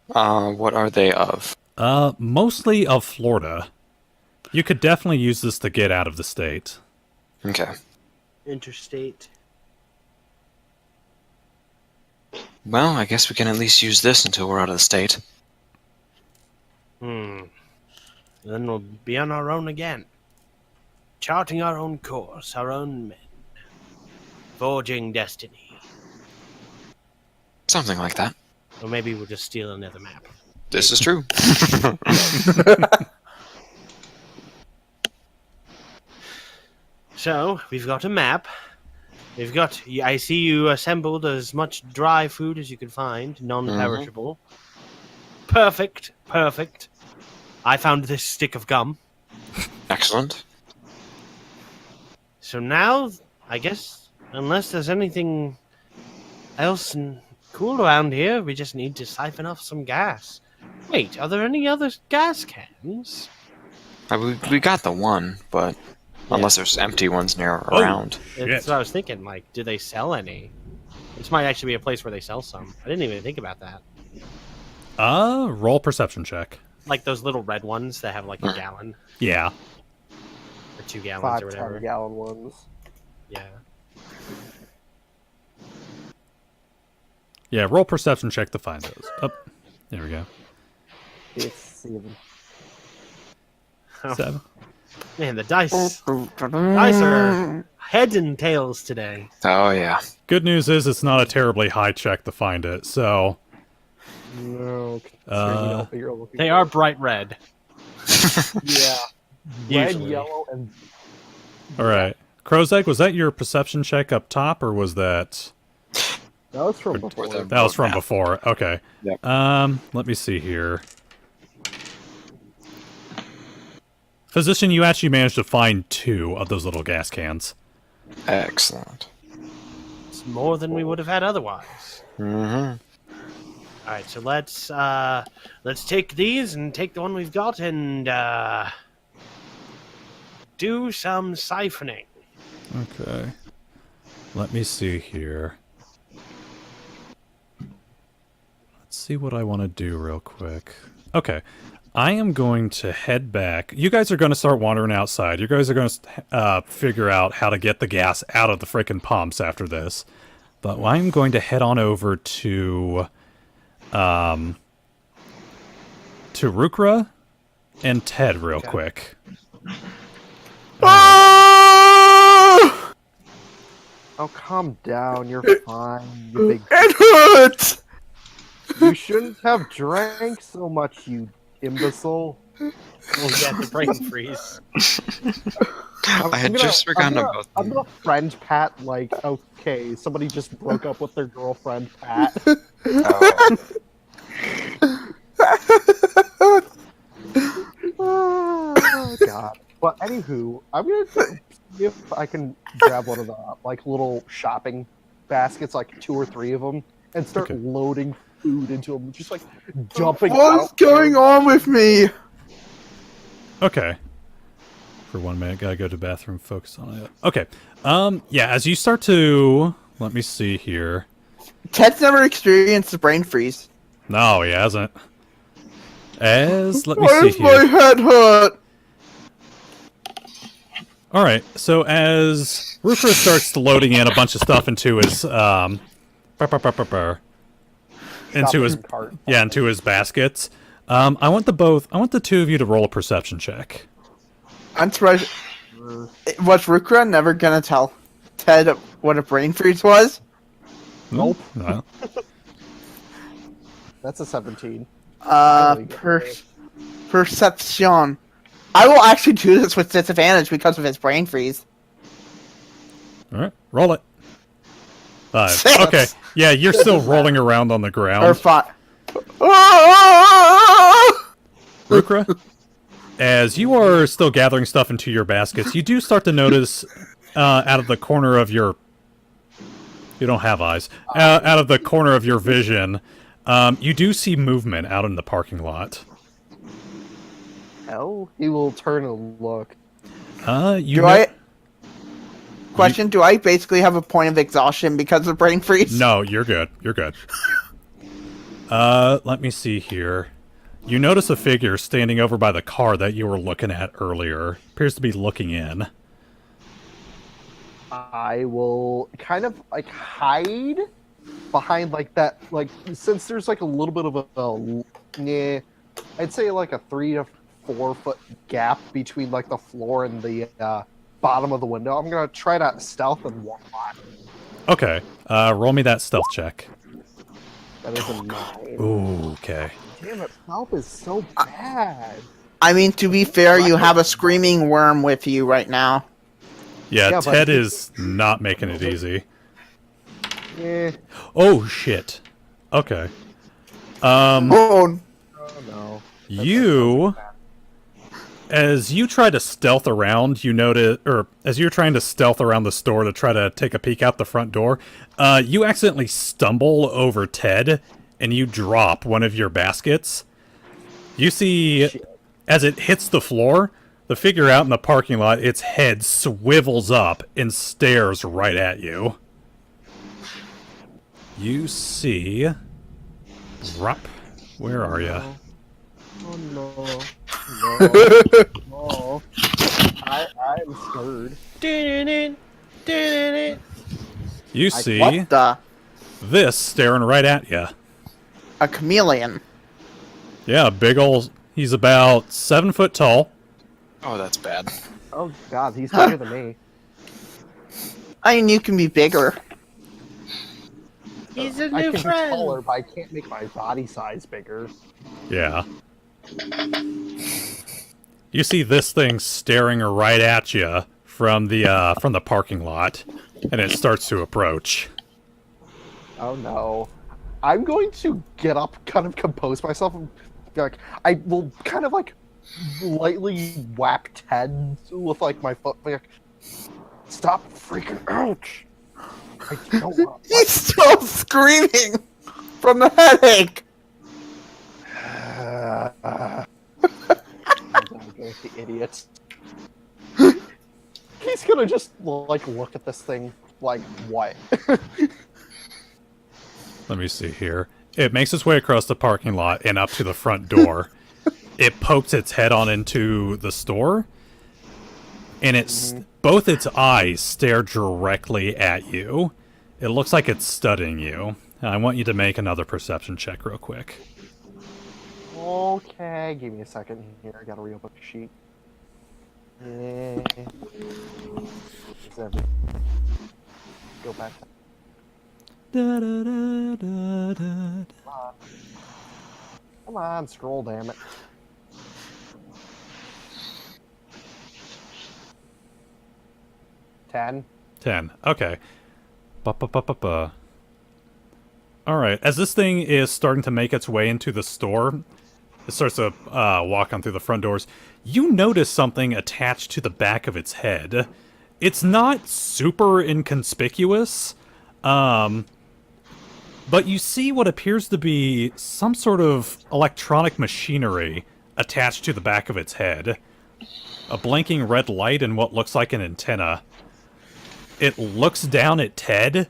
What are they of? Mostly of Florida. You could definitely use this to get out of the state. Okay. Interstate. Well, I guess we can at least use this until we're out of the state. Then we'll be on our own again. Charting our own course, our own men. Forging destiny. Something like that. Or maybe we'll just steal another map. This is true. So, we've got a map. We've got... I see you assembled as much dry food as you could find. Non-perishable. Perfect. Perfect. I found this stick of gum. Excellent. So now, I guess, unless there's anything else cool around here, we just need to siphon off some gas. Wait, are there any other gas cans? We got the one, but unless there's empty ones near around. That's what I was thinking. Like, do they sell any? This might actually be a place where they sell some. I didn't even think about that. Roll perception check. Like those little red ones that have like a gallon Yeah. or 2 gallons 5 or whatever. 10-gallon ones. Yeah. Yeah, roll perception check to find those. Oh, there we go. It's 7. Oh, 7. man, the dice are heads and tails today. Oh, yeah. Good news is it's not a terribly high check to find it, so... No, considering you know what you're looking They for. are bright red. Yeah. Red, Usually. yellow, and Alright. Crow's Egg, was that your perception check up top, or was that... that was from before. the- That was from Yeah. before. Okay. Yep. Let me see here. Physician, you actually managed to find 2 of those little gas cans. Excellent. It's more than we would have had otherwise. Mm-hmm. All right, so let's take these and take the one we've got and do some siphoning. Okay. Let me see here. Let's see what I want to do real quick. Okay. I am going to head back. You guys are going to start wandering outside. You guys are going to figure out how to get the gas out of the frickin' pumps after this. But I'm going to head on over to Rukra and Ted real quick. Ah! Oh, calm down. You're fine. You big. It hurts! You shouldn't have drank so much, you imbecile. We'll get the brain freeze. I had just forgotten about I'm gonna friend Pat like, okay, somebody just broke up with their girlfriend, Pat. Oh, God. But anywho, I'm gonna see if I can grab one of the like little shopping baskets, like 2 or 3 of them, and start Okay. loading food into them, just like dumping. What's out going on with me? Okay. For 1 minute, gotta go to the bathroom, focus on it. Okay. Yeah, as you start to... Let me see here. Ted's never experienced a brain freeze. No, he hasn't. Let me Why see does my here. head hurt? Alright, so as Rufus starts loading in a bunch of stuff into his, into his baskets, I want the two of you to roll a perception check. I'm surprised. Was Rukra never gonna tell Ted what a brain freeze was? Nope. No. That's a 17. Really good. Perception. I will actually do this with disadvantage because of his brain freeze. Alright, roll it. 5. 6. Okay, yeah, you're still rolling around on the ground. Or 5. Rukra, as you are still gathering stuff into your baskets, you do start to notice out of the corner of your... You don't have eyes. Out of the corner of your vision, you do see movement out in the parking lot. Oh, he will turn and look. Question, do I basically have a point of exhaustion because of brain freeze? No, you're good. You're good. Let me see here. You notice a figure standing over by the car that you were looking at earlier. Appears to be looking in. I will kind of like hide behind like that, like since there's like a little bit of I'd say like a 3 to 4 foot gap between like the floor and the bottom of the window. I'm gonna try to stealth and walk by. Okay, roll me that stealth check. That is a 9. Ooh, okay. Damn it, stealth is so bad. I mean, to be fair, you have a screaming worm with you right now. Yeah, Yeah, but- Ted is not making it easy. Yeah. Oh, shit. Okay. Oh, Oh no. You... As you try to stealth around, you notice, or as you're trying to stealth around the store to try to take a peek out the front door, you accidentally stumble over Ted, and you drop one of your baskets. You see, as it hits the floor, the figure out in the parking lot, its head swivels up and stares right at you. You see... Rup, where are you? Oh no. No. No. I'm scared. You see what the? this staring right at you. A chameleon. Yeah, big ol'... He's about 7 foot tall. Oh, that's bad. Oh god, he's bigger than me. I mean, you can be bigger. He's a I new can be friend. taller, but I can't make my body size bigger. Yeah. You see this thing staring right at you from the parking lot, and it starts to approach. Oh no. I'm going to get up, kind of compose myself, and like I will kind of like lightly whack Ted with like my foot. Like, stop freaking out! I don't want He's still screaming from the headache. the idiot. He's gonna just like look at this thing like what? Let me see here. It makes its way across the parking lot and up to the front door. It pokes its head on into the store, and it's both its eyes stare directly at you. It looks like it's studying you. I want you to make another perception check real quick. Okay, give me a second here. I gotta reopen the sheet. Go back. Come on, scroll, damn it. Ten. 10. Okay. Ba-ba-ba-ba-ba. Alright, as this thing is starting to make its way into the store, it starts to walk on through the front doors, you notice something attached to the back of its head. It's not super inconspicuous, but you see what appears to be some sort of electronic machinery attached to the back of its head. A blinking red light and what looks like an antenna. It looks down at Ted,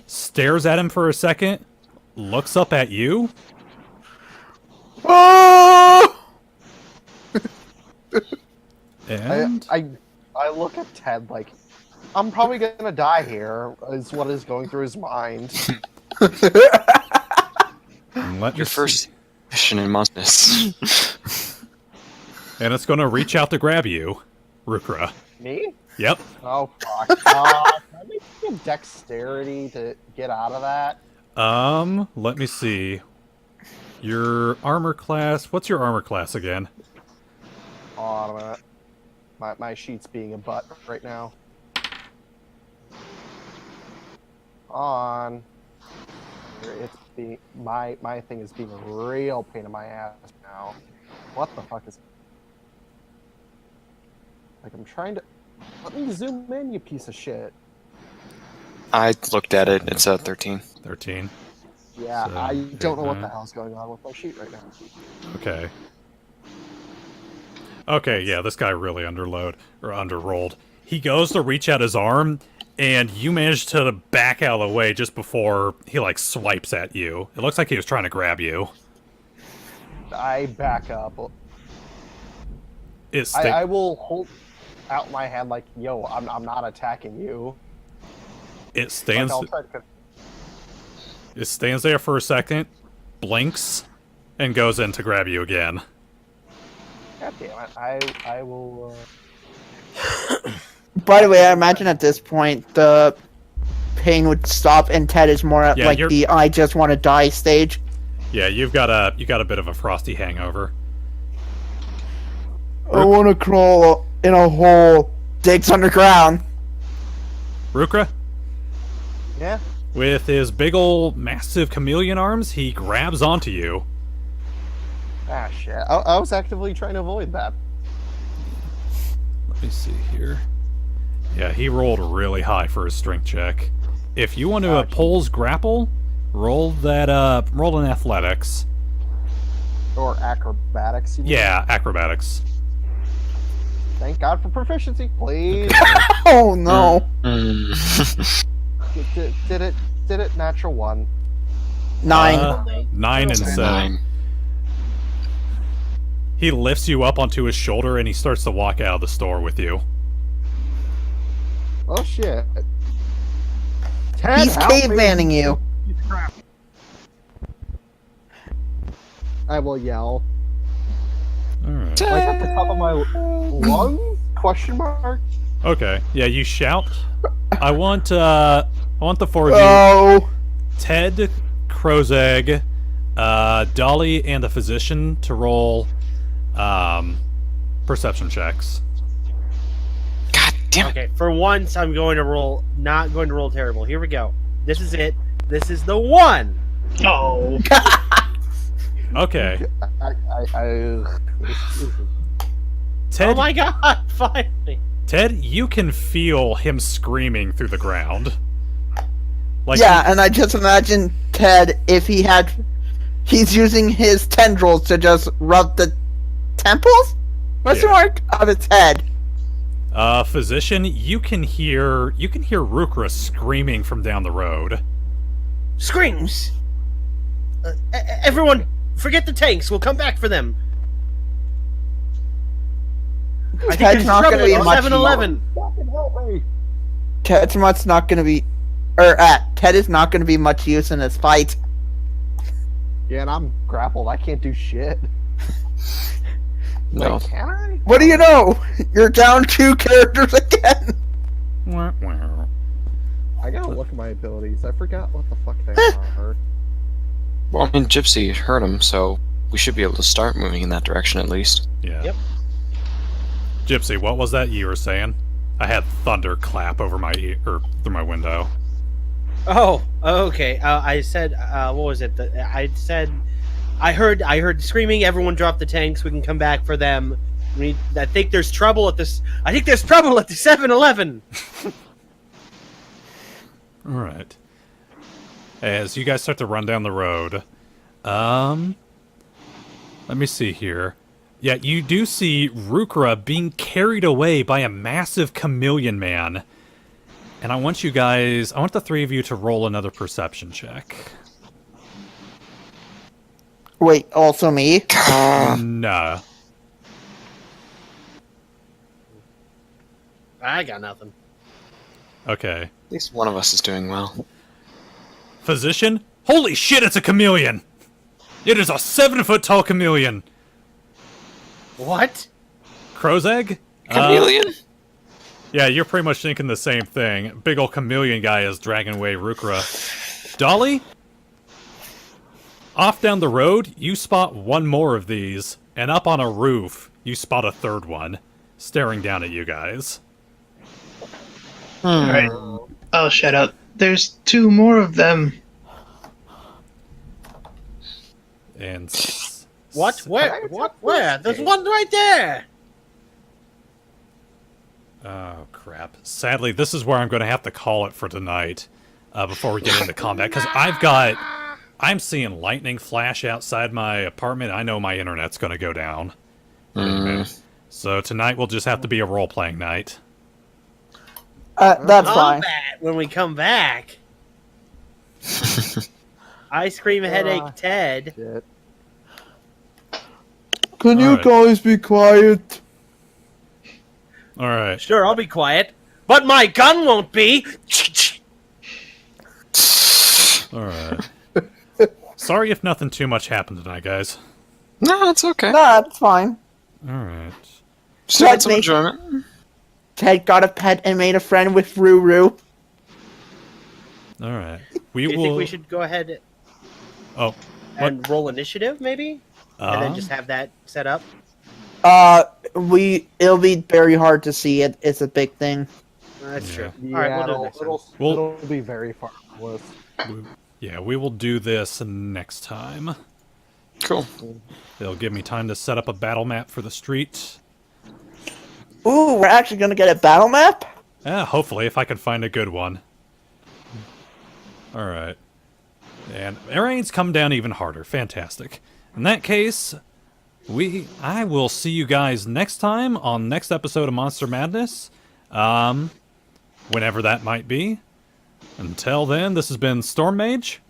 stares at him for a second, looks up at you, Oh! And I look at Ted like, I'm probably gonna die here, is what is going through his mind. let me Your see. first mission in Monsters. And it's going to reach out to grab you, Rukra. Me? Yep. Oh, fuck. Can I make a dexterity to get out of that? Let me see. Your armor class. What's your armor class again? Hold on a minute. My sheet's being a butt right now. On. It's being my thing is being a real pain in my ass now. What the fuck is? Like I'm trying to. Let me zoom in, you piece of shit. I looked at it. It's a 13. 13. Yeah, So, I don't know what the okay. hell's going on with my sheet right now. Okay. Okay, yeah, this guy really underrolled. He goes to reach out his arm, and you manage to back out of the way just before he, like, swipes at you. It looks like he was trying to grab you. I back up. It's I will hold out my hand like, yo, I'm not attacking you. It stands. Like, I'll try to... It stands there for a second, blinks, and goes in to grab you again. God damn it! I will. By the way, I imagine at this point the pain would stop, and Ted is more at Yeah, like you're- the "I just want to die" stage. Yeah, you got a bit of a frosty hangover. I want to crawl in a hole, digs underground. Rukra, Yeah. with his big ol' massive chameleon arms, he grabs onto you. Ah shit! I was actively trying to avoid that. Let me see here. Yeah, he rolled really high for his strength check. If you want to oppose grapple, roll an athletics. Or acrobatics. You mean? Yeah, acrobatics. Thank God for proficiency, please. Oh no! Did it? Natural one. 9. 9 and 7. 9. He lifts you up onto his shoulder and he starts to walk out of the store with you. Oh shit! Ted, He's help me. cavemanning you. I will yell. Alright. Like at the top of my lungs? Question mark. Okay. Yeah, you shout. I want the four of you. Oh, Ted, Crozeg, Dolly, and the physician to roll perception checks. God damn it. Okay, for once, I'm going to roll. Not going to roll terrible. Here we go. This is it. This is the one. Oh. Okay. I Ted, Oh my god! Finally. Ted, you can feel him screaming through the ground. Like yeah, and I just imagine Ted if he's using his tendrils to just rub the temples? Question Yeah. mark of its head. Physician, you can hear Rukra screaming from down the road. Screams. Everyone, forget the tanks. We'll come back for them. I think Ted's there's not trouble gonna be at much. 7-Eleven. fucking help me. Ted is not going to be much use in this fight. Yeah, and I'm grappled. I can't do shit. No. Wait, can I? What do you know? You're down 2 characters again. Wah, wah. I gotta look at my abilities. I forgot what the fuck they are. Well, I mean, Gypsy hurt him, so we should be able to start moving in that direction at least. Yeah. Yep. Gypsy, what was that you were saying? I had thunder clap over my through my window. Oh, okay. I said, what was it? I said, I heard screaming. Everyone drop the tanks. We can come back for them. I think there's trouble at this. I think there's trouble at the 7-Eleven. All right. As you guys start to run down the road, let me see here. Yeah, you do see Rukra being carried away by a massive chameleon man. And I want the 3 of you to roll another perception check. Wait, also me? Nah. I got nothing. Okay. At least one of us is doing well. Physician? Holy shit, it's a chameleon! It is a 7-foot tall chameleon! What? Crow's egg? Chameleon? Yeah, you're pretty much thinking the same thing. Big ol' chameleon guy is dragging away Rukra. Dolly? Off down the road, you spot one more of these, and up on a roof, you spot a third one, staring down at you guys. Alright. I'll shut up. There's 2 more of them. And... What? Where? What? Where? There's one right there! Oh, crap. Sadly, this is where I'm going to have to call it for tonight, before we get into combat, because I'm seeing lightning flash outside my apartment. I know my internet's going to go down. So tonight will just have to be a role-playing night. That's fine. Combat when we come back. Ice cream headache Ted. Shit. Can you Alright. guys be quiet? Alright. Sure, I'll be quiet. But my gun won't be! Alright. Sorry if nothing too much happened tonight, guys. No, it's okay. Nah, that's fine. Alright. Still had some Ted, enjoyment. Ted got a pet and made a friend with Ruru. Alright. Do We you will... think we should go ahead Oh. and roll initiative, maybe? And then just have that set up? It'll be very hard to see it. It's a big thing. That's true. Yeah, Alright, we'll do it next time. Well- it'll be very far on the list. Yeah, we will do this next time. Cool. It'll give me time to set up a battle map for the street. Ooh, we're actually gonna get a battle map? Hopefully, if I can find a good one. Alright. And rain's come down even harder. Fantastic. In that case, I will see you guys next time on next episode of Monster Madness. Whenever that might be. Until then, this has been Storm Mage.